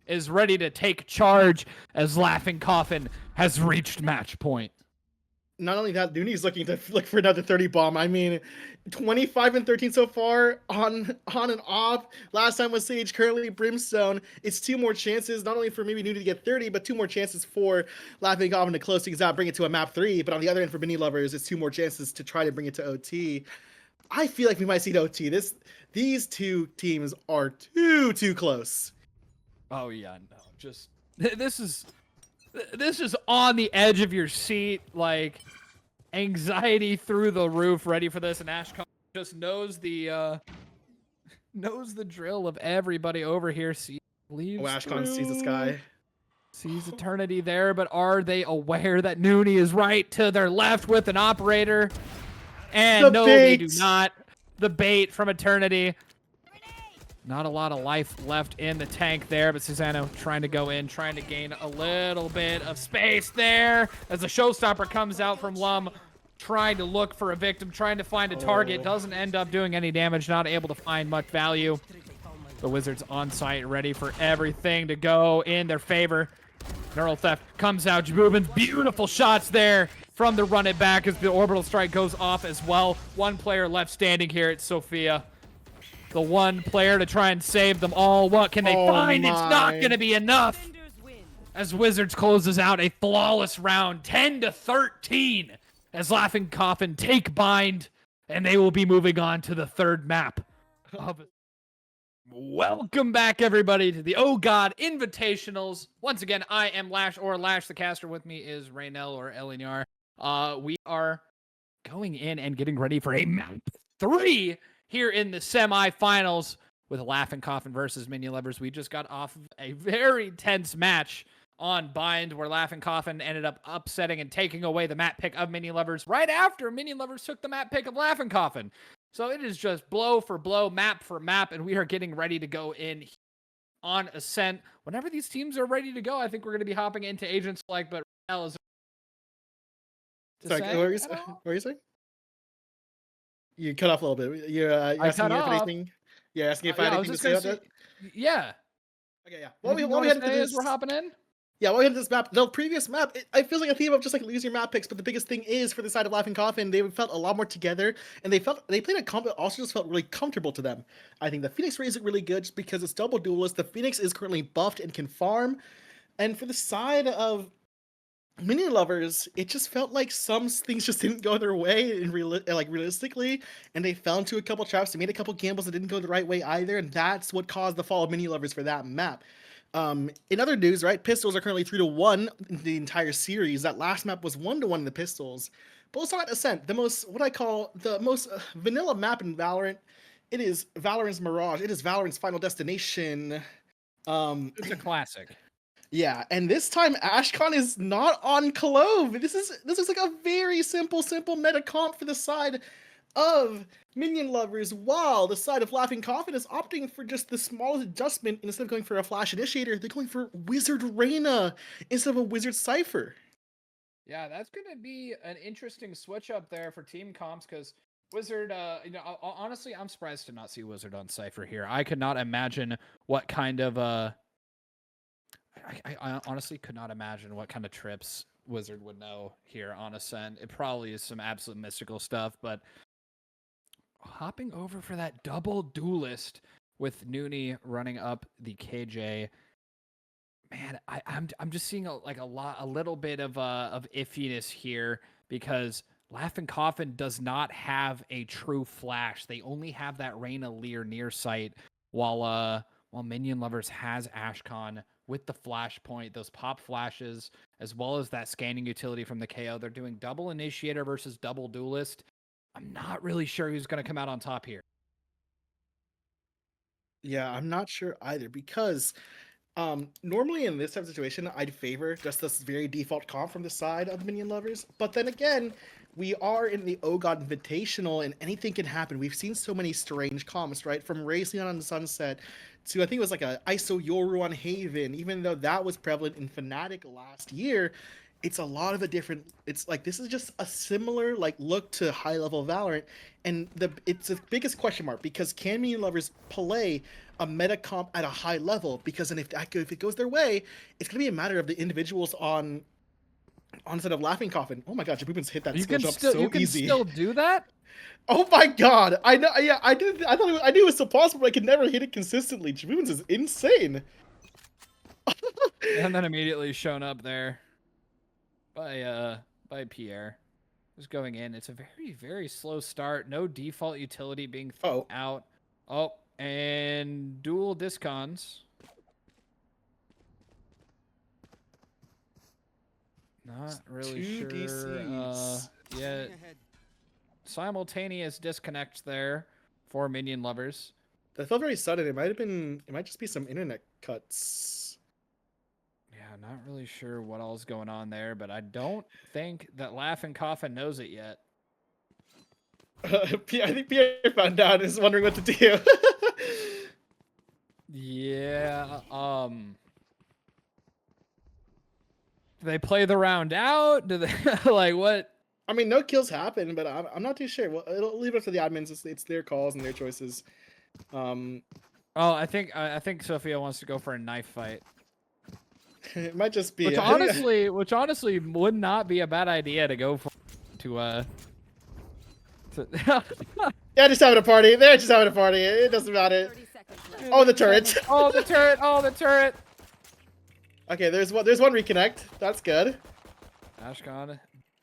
is ready to take charge as Laughing Coffin has reached match point. Not only that, Nooney's looking to look for another 30 bomb. I mean, 25 and 13 so far on and off. Last time was Sage, currently Brimstone. It's two more chances, not only for maybe Nooney to get 30, but two more chances for Laughing Coffin to close things out, bring it to a map 3. But on the other end for Mini Lovers, it's two more chances to try to bring it to OT. I feel like we might see it OT. These two teams are too close. Oh yeah, no, just this is on the edge of your seat, like anxiety through the roof, ready for this. And Ashcon just knows the drill of everybody over here. Ashcon sees the sky. Sees eternity there, but are they aware that Nooney is right to their left with an operator? And no, they do not. The bait from eternity. Not a lot of life left in the tank there, but Susano trying to go in, trying to gain a little bit of space there as the showstopper comes out from Lum, trying to look for a victim, trying to find a target. Doesn't end up doing any damage, not able to find much value. The Wizards on site, ready for everything to go in their favor. Neural Theft comes out. Jaboomins, beautiful shots there from the run it back as the orbital strike goes off as well. One player left standing here. It's Sophia. The one player to try and save them all. What can they find? It's not going to be enough. As Wizards closes out a flawless round, 10 to 13, as Laughing Coffin take bind, and they will be moving on to the third map. Welcome back, everybody, to the Ohgawd Invitationals. Once again, I am Lash or Lash the Caster. With me is Raynell or Elinar. We are going in and getting ready for a map 3 here in the semifinals with Laughing Coffin versus Minion Lovers. We just got off of a very tense match on Bind where Laughing Coffin ended up upsetting and taking away the map pick of Minion Lovers right after Minion Lovers took the map pick of Laughing Coffin. So it is just blow for blow, map for map, and we are getting ready to go in on Ascent. Whenever these teams are ready to go, I think we're going to be hopping into Agent Select, but Raynell is... Sorry, what were you saying? You cut off a little bit. You're asking me if anything. Yeah, asking if I had anything to say about that. Yeah. Okay, yeah. What we had to do is we're hopping in. Yeah, what we had this map. The previous map, I feel like a theme of just like lose your map picks. But the biggest thing is for the side of Laughing Coffin, they felt a lot more together, and they played a comp that also just felt really comfortable to them. I think the Phoenix Rays look really good just because it's double duelist. The Phoenix is currently buffed and can farm, and for the side of Minion Lovers, it just felt like some things just didn't go their way and realistically, and they fell into a couple traps. They made a couple gambles that didn't go the right way either, and that's what caused the fall of Minion Lovers for that map. In other news, right, pistols are currently 3-1 in the entire series. That last map was 1-1 in the pistols. But let's talk about Ascent, the most, what I call the most vanilla map in Valorant. It is Valorant's Mirage. It is Valorant's Final Destination. It's a classic. Yeah, and this time Ashcon is not on Clove. This is like a very simple meta comp for the side of Minion Lovers, while the side of Laughing Coffin is opting for just the smallest adjustment. Instead of going for a Flash Initiator, they're going for Wizard Reyna instead of a Wizard Cypher. Yeah, that's going to be an interesting switch up there for team comps because Wizard, honestly, I'm surprised to not see Wizard on Cypher here. I could not imagine what kind of, I honestly could not imagine what kind of trips Wizard would know here on Ascent. It probably is some absolute mystical stuff, but hopping over for that double duelist with Noonie running up the KJ. Man, I'm just seeing a little bit of iffiness here because Laughing Coffin does not have a true flash. They only have that Reyna Lear near sight, while Minion Lovers has Ashcon with the flashpoint, those pop flashes, as well as that scanning utility from the KO. They're doing double initiator versus double duelist. I'm not really sure who's going to come out on top here. Yeah, I'm not sure either because normally in this type of situation, I'd favor just this very default comp from the side of Minion Lovers. But then again, we are in the Ohgawd Invitational, and anything can happen. We've seen so many strange comps, right? From Racing on Sunset to I think it was like a ISO Yoru on Haven. Even though that was prevalent in Fnatic last year, it's a lot of a different. It's like this is just a similar like look to high level Valorant, and it's the biggest question mark because can Minion Lovers play a meta comp at a high level? Because then if it goes their way, it's gonna be a matter of the individuals on side of Laughing Coffin. Oh my god, Jabubin's hit that skill jump so you can easy. still do that? Oh my god, I know. Yeah, I did. I thought I knew it was so possible, but I could never hit it consistently. Jabubin's is insane. And then immediately shown up there by Pierre. Just going in. It's a very, very slow start. No default utility being thrown out. Oh, and dual discons. Not really Two sure. DCs. Yeah. Simultaneous disconnect there for Minion Lovers. That felt very sudden. It might just be some internet cuts. Yeah, not really sure what all's going on there, but I don't think that Laughing Coffin knows it yet. I think Pierre found out and is wondering what to do. Yeah. Do they play the round out? Do they like what? I mean, no kills happen, but I'm not too sure. Well, it'll leave it up to the admins. It's their calls and their choices. Oh, I think Sophia wants to go for a knife fight. It might just be Which honestly would not be a bad idea to go for Yeah, just having a party. They're just having a party. It doesn't matter. 30 seconds left. Oh, the turret. Oh, the turret. Oh, the turret. Okay, there's one reconnect. That's good. Ashcon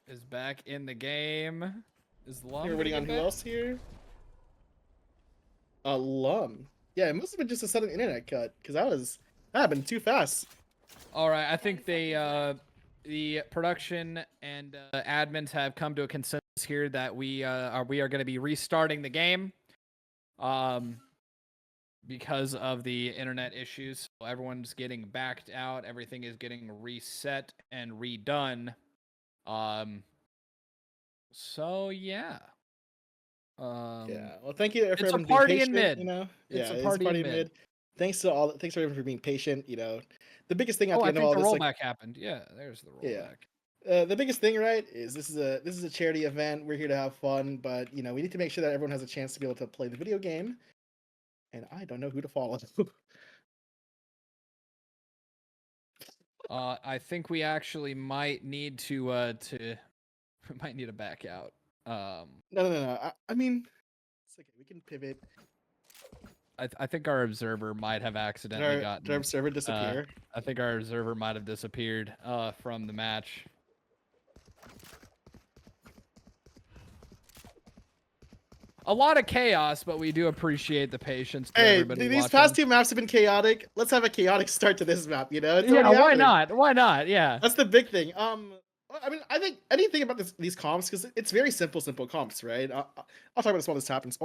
is back in the game. Is Lum You're waiting on who else here? Lum. Yeah, it must have been just a sudden internet cut because that happened too fast. All right, I think the production and admins have come to a consensus here that we are going to be restarting the game, because of the internet issues. So everyone's getting backed out. Everything is getting reset and redone. So yeah. Yeah. Well, thank you for it's a everyone party being in patient. mid. You know, It's yeah, a party in mid. Thanks everyone for being patient. You know, the biggest thing at Oh, the I end of think all the this, rollback like, happened. Yeah, there's the rollback. the biggest thing, right, is this is a charity event. We're here to have fun, but you know, we need to make sure that everyone has a chance to be able to play the video game. And I don't know who to follow. I think we actually might need to we might need to back out. No. I mean, it's okay. We can pivot. I think our observer might have accidentally gotten. Did our server disappear? I think our observer might have disappeared from the match. A lot of chaos, but we do appreciate the patience to Hey, everybody these watching. past 2 maps have been chaotic. Let's have a chaotic start to this map. You know, it's Yeah, already why happening. not? Why not? Yeah. That's the big thing. I mean, I think anything about these comps because it's very simple comps, right? I'll talk about this while this happens.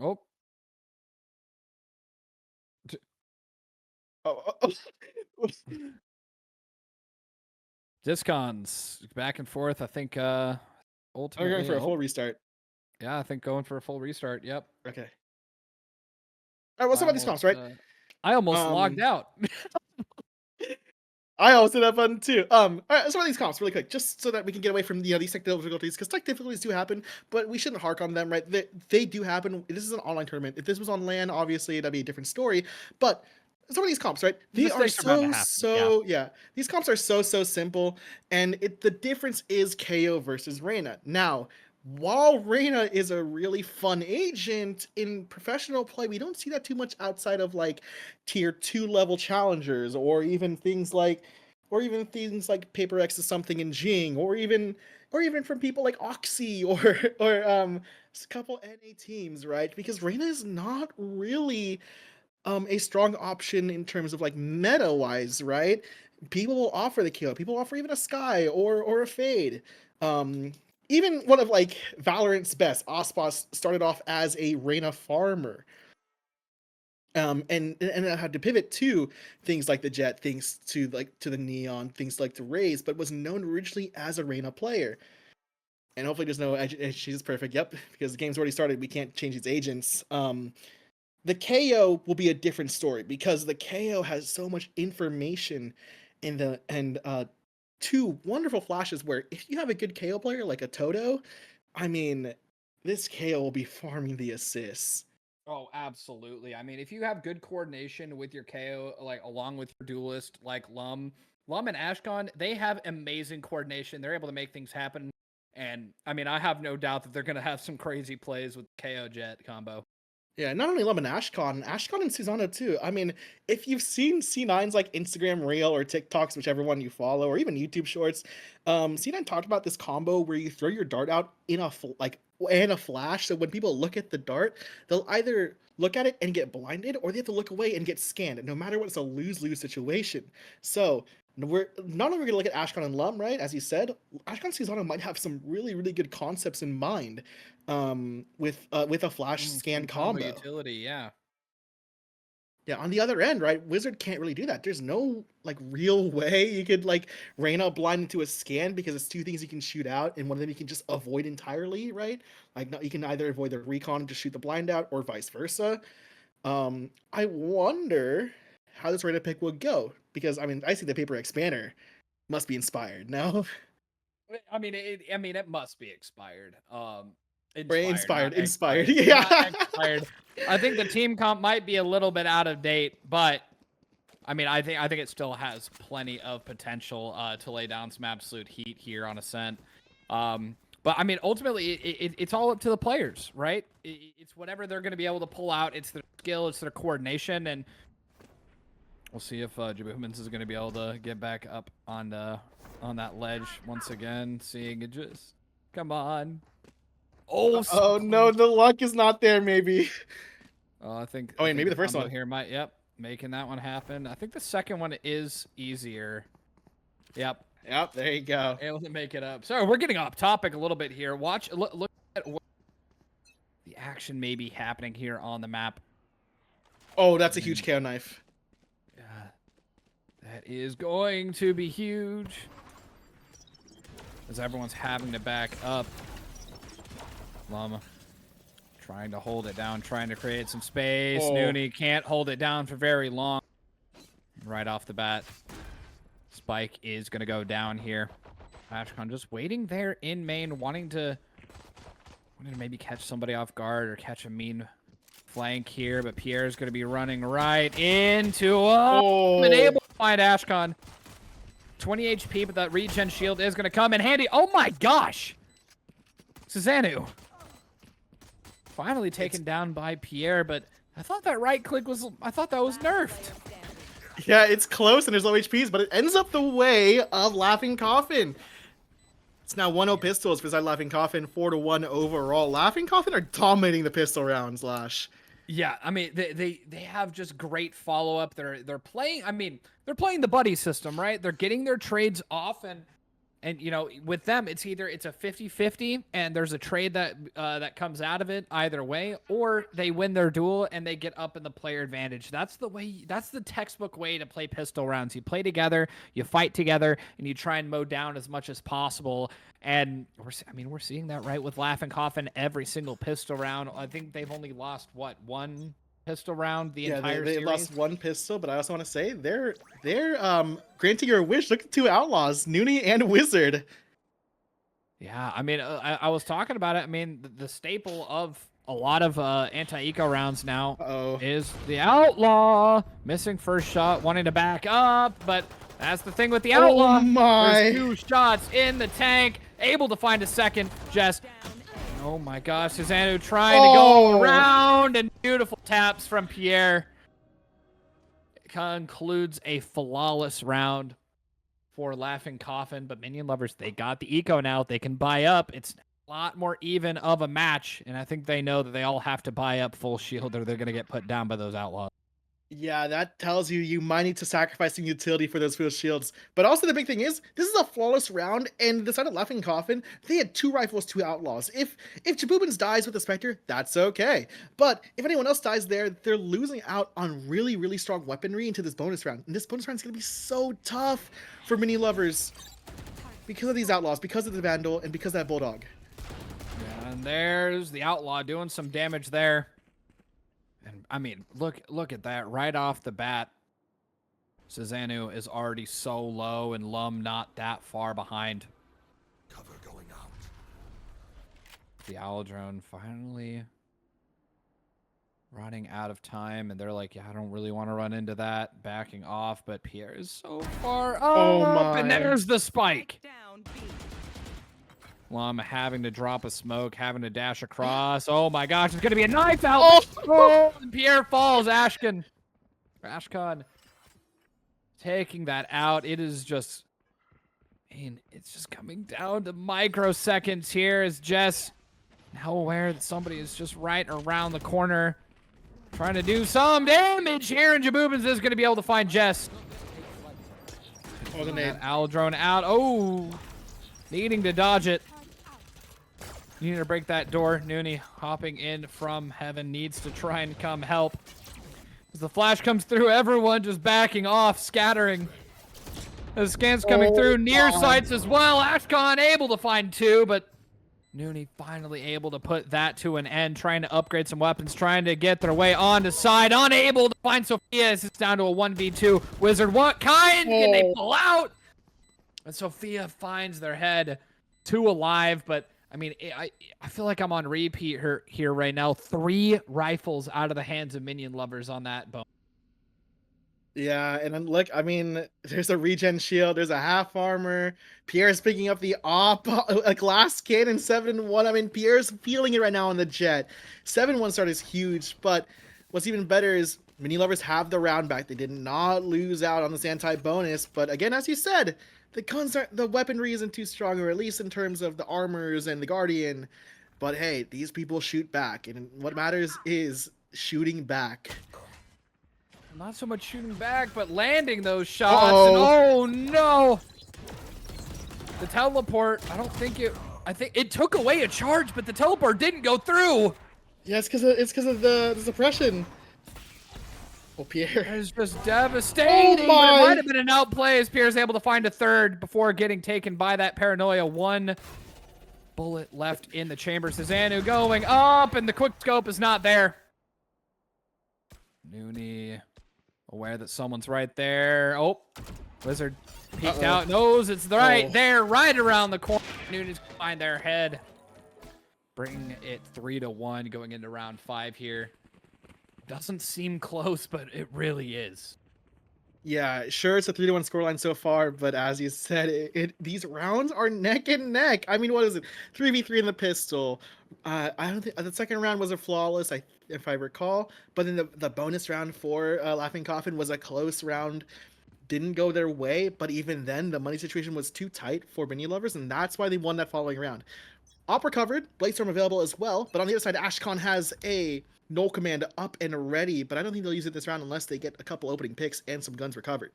Oh, Oh, oh, oh, oh. Discons back and forth. I think I'm ultimately. going for a full restart. Yeah, I think going for a full restart. Yep. Okay. All right, what's about these comps, right? I almost logged out. I also hit that button too. All right, let's run these comps really quick, just so that we can get away from these technical difficulties, because tech difficulties do happen, but we shouldn't hark on them, right? They do happen. This is an online tournament. If this was on LAN, obviously that'd be a different story. But some of these comps, right? They are Mistakes are bound to happen, yeah. These comps are so simple, and the difference is KO versus Reyna. Now, while Reyna is a really fun agent in professional play, we don't see that too much outside of like tier 2 level challengers, or even things like Paper X is something in Jing, or even from people like Oxy or a couple NA teams, right? Because Reyna is not really a strong option in terms of like meta wise, right? People will offer the KO. People offer even a Sky or a Fade. Even one of like Valorant's best, Ospas, started off as a Reyna farmer. And I had to pivot to things like the Jet, things to the Neon, things like the Raze, but was known originally as a Reyna player. And hopefully there's no she's perfect. Yep, because the game's already started. We can't change these agents. The KO will be a different story because the KO has so much information and 2 wonderful flashes where if you have a good KO player like a Toto, I mean, this KO will be farming the assists. Oh, absolutely. I mean, if you have good coordination with your KO, like along with your duelist, like Lum and Ashcon, they have amazing coordination. They're able to make things happen. And I mean, I have no doubt that they're going to have some crazy plays with KO Jet combo. Yeah, not only Lum and Ashcon and Susanna too. I mean, if you've seen C9's like Instagram Reel or TikToks, whichever one you follow, or even YouTube Shorts, C9 talked about this combo where you throw your dart out in a flash. So when people look at the dart, they'll either look at it and get blinded, or they have to look away and get scanned. And no matter what, it's a lose-lose situation. So we're not only going to look at Ashcon and Lum, right? As you said, Ashcon and Susanna might have some really, really good concepts in mind. With a flash scan combo utility, yeah. On the other end, right, Wizard can't really do that. There's no like real way you could like Reyna blind into a scan, because it's 2 things you can shoot out, and one of them you can just avoid entirely, right? Like, you can either avoid the recon and just shoot the blind out, or vice versa. I wonder how this Reyna pick will go, because I mean, I see the Paper X banner must be inspired. No, I mean, it must be expired. Inspired. Yeah. Yeah. Expired. I think the team comp might be a little bit out of date, but I mean, I think it still has plenty of potential to lay down some absolute heat here on Ascent. But I mean, ultimately, it's all up to the players, right? It's whatever they're going to be able to pull out. It's their skill, it's their coordination, and we'll see if Jabumans is going to be able to get back up on that ledge once again. Seeing it just come on. Oh no, the luck is not there. Maybe. I think. Oh, and maybe the first combo one here might. Yep, making that one happen. I think the second one is easier. Yep. Yep. There you go. Able to make it up. So we're getting off topic a little bit here. Look at what the action may be happening here on the map. Oh, that's a huge KO knife. Yeah, that is going to be huge. As everyone's having to back up. Llama trying to hold it down, trying to create some space. Oh. Noonie can't hold it down for very long. Right off the bat, Spike is going to go down here. Ashcon just waiting there in main, wanting to maybe catch somebody off guard or catch a mean flank here, but Pierre's going to be running right into and able to find Ashcon. 20 HP, but that regen shield is going to come in handy. Oh my gosh! Susanoo. Finally taken down by Pierre, but I thought that right click was nerfed. Yeah, it's close and there's low HPs, but it ends up the way of Laughing Coffin. It's now 1-0 pistols beside Laughing Coffin, 4-1 overall. Laughing Coffin are dominating the pistol rounds, Lash. Yeah, I mean they have just great follow up. They're playing. I mean they're playing the buddy system, right? They're getting their trades off, and you know with them it's either it's a 50-50 and there's a trade that that comes out of it either way, or they win their duel and they get up in the player advantage. That's the way. That's the textbook way to play pistol rounds. You play together, you fight together, and you try and mow down as much as possible. And we're seeing that right with Laughing Coffin every single pistol round. I think they've only lost one pistol round the entire they series. lost one pistol, but I also want to say they're granting your wish. Look at 2 outlaws, Noonie and Wizard. Yeah, I mean, I was talking about it. I mean, the staple of a lot of anti-eco rounds now is the outlaw missing first shot, wanting to back up, but that's the thing with the outlaw. Oh my! There's 2 shots in the tank, able to find a second. Just, oh my gosh, Susanoo trying to go around, and beautiful taps from Pierre. Concludes a flawless round for Laughing Coffin, but Minion Lovers, they got the eco now. They can buy up. It's a lot more even of a match, and I think they know that they all have to buy up full shield or they're going to get put down by those outlaws. Yeah, that tells you might need to sacrifice some utility for those full shields. But also the big thing is, this is a flawless round, and the side of Laughing Coffin, they had 2 rifles, 2 outlaws. If Jabubins dies with the Spectre, that's okay. But if anyone else dies there, they're losing out on really, really strong weaponry into this bonus round. And this bonus round is going to be so tough for Minion Lovers because of these outlaws, because of the Vandal, and because of that Bulldog. Yeah, and there's the outlaw doing some damage there. And I mean, look at that right off the bat. Susanoo is already so low, and Lum not that far behind. Cover going out. The owl drone finally running out of time, and they're like, yeah, I don't really want to run into that, backing off, but Pierre is so far up, and there's the spike. Down B. Lum having to drop a smoke, having to dash across. Oh my gosh, it's going to be a knife out. Oh, and Pierre falls. Ashkan taking that out. It is just, I mean, it's just coming down to microseconds here as Jess now aware that somebody is just right around the corner trying to do some damage here, and Jabubins is going to be able to find Jess. Oh, the nade. Owl drone out. Oh, needing to dodge it. You need to break that door. Noonie hopping in from heaven needs to try and come help. As the flash comes through, everyone just backing off, scattering. The scans coming through, near sights as well. Ashkan able to find 2, but Noonie finally able to put that to an end, trying to upgrade some weapons, trying to get their way onto side, unable to find Sophia as it's down to a 1v2. Wizard, what kind can they pull out? And Sophia finds their head 2 alive, but I mean, I feel like I'm on repeat here right now. 3 rifles out of the hands of Minion Lovers on that bone. Yeah, and then look, I mean, there's a regen shield, there's a half armor. Pierre's picking up the op, a glass cannon, 7-1. I mean, Pierre's feeling it right now on the jet. 7-1 start is huge, but what's even better is Minion Lovers have the round back. They did not lose out on this anti-bonus, but again, as you said, the weaponry isn't too strong, or at least in terms of the armors and the Guardian. But hey, these people shoot back, and what matters is shooting back. Not so much shooting back, but landing those shots. And oh no! The teleport, I think it took away a charge, but the teleport didn't go through. Yeah, it's because of the suppression. Oh, Pierre. That is just devastating. Oh, but it my. might have been an outplay as Pierre's able to find a 3rd before getting taken by that paranoia. 1 bullet left in the chamber. Susanoo going up, and the quick scope is not there. Noonie aware that someone's right there. Oh, Wizard peeked out, knows it's right there, right around the corner. Noonie's gonna find their head. Bring it 3-1 going into round 5 here. Doesn't seem close, but it really is. Yeah, sure, it's a 3-1 scoreline so far, but as you said, these rounds are neck and neck. I mean, what is it? 3v3 in the pistol. I don't think the second round was a flawless, if I recall, but then the bonus round for Laughing Coffin was a close round. didn't go their way, but even then, the money situation was too tight for Minion Lovers, and that's why they won that following round. Op recovered, Bladestorm available as well, but on the other side, Ashcon has a null command up and ready, but I don't think they'll use it this round unless they get a couple opening picks and some guns recovered.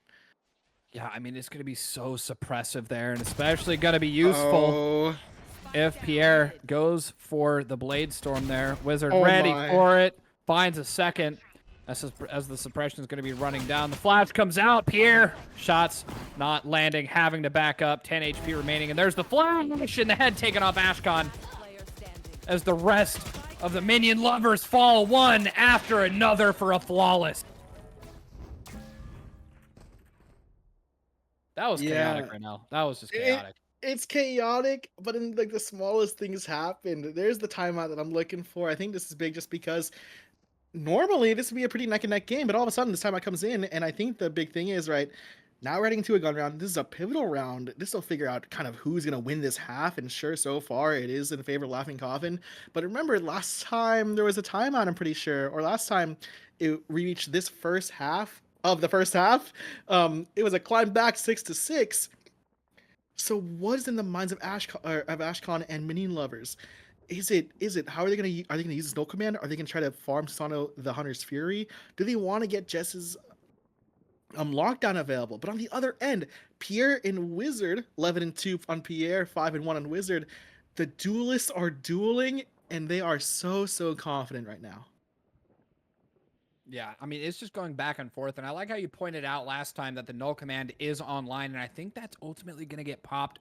Yeah, I mean, it's going to be so suppressive there, and especially going to be useful if Pierre goes for the Blade Storm there. Wizard ready for it, finds a second as the suppression is going to be running down. The flash comes out. Pierre, shots not landing, having to back up. 10 HP remaining, and there's the flash in the head taken off Ashcon as the rest of the Minion Lovers fall one after another for a flawless. That was chaotic right now. That was just chaotic. It's chaotic, but in like the smallest things happened. There's the timeout that I'm looking for. I think this is big just because normally this would be a pretty neck and neck game, but all of a sudden this timeout comes in, and I think the big thing is right now we're heading into a gun round. This is a pivotal round. This will figure out kind of who's gonna win this half, and sure, so far it is in favor of Laughing Coffin. But remember, last time there was a timeout, I'm pretty sure, or last time it reached this first half of the first half, it was a climb back 6-6. So what is in the minds of Ashcon and Minion Lovers? Is it how are they gonna use this null command? Are they gonna try to farm Sano the Hunter's Fury? Do they want to get Jess's lockdown available? But on the other end, Pierre and Wizard, 11-2 on Pierre, 5-1 on Wizard. The duelists are dueling, and they are so confident right now. Yeah, I mean, it's just going back and forth, and I like how you pointed out last time that the null command is online, and I think that's ultimately going to get popped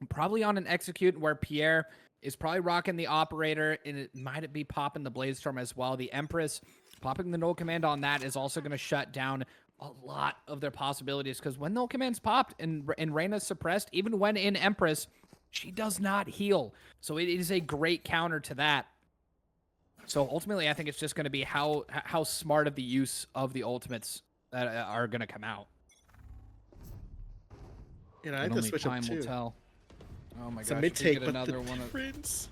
probably on an execute where Pierre is probably rocking the operator, and it might be popping the Bladestorm as well. The Empress, popping the null command on that is also going to shut down a lot of their possibilities, because when null command's popped and Reyna's suppressed, even when in Empress, she does not heal. So it is a great counter to that. So ultimately, I think it's just going to be how smart of the use of the ultimates that are going to come out. And I have to switch up too. Will tell. Oh my It's a gosh! mid-take, but another the one difference.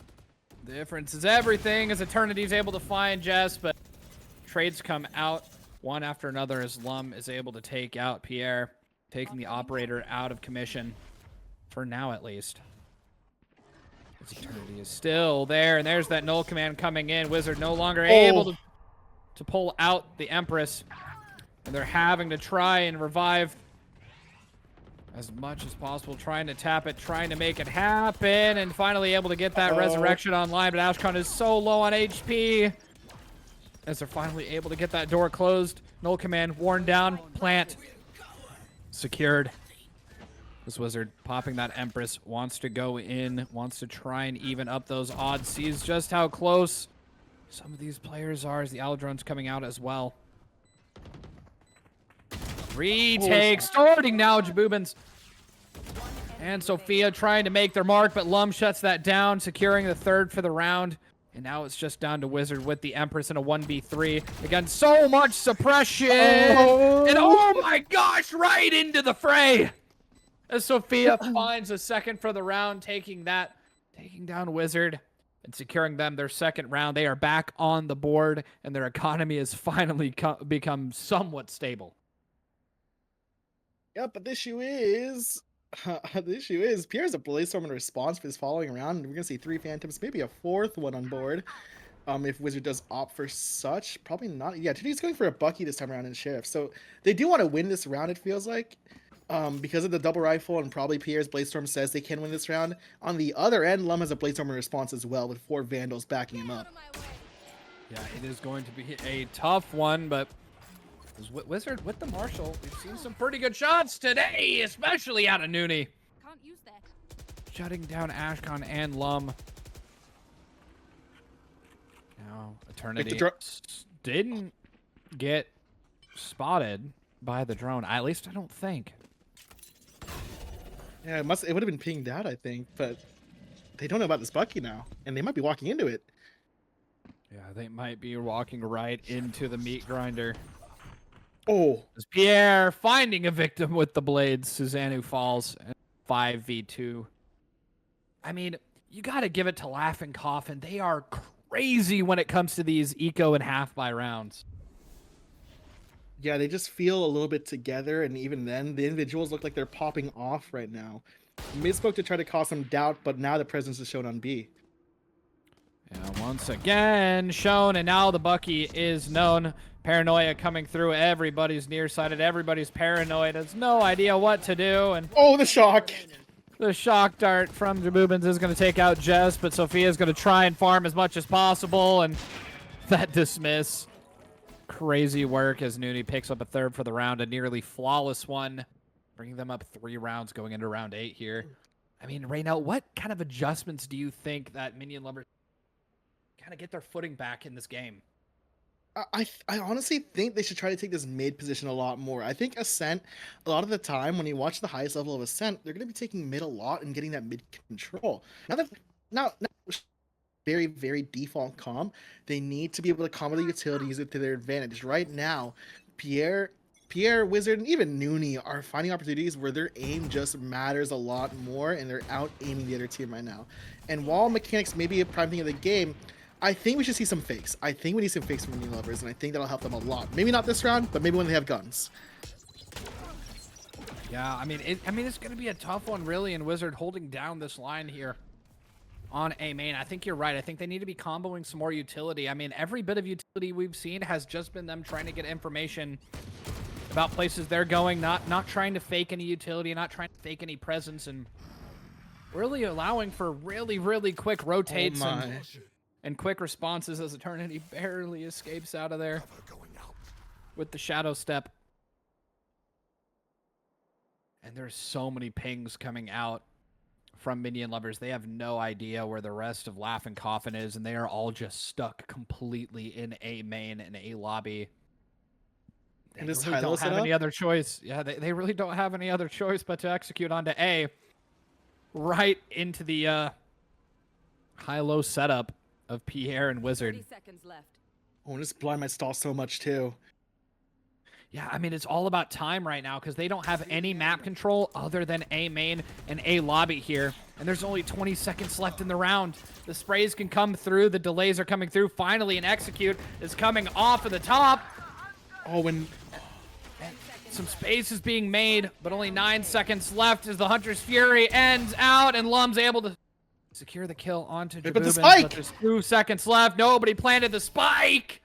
The difference is everything. As Eternity's able to find Jess, but trades come out one after another as Lum is able to take out Pierre, taking the operator out of commission for now at least. Eternity is still there, and there's that null command coming in. Wizard no longer able to pull out the Empress, and they're having to try and revive as much as possible, trying to tap it, trying to make it happen, and finally able to get that resurrection online, but Ashcon is so low on HP as they're finally able to get that door closed. Null command worn down, plant secured. This Wizard popping that Empress, wants to go in, wants to try and even up those odds, sees just how close some of these players are as the Aldrone's coming out as well. Retake, starting now, Jabubans. And Sophia trying to make their mark, but Lum shuts that down, securing the third for the round. And now it's just down to Wizard with the Empress in a 1v3. Again, so much suppression! And oh my gosh, right into the fray! As Sophia finds a second for the round, taking down Wizard and securing them their second round. They are back on the board, and their economy has finally become somewhat stable. Yeah, but the issue is Pierre's a Bladestorm in response for this following round, and we're gonna see 3 Phantoms, maybe a 4th one on board. If Wizard does opt for such, probably not. Yeah, Titty's going for a Bucky this time around in Sheriff, so they do want to win this round. It feels like. Because of the double rifle, and probably Pierre's Bladestorm says they can win this round. On the other end, Lum has a Bladestorm in response as well, with 4 Vandals backing him up. Yeah, it is going to be a tough one, but Wizard with the Marshal, we've seen some pretty good shots today, especially out of Nooney. Can't use that. Shutting down Ashcon and Lum. Now, Eternity didn't get spotted by the drone. At least I don't think. Yeah, it would have been pinged out, I think, but they don't know about this Bucky now, and they might be walking into it. Yeah, they might be walking right into the meat grinder. Oh, As Pierre finding a victim with the blades. Susanoo falls 5v2. I mean, you got to give it to Laughing Coffin. They are crazy when it comes to these eco and half by rounds. Yeah, they just feel a little bit together, and even then, the individuals look like they're popping off right now. Mid spoke to try to cause some doubt, but now the presence is shown on B. Yeah, once again shown, and now the Bucky is known. Paranoia coming through. Everybody's nearsighted. Everybody's paranoid. Has no idea what to do. And Oh, the shock! the shock dart from Jabubins is going to take out Jess, but Sophia's going to try and farm as much as possible. And that dismiss. Crazy work as Nooney picks up a third for the round. A nearly flawless one. Bringing them up 3 rounds going into round 8 here. I mean, Raynell, what kind of adjustments do you think that Minion Luvrs kind of get their footing back in this game? I honestly think they should try to take this mid position a lot more. I think Ascent, a lot of the time when you watch the highest level of Ascent, they're going to be taking mid a lot and getting that mid control. Now very, very default comp, they need to be able to combo the utility, use it to their advantage. Right now, Pierre, Wizard, and even Nooney are finding opportunities where their aim just matters a lot more, and they're out aiming the other team right now. And while mechanics may be a prime thing of the game, I think we should see some fakes. I think we need some fakes from Minion Luvrs, and I think that'll help them a lot. Maybe not this round, but maybe when they have guns. Yeah, I mean, it's going to be a tough one, really, and Wizard holding down this line here on A main. I think you're right. I think they need to be comboing some more utility. I mean, every bit of utility we've seen has just been them trying to get information about places they're going, not trying to fake any utility, not trying to fake any presence, and really allowing for really, really quick rotates and quick responses as Eternity barely escapes out of there Cover going out. with the shadow step. And there's so many pings coming out from Minion Luvrs. They have no idea where the rest of Laugh and Coffin is, and they are all just stuck completely in A main and A lobby. They And this really high-low don't have setup? any other choice. Yeah, they really don't have any other choice but to execute onto A. Right into the high-low setup of Pierre and 30 Wizard. seconds left. Oh, and this blind might stall so much too. Yeah, I mean, it's all about time right now because they don't have any map control other than A main and A lobby here. And there's only 20 seconds left in the round. The sprays can come through. The delays are coming through. Finally, an execute is coming off of the top. Oh, and Some space is being made, but only 9 seconds left as the Hunter's Fury ends out, and Lum's able to secure the kill onto They put the Jabubins, spike! but there's 2 seconds left. Nobody planted the spike!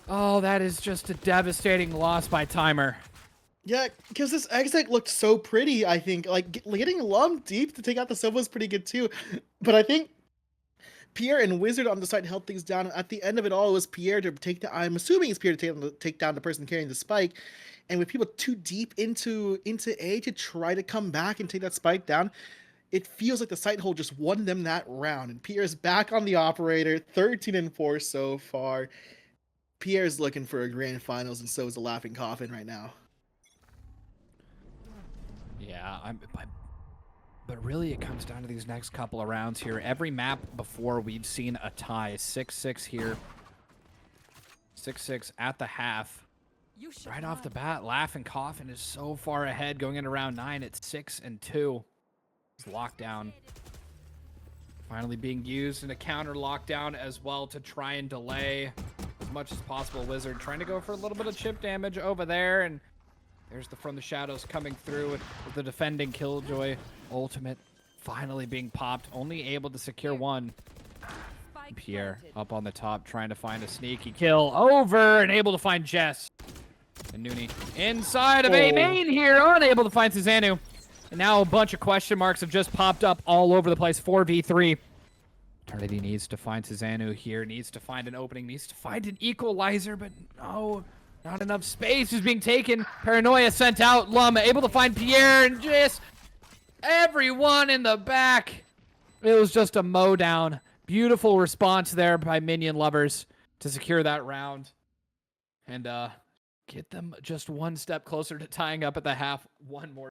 Oh, that is just a devastating loss by Timer. yeah, because this exit looked so pretty, I think. Like, getting Lum deep to take out the Silva was pretty good too. But I think Pierre and Wizard on the side held things down. At the end of it all, it was Pierre to take the. I'm assuming it's Pierre to take down the person carrying the spike. And with people too deep into A to try to come back and take that spike down, it feels like the side hold just won them that round. And Pierre's back on the operator, 13-4 so far. Pierre's looking for a grand finals, and so is the Laughing Coffin right now. Yeah, but really it comes down to these next couple of rounds here. Every map before we've seen a tie. 6-6 here. 6-6 at the half. You should Right off the run. bat, Laugh and Coffin is so far ahead going into round 9. It's 6-2. It's lockdown. Finally being used in a counter lockdown as well to try and delay as much as possible. Wizard trying to go for a little bit of chip damage over there, and there's the From the Shadows coming through with the defending Killjoy ultimate finally being popped, only able to secure one. Spike Pierre planted. up on the top trying to find a sneaky kill over and able to find Jess. And Nooney inside of A Oh. main here, unable to find Susanoo. And now a bunch of question marks have just popped up all over the place. 4v3. Eternity needs to find Susanoo here, needs to find an opening, needs to find an equalizer, but no, not enough space is being taken. Paranoia sent out. Lum able to find Pierre, and just everyone in the back. It was just a mow down. Beautiful response there by Minion Luvrs to secure that round. And get them just one step closer to tying up at the half. One more.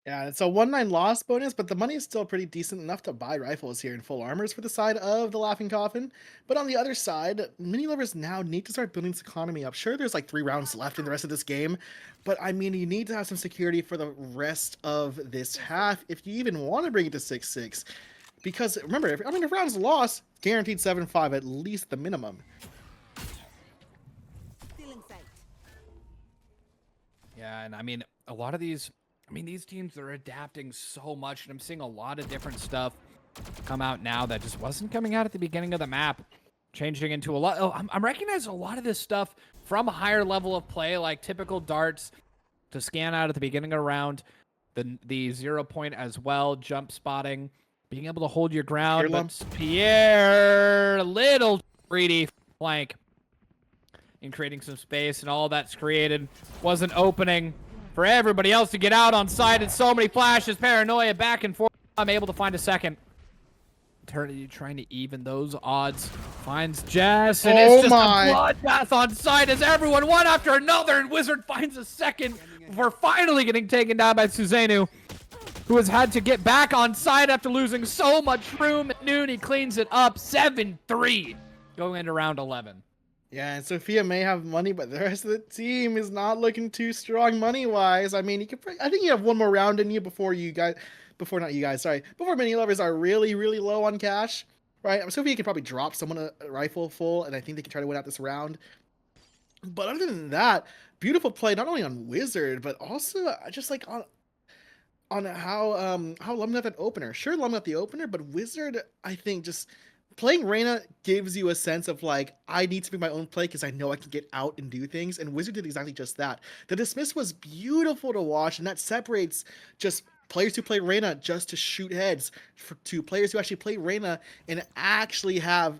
Yeah, it's a 1-9 loss bonus, but the money is still pretty decent enough to buy rifles here in full armors for the side of the Laughing Coffin. But on the other side, Mini Lovers now need to start building this economy up. Sure, there's like 3 rounds left in the rest of this game, but I mean, you need to have some security for the rest of this half if you even want to bring it to 6-6. Because remember, if rounds lost, guaranteed 7-5 at least the minimum. Yeah, and I mean, a lot of these, these teams are adapting so much, and I'm seeing a lot of different stuff come out now that just wasn't coming out at the beginning of the map, changing into a lot. Oh, I'm recognizing a lot of this stuff from a higher level of play, like typical darts to scan out at the beginning of a round, the 0 point as well, jump spotting, being able to hold your ground. But Pierre, a little greedy flank in creating some space, and all that's created was an opening for everybody else to get out on side. And so many flashes, paranoia back and forth. I'm able to find a second. Eternity trying to even those odds. Finds Jess, and it's just a bloodbath on side as everyone one after another, and Wizard finds a second before finally getting taken down by Susanoo, who has had to get back on side after losing so much room at noon. He cleans it up, 7-3, going into round 11. Yeah, and Sophia may have money, but the rest of the team is not looking too strong money-wise. I mean, I think you have one more round in you before Minion Lovers are really, really low on cash, right? Sophia can probably drop someone a rifle full, and I think they can try to win out this round. But other than that, beautiful play, not only on Wizard, but also just like on how Lum got that opener. Sure, Lum got the opener, but Wizard, I think, just playing Reyna gives you a sense of like, I need to make my own play because I know I can get out and do things, and Wizard did exactly just that. The dismiss was beautiful to watch, and that separates just players who play Reyna just to shoot heads to players who actually play Reyna and actually have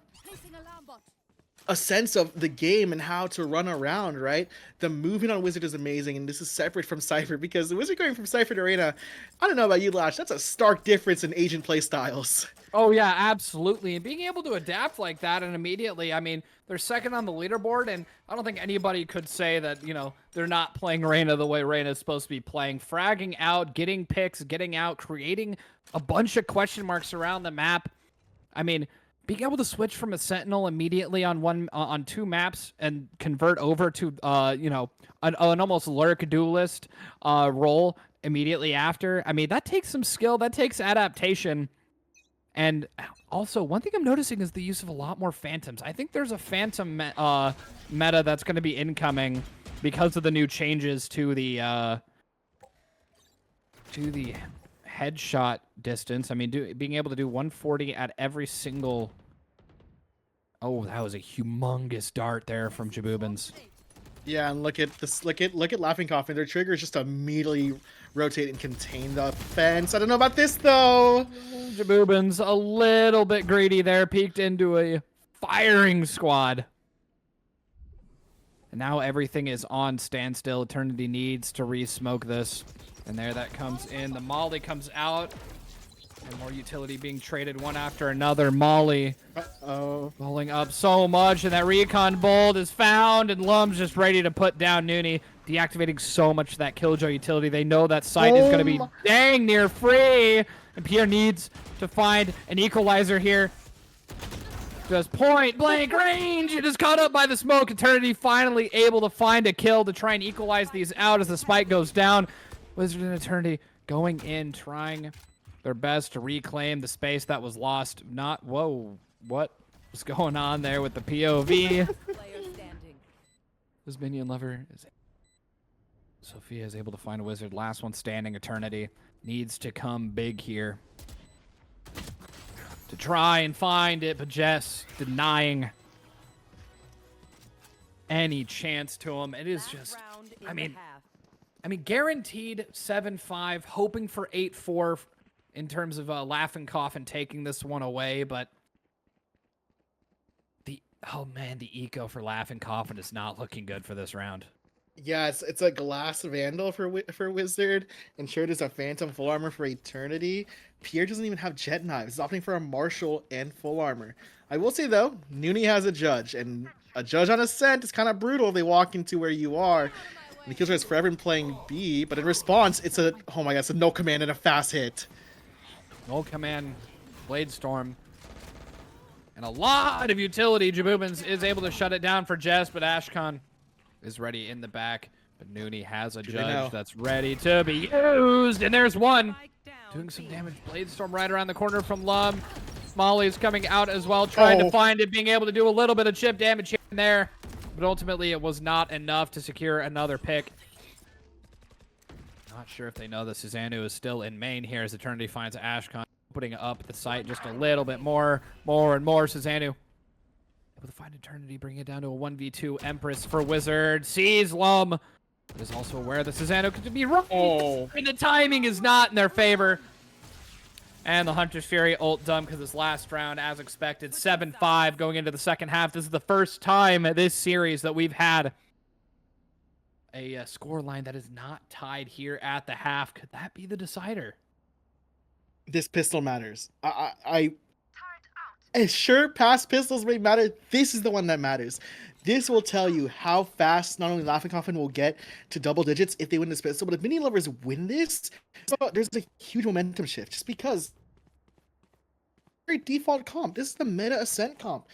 a sense of the game and how to run around, right? The movement on Wizard is amazing, and this is separate from Cypher, because the Wizard going from Cypher to Reyna, I don't know about you, Lash, that's a stark difference in agent play styles. Oh yeah, absolutely. And being able to adapt like that and immediately, I mean, they're second on the leaderboard, and I don't think anybody could say that, you know, they're not playing Reyna the way Reyna is supposed to be playing. Fragging out, getting picks, getting out, creating a bunch of question marks around the map. I mean, being able to switch from a Sentinel immediately on two maps and convert over to you know, an almost lurk duelist role immediately after. I mean, that takes some skill, that takes adaptation. And also, one thing I'm noticing is the use of a lot more Phantoms. I think there's a Phantom meta that's going to be incoming because of the new changes to the headshot distance. I mean, being able to do 140 at every single... Oh, that was a humongous dart there from Jabubans. Yeah, and look at this. Look at Laughing Coffin. Their triggers just immediately rotate and contain the fence. I don't know about this though. Jabubans a little bit greedy there, peeked into a firing squad. And now everything is on standstill. Eternity needs to re-smoke this. And there that comes in. The Molly comes out. And more utility being traded one after another. Molly rolling up so much. And that recon bolt is found. And Lum's just ready to put down Noonie. Deactivating so much of that Killjoy utility. They know that site is going to be dang near free. And Pierre needs to find an equalizer here. Just point blank range. It is caught up by the smoke. Eternity finally able to find a kill to try and equalize these out as the spike goes down. Wizard and Eternity going in, trying their best to reclaim the space that was lost. Whoa, what was going on there with the POV? This Minion Lover is... Sophia is able to find a Wizard. Last one standing. Eternity needs to come big here to try and find it, but Jess denying any chance to him. It is just, I mean, guaranteed 7-5, hoping for 8-4 in terms of Laughing Coffin taking this one away, but the eco for Laughing Coffin is not looking good for this round. Yeah, it's a Glass Vandal for Wizard, and sure there's a Phantom full armor for Eternity. Pierre doesn't even have Jet Knives. He's opting for a Marshal and full armor. I will say though, Noonie has a Judge, and a Judge on Ascent is kind of brutal. They walk into where you are. And the Killjoy is forever playing B, but in response, it's a no command and a fast hit. No command, Blade Storm, and a lot of utility. Jabubans is able to shut it down for Jess, but Ashkan is ready in the back. But Noonie has a Judge that's ready to be used, and there's one doing some damage. Blade Storm right around the corner from Lum. Molly's coming out as well, trying to find it, being able to do a little bit of chip damage here and there, but ultimately it was not enough to secure another pick. Not sure if they know that Susanoo is still in main here as Eternity finds Ashcon, putting up the site just a little bit more and more. Susanoo able to find Eternity, bringing it down to a 1v2. Empress for Wizard, sees Lum, but is also aware that Susanoo could be right. Oh. And the timing is not in their favor. And the Hunter's Fury ult dumb because this last round, as expected, 7-5 going into the second half. This is the first time this series that we've had a score line that is not tied here at the half. Could that be the decider? This pistol matters. Sure, past pistols may matter. This is the one that matters. This will tell you how fast not only Laughing Coffin will get to double digits if they win this pistol, but if Minion Luvrs win this, there's a huge momentum shift just because very default comp. This is the meta Ascent comp.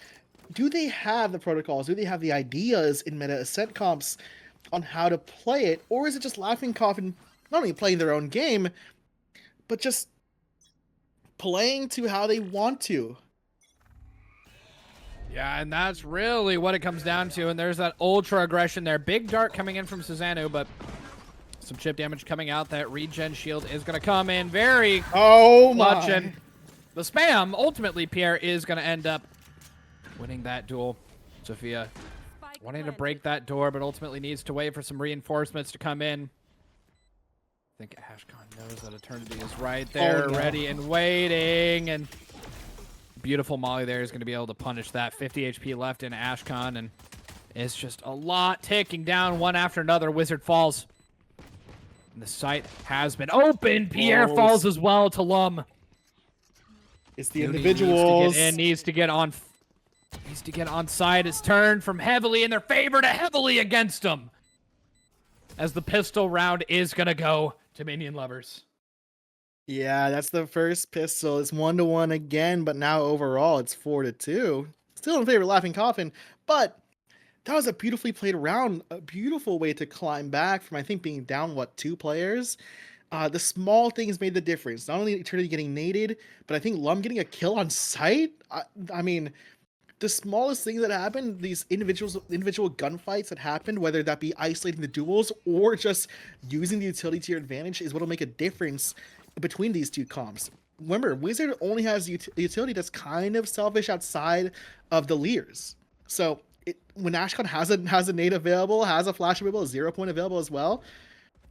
Do they have the protocols? Do they have the ideas in meta Ascent comps on how to play it? Or is it just Laughing Coffin not only playing their own game, but just playing to how they want to? Yeah, and that's really what it comes down to. And there's that ultra aggression there. Big dart coming in from Susanoo, but some chip damage coming out. That regen shield is going to come in very clutch. And the spam, ultimately, Pierre is going to end up winning that duel. Sophia wanting to break that door, but ultimately needs to wait for some reinforcements to come in. I think Ashcon knows that Eternity is right there, ready and waiting. And beautiful Molly there is going to be able to punish that. 50 HP left in Ashcon, and it's just a lot ticking down one after another. Wizard falls. And the site has been opened. Pierre falls as well to Lum. It's the individuals. Needs to get on side. It's turned from heavily in their favor to heavily against them, as the pistol round is going to go to Minion Luvrs. Yeah, that's the first pistol. It's 1-1 again, but now overall it's 4-2. Still in favor of Laughing Coffin, but that was a beautifully played round. A beautiful way to climb back from, I think, being down, 2 players. The small things made the difference. Not only Eternity getting naded, but I think Lum getting a kill on sight. I mean, the smallest things that happened, these individual gunfights that happened, whether that be isolating the duels or just using the utility to your advantage, is what will make a difference between these two comps. Remember, Wizard only has utility that's kind of selfish outside of the Luvrs. So when Ashcon has a nade available, has a flash available, a 0 point available as well,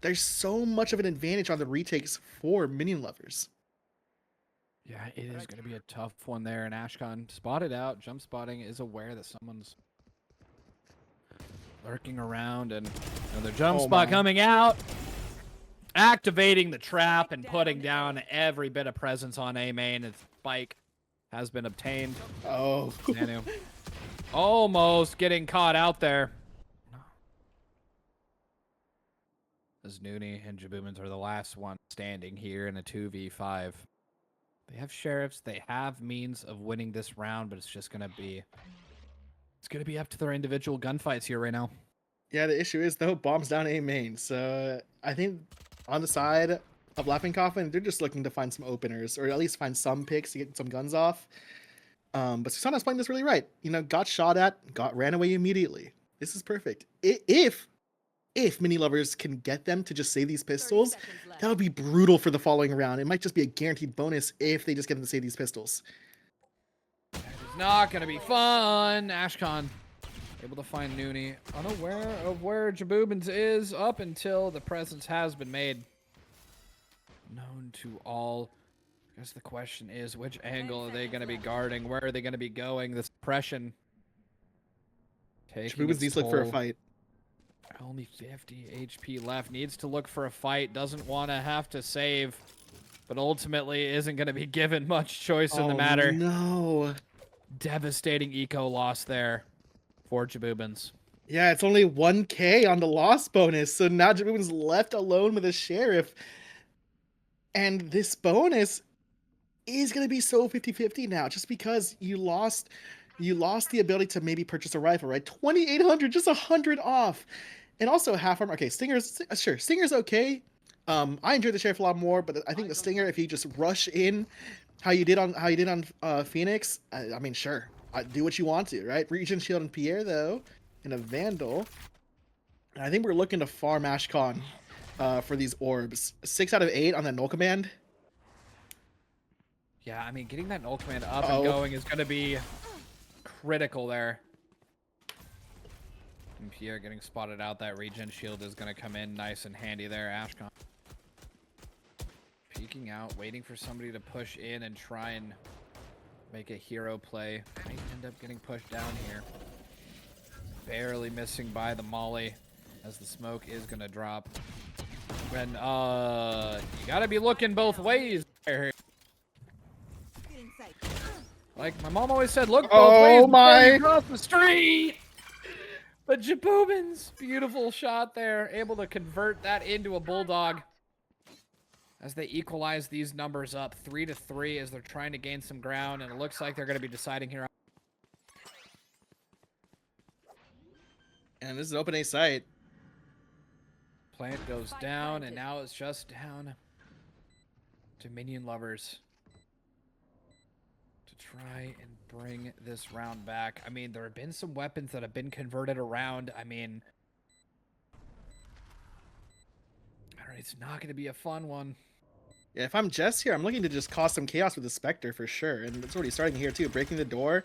there's so much of an advantage on the retakes for Minion Luvrs. Yeah, it is going to be a tough one there, and Ashcon spotted out. Jump spotting is aware that someone's lurking around, and another jump spot coming out. Activating the trap and putting down every bit of presence on A main. And spike has been obtained. Oh. Nanu almost getting caught out there. As Noonie and Jaboomans are the last one standing here in a 2v5. They have sheriffs. They have means of winning this round, but it's just going to be... It's going to be up to their individual gunfights here right now. Yeah, the issue is, though, bombs down A main. So I think on the side of Laughing Coffin, they're just looking to find some openers, or at least find some picks to get some guns off. But Susana's playing this really right. You know, got shot at, ran away immediately. This is perfect. If Mini Luvrs can get them to just save these pistols, that would be brutal for the following round. It might just be a guaranteed bonus if they just get them to save these pistols. It's not going to be fun. Ashcon able to find Noonie, unaware of where Jaboomans is up until the presence has been made known to all. I guess the question is, which angle are they going to be guarding? Where are they going to be going? The suppression taking Jaboomans needs to look for a fight. Only 50 HP left. Needs to look for a fight. Doesn't want to have to save, but ultimately isn't going to be given much choice in the matter. No. Devastating eco loss there for Jaboomans. Yeah, it's only 1k on the loss bonus, so now Jaboomans left alone with a sheriff. And this bonus is going to be so 50-50 now, just because you lost the ability to maybe purchase a rifle, right? 2,800, just 100 off. And also half armor. Okay, Stinger's, sure, Stinger's okay. I enjoyed the sheriff a lot more, but I think the Stinger, if you just rush in how you did on Phoenix, I mean, sure, do what you want to, right? Regen shield and Pierre though, and a Vandal. And I think we're looking to farm Ashcon for these orbs. 6 out of 8 on that null command. Yeah, I mean, getting that null command up Uh-oh. and going is going to be critical there. And Pierre getting spotted out. That regen shield is going to come in nice and handy there. Ashcon peeking out, waiting for somebody to push in and try and make a hero play. Might end up getting pushed down here. Barely missing by the molly as the smoke is going to drop. And you got to be looking both ways there. Like my mom always said, look both ways before you cross the street. But Jabubin's beautiful shot there, able to convert that into a bulldog as they equalize these numbers up 3-3 as they're trying to gain some ground, and it looks like they're going to be deciding here. And this is open A site. Plant goes down, and now it's just down to Minion Luvrs to try and bring this round back. I mean, there have been some weapons that have been converted around. I mean, I don't know, it's not going to be a fun one. Yeah, if I'm Jess here, I'm looking to just cause some chaos with the Spectre for sure. And it's already starting here too. Breaking the door.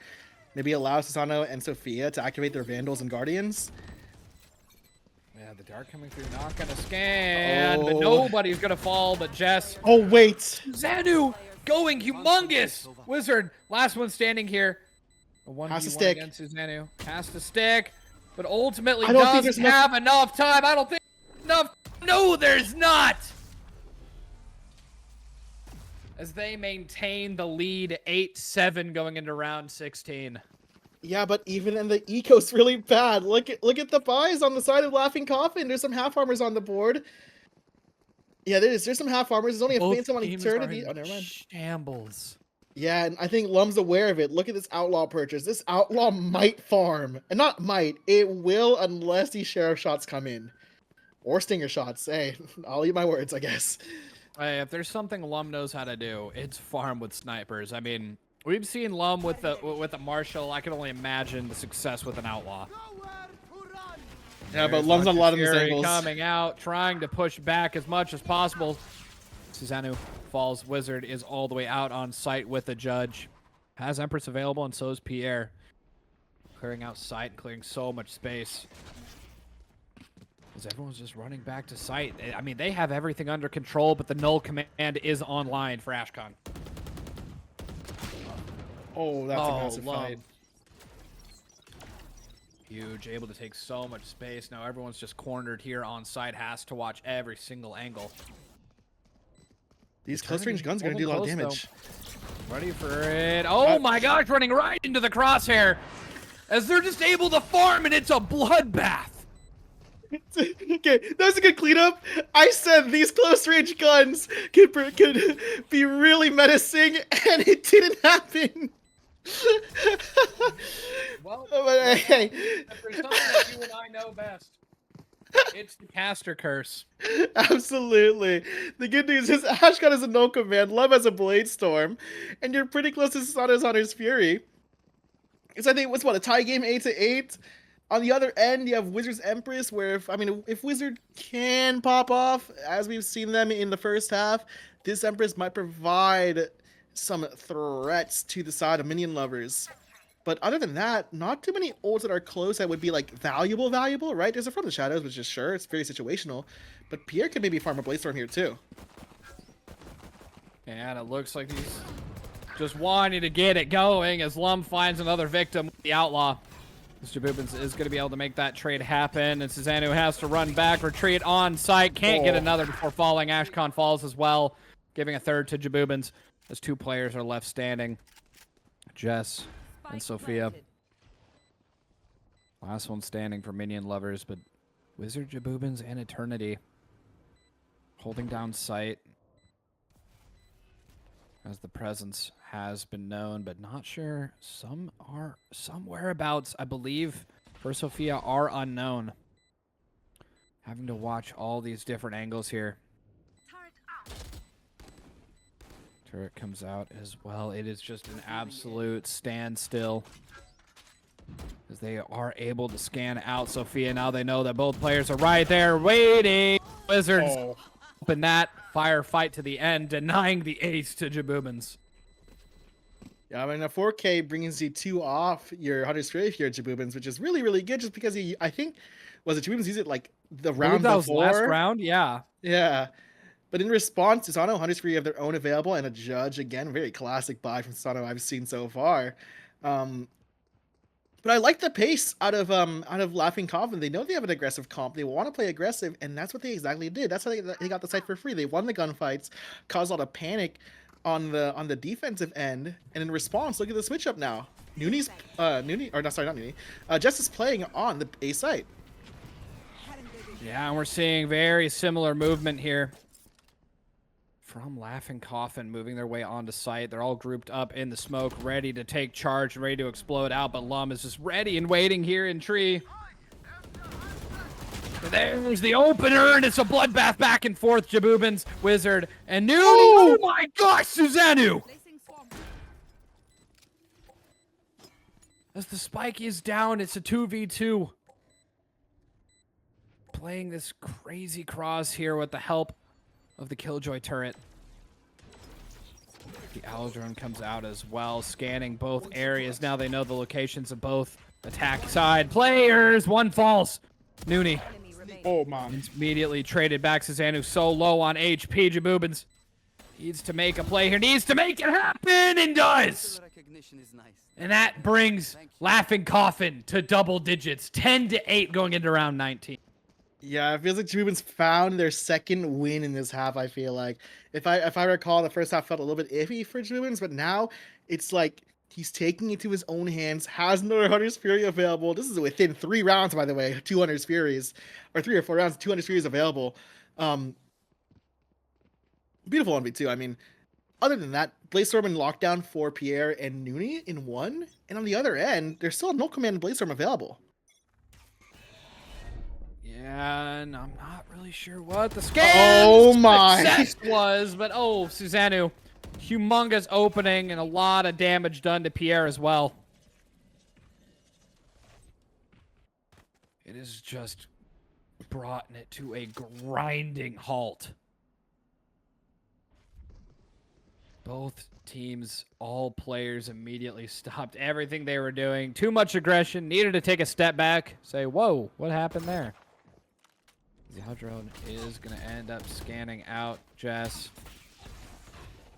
Maybe allow Susano and Sophia to activate their Vandals and Guardians. Yeah, the dart coming through, not going to scan, but nobody's going to fall but Jess. Oh, wait. Xanu going humongous. Wizard, last one standing here. A 1v1 Has to stick. against Xanu. Has to stick, but ultimately I don't think doesn't there's have enough time. I don't think enough. No, there's not. As they maintain the lead 8-7 going into round 16. Yeah, but even in the eco's really bad. Look at the buys on the side of Laughing Coffin. There's some half armors on the board. Yeah, there's some half armors. There's only a Phantom on Eternity. Oh, never mind. Shambles. Yeah, and I think Lum's aware of it. Look at this Outlaw purchase. This Outlaw might farm. And not might. It will unless these Sheriff shots come in. Or Stinger shots. Hey, I'll eat my words, I guess. Hey, if there's something Lum knows how to do, it's farm with snipers. I mean, we've seen Lum with the Marshall. I can only imagine the success with an Outlaw. Yeah, but Lum's on a lot of these angles. Coming out, trying to push back as much as possible. Susanu falls. Wizard is all the way out on site with the judge. Has Empress available, and so is Pierre. Clearing out site, clearing so much space. As everyone's just running back to site. I mean, they have everything under control, but the null command is online for Ashcon. Oh, that's a massive fight. Huge, able to take so much space. Now everyone's just cornered here on site, has to watch every single angle. These close range guns are going to do a lot of damage. Ready for it. Oh my gosh, running right into the crosshair. As they're just able to farm, and it's a bloodbath. Okay, that was a good cleanup. I said these close range guns could be really menacing, and it didn't happen. Well, but, hey. there's something that you and I know best. It's the caster curse. Absolutely. The good news is Ashcon has a no command, Love has a Blade Storm, and you're pretty close to Susano's Hunter's Fury. Because I think what's a tie game 8-8. On the other end, you have Wizard's Empress, where if Wizard can pop off, as we've seen them in the first half, this Empress might provide some threats to the side of Minion Luvrs. But other than that, not too many ults that are close that would be like valuable, right? There's a From the Shadows, which is sure, it's very situational. But Pierre could maybe farm a Blade Storm here too. And it looks like he's just wanting to get it going as Lum finds another victim with the Outlaw. Mr. Boobins is going to be able to make that trade happen, and Susanu has to run back, retreat on site, can't get another before falling. Ashcon falls as well, giving a third to Jabubins as 2 players are left standing. Jess and Sophia. Last one standing for Minion Luvrs, but Wizard, Jabubins, and Eternity holding down site as the presence has been known, but not sure. Some whereabouts, I believe, for Sophia are unknown. Having to watch all these different angles here. Turret comes out as well. It is just an absolute standstill as they are able to scan out Sophia. Now they know that both players are right there waiting. Wizards Oh. open that firefight to the end, denying the ace to Jabubans. Yeah, I mean, a 4K brings you 2 off your Hunter's Fury here, Jabubans, which is really, really good just because I think, was it Jabubans used it like the I believe round that was before? last round, yeah. Yeah. But in response, Susano, Hunter's Fury have their own available, and a Judge, again, very classic buy from Susano I've seen so far. But I like the pace out of Laughing Coffin. They know they have an aggressive comp. They want to play aggressive, and that's what they exactly did. That's how they got the site for free. They won the gunfights, caused a lot of panic on the defensive end, and in response, look at the switch up now. Jess is playing on the A site. Yeah, and we're seeing very similar movement here from Laughing Coffin, moving their way onto site. They're all grouped up in the smoke, ready to take charge, ready to explode out, but Lum is just ready and waiting here in tree. There's the opener, and it's a bloodbath back and forth. Jabubans, Wizard, and Nudie. Oh my gosh, Susanu! Placing swarm. As the spike is down, it's a 2v2. Playing this crazy cross here with the help of the Killjoy turret. The Owl drone comes out as well, scanning both areas. Now they know the locations of both attack side players. One falls. Noonie Enemy remaining. Oh, man. immediately traded back. Susanu so low on HP. Jabubans needs to make a play here. Needs to make it happen and does. Recognition is nice. And that brings Laughing Coffin to double digits. 10-8 going into round 19. Yeah, it feels like Jabubans found their second win in this half, I feel like. If I recall, the first half felt a little bit iffy for Jabubans, but now it's like he's taking it to his own hands, has another Hunter's Fury available. This is within 3 rounds, by the way, 2 Hunter's Furies. Or 3 or 4 rounds, 2 Hunter's Furies available. Beautiful 1v2. I mean, other than that, Blazestorm and Lockdown for Pierre and Noonie in 1. And on the other end, there's still no Command Blazestorm available. Yeah, and I'm not really sure what the scan success was, but oh, Susanu, humongous opening and a lot of damage done to Pierre as well. It is just brought it to a grinding halt. Both teams, all players immediately stopped everything they were doing. Too much aggression, needed to take a step back, say, whoa, what happened there? The Owl drone is going to end up scanning out Jess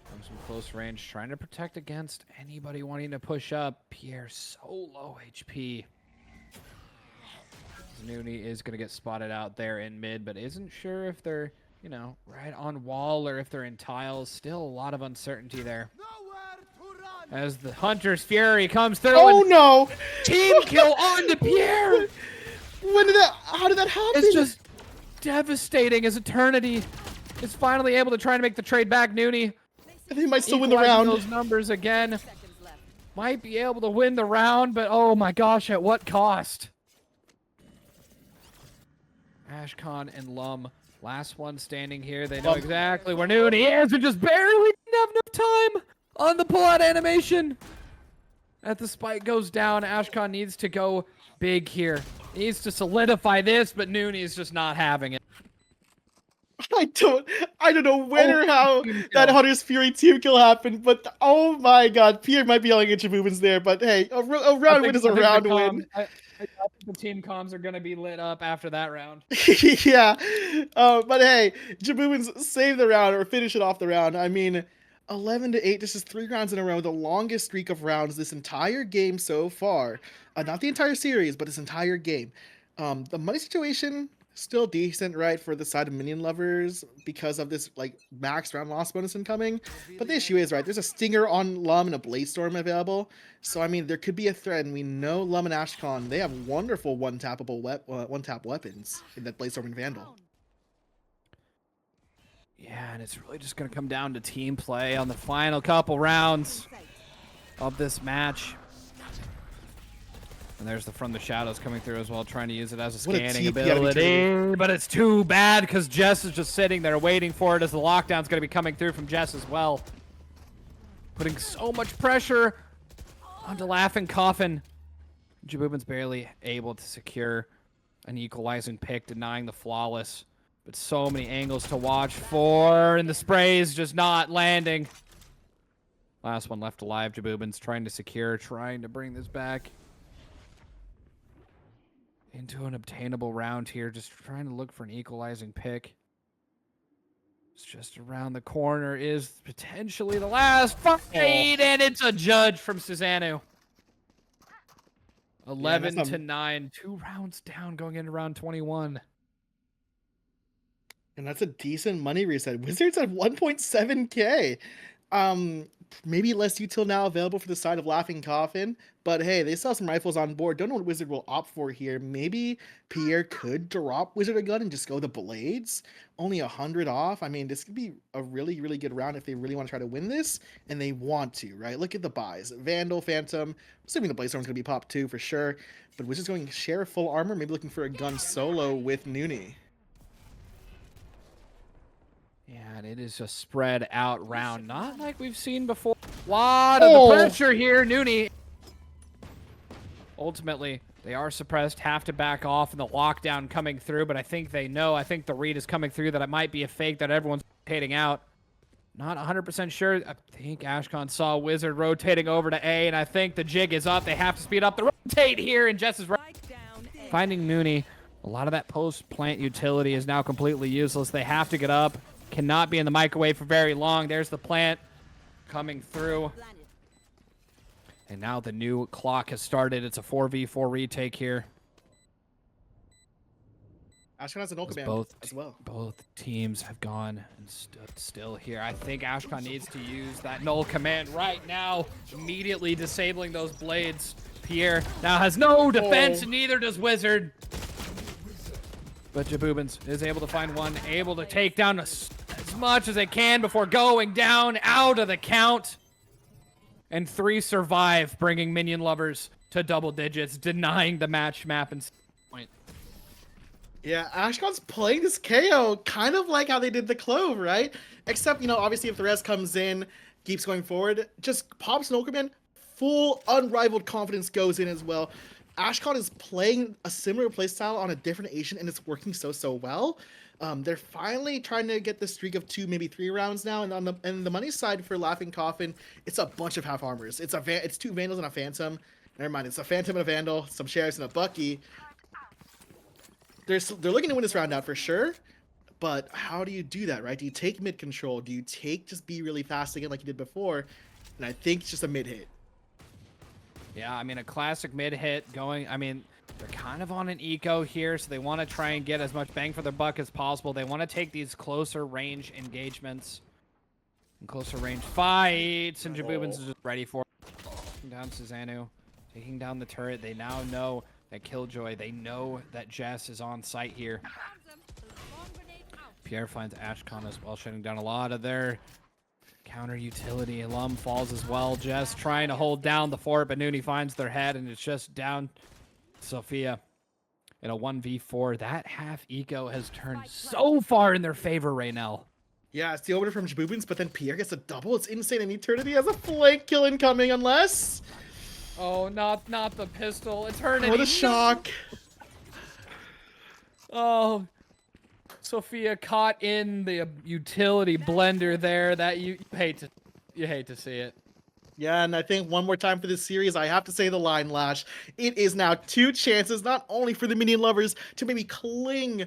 from some close range, trying to protect against anybody wanting to push up. Pierre so low HP. Noonie is going to get spotted out there in mid, but isn't sure if they're, you know, right on wall or if they're in tiles. Still a lot of uncertainty there. As the Hunter's Fury comes through. Oh no! Team kill on to Pierre! How did that happen? It's just devastating as Eternity is finally able to try to make the trade back. Noonie They might still win the equalizing round. those numbers again. Seconds left. Might be able to win the round, but oh my gosh, at what cost? Ashcon and Lum, last one standing here. They know Lum. exactly where Noonie is, but just barely didn't have enough time on the pull-out animation. As the spike goes down, Ashcon needs to go big here. Needs to solidify this, but Noonie is just not having it. I don't know when or how that Hunter's Fury team kill happened, but oh my god, Pierre might be yelling at Jabubans there, but hey, a round win is a round win. I think the team comms are going to be lit up after that round. Yeah, but hey, Jabubans save the round or finish it off the round. I mean, 11-8. This is 3 rounds in a row, the longest streak of rounds this entire game so far. Not the entire series, but this entire game. The money situation still decent, right, for the side of Minion lovers because of this like max round loss bonus incoming. But the issue is, right, there's a Stinger on Lum and a Blazestorm available. So I mean, there could be a threat, and we know Lum and Ashcon, they have wonderful one-tap weapons in that Blazestorm and Vandal. Yeah, and it's really just going to come down to team play on the final couple rounds of this match. And there's the From the Shadows coming through as well, trying to use it as a What a scanning TP out of ability. But it's too bad because Jess is just sitting there waiting for it as the lockdown's going to be coming through from Jess as well. Putting so much pressure onto Laughing Coffin. Jabubin's barely able to secure an equalizing pick, denying the flawless But so many angles to watch for, and the spray's just not landing. Last one left alive. Jabubin's trying to secure, trying to bring this back into an obtainable round here. Just trying to look for an equalizing pick. It's just around the corner is potentially the last fight, and it's a judge from Susanoo. 11 to 9, 2 rounds down going into round 21. And that's a decent money reset. Wizards at 1.7k. Maybe less util now available for the side of Laughing Coffin, but hey, they saw some rifles on board. Don't know what Wizard will opt for here. Maybe Pierre could drop Wizard a gun and just go the blades. Only 100 off. I mean, this could be a really, really good round if they really want to try to win this, and they want to, right? Look at the buys. Vandal, Phantom. Assuming the Bladestorm's going to be popped too, for sure. But Wizard's going to share full armor, maybe looking for a gun solo with Noonie. Yeah, and it is a spread out round, not like we've seen before. Lot of the pressure here, Noonie. Ultimately, they are suppressed, have to back off, and the lockdown coming through, but I think they know. I think the read is coming through that it might be a fake that everyone's rotating out. Not 100% sure. I think Ashcon saw Wizard rotating over to A, and I think the jig is up. They have to speed up the rotate here, and Jess is right. Finding Noonie. A lot of that post-plant utility is now completely useless. They have to get up. Cannot be in the microwave for very long. There's the plant coming through. And now the new clock has started. It's a 4v4 retake here. Ashcon has an Ohgawdevents as well. Both teams have gone and stood still here. I think Ashcon needs to use that null command right now, immediately disabling those blades. Pierre now has no defense, and neither does Wizard. But Jabubins is able to find one, able to take down as much as they can before going down out of the count. And 3 survive, bringing Minion Luvrs to double digits, denying the match map and point. Yeah, Ashcon's playing this KO kind of like how they did the Clove, right? Except, you know, obviously if the rest comes in, keeps going forward, just pops an Ohgawd, full unrivaled confidence goes in as well. Ashcon is playing a similar playstyle on a different Asian, and it's working so well. They're finally trying to get the streak of 2, maybe 3 rounds now, and on the money side for Laughing Coffin, it's a bunch of half armors. It's 2 Vandals and a Phantom. Never mind, it's a Phantom and a Vandal, some Sheriffs and a Bucky. They're looking to win this round out for sure, but how do you do that, right? Do you take mid control? Do you take just be really fast again like you did before? And I think it's just a mid hit. Yeah, I mean, a classic mid hit going. I mean, they're kind of on an eco here, so they want to try and get as much bang for their buck as possible. They want to take these closer range engagements and closer range fights, and Jabubins is just ready for it. Taking down Susanoo, taking down the turret. They now know that Killjoy, they know that Jess is on site here. Pierre finds Ashcon as well, shutting down a lot of their counter utility. Alum falls as well. Jess trying to hold down the fort, but Noonie finds their head, and it's just down Sophia in a 1v4. That half eco has turned so far in their favor right now. Yeah, it's the opener from Jabubins, but then Pierre gets a double. It's insane, and Eternity has a flank kill incoming, unless... Oh, not the pistol. Eternity. What a shock. Oh, Sophia caught in the utility blender there. That you hate to see it. Yeah, and I think one more time for this series, I have to say the line lash. It is now 2 chances, not only for the Minion Luvrs to maybe cling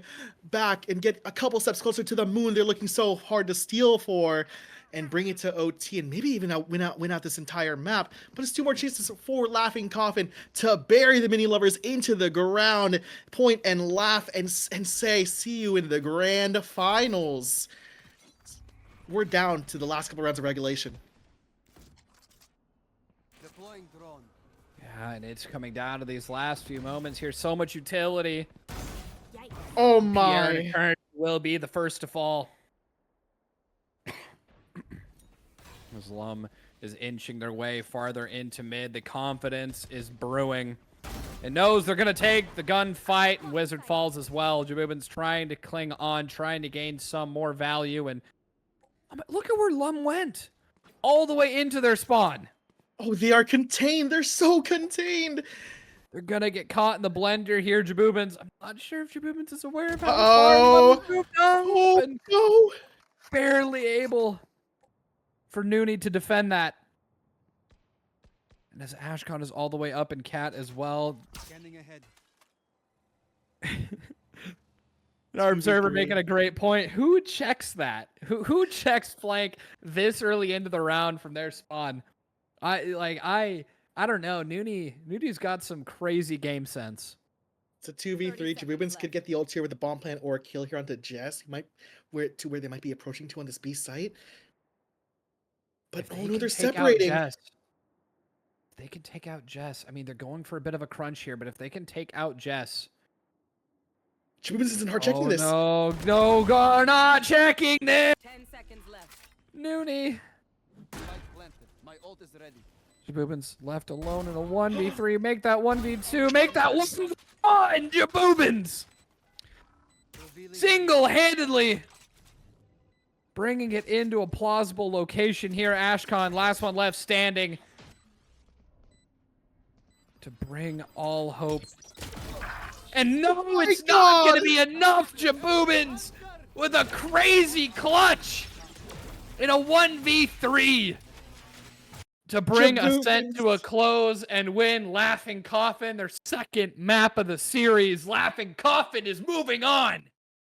back and get a couple steps closer to the moon they're looking so hard to steal for, and bring it to OT, and maybe even win out this entire map. But it's 2 more chances for Laughing Coffin to bury the Minion Luvrs into the ground, point and laugh, and say, see you in the grand finals. We're down to the last couple rounds of regulation. Deploying drone. Yeah, and it's coming down to these last few moments here. So much utility. Oh Pierre my. Turn will be the first to fall. As Lum is inching their way farther into mid. The confidence is brewing. It knows they're going to take the gunfight, and Wizard falls as well. Jabubin's trying to cling on, trying to gain some more value. And look at where Lum went. All the way into their spawn. Oh, they are contained. They're so contained. They're gonna get caught in the blender here, Jabubins. I'm not sure if Jabubins is aware of how Uh-oh. far Luvrs moved up, Oh, and no. barely able for Nooney to defend that. And as Ashcon is all the way up in Cat as well. Scanning ahead. Our observer 2v3. making a great point. Who checks that? Who checks flank this early into the round from their spawn? I don't know. Nooney's got some crazy game sense. It's a 2v3. Jabubins could get the ult here with the bomb plant or a kill here onto Jess. He might where they might be approaching to on this B site. But If they oh no, can they're take out separating. Jess, they can take out Jess. I mean, they're going for a bit of a crunch here, but if they can take out Jess. Jabubins isn't hard checking this. No, we're not checking this. 10 seconds left. Nooney. Spike planted. My ult is ready. Jabubins left alone in a 1v3. Make that 1v2. Make that 1v1. Jabubins Revealing single-handedly bringing it into a plausible location here. Ashcon, last one left standing to bring all hope. And no, it's not going to be enough, Jabubins, with a crazy clutch in a 1v3 to bring Ascent to a close and win Laughing Coffin, their second map of the series. Laughing Coffin is moving on.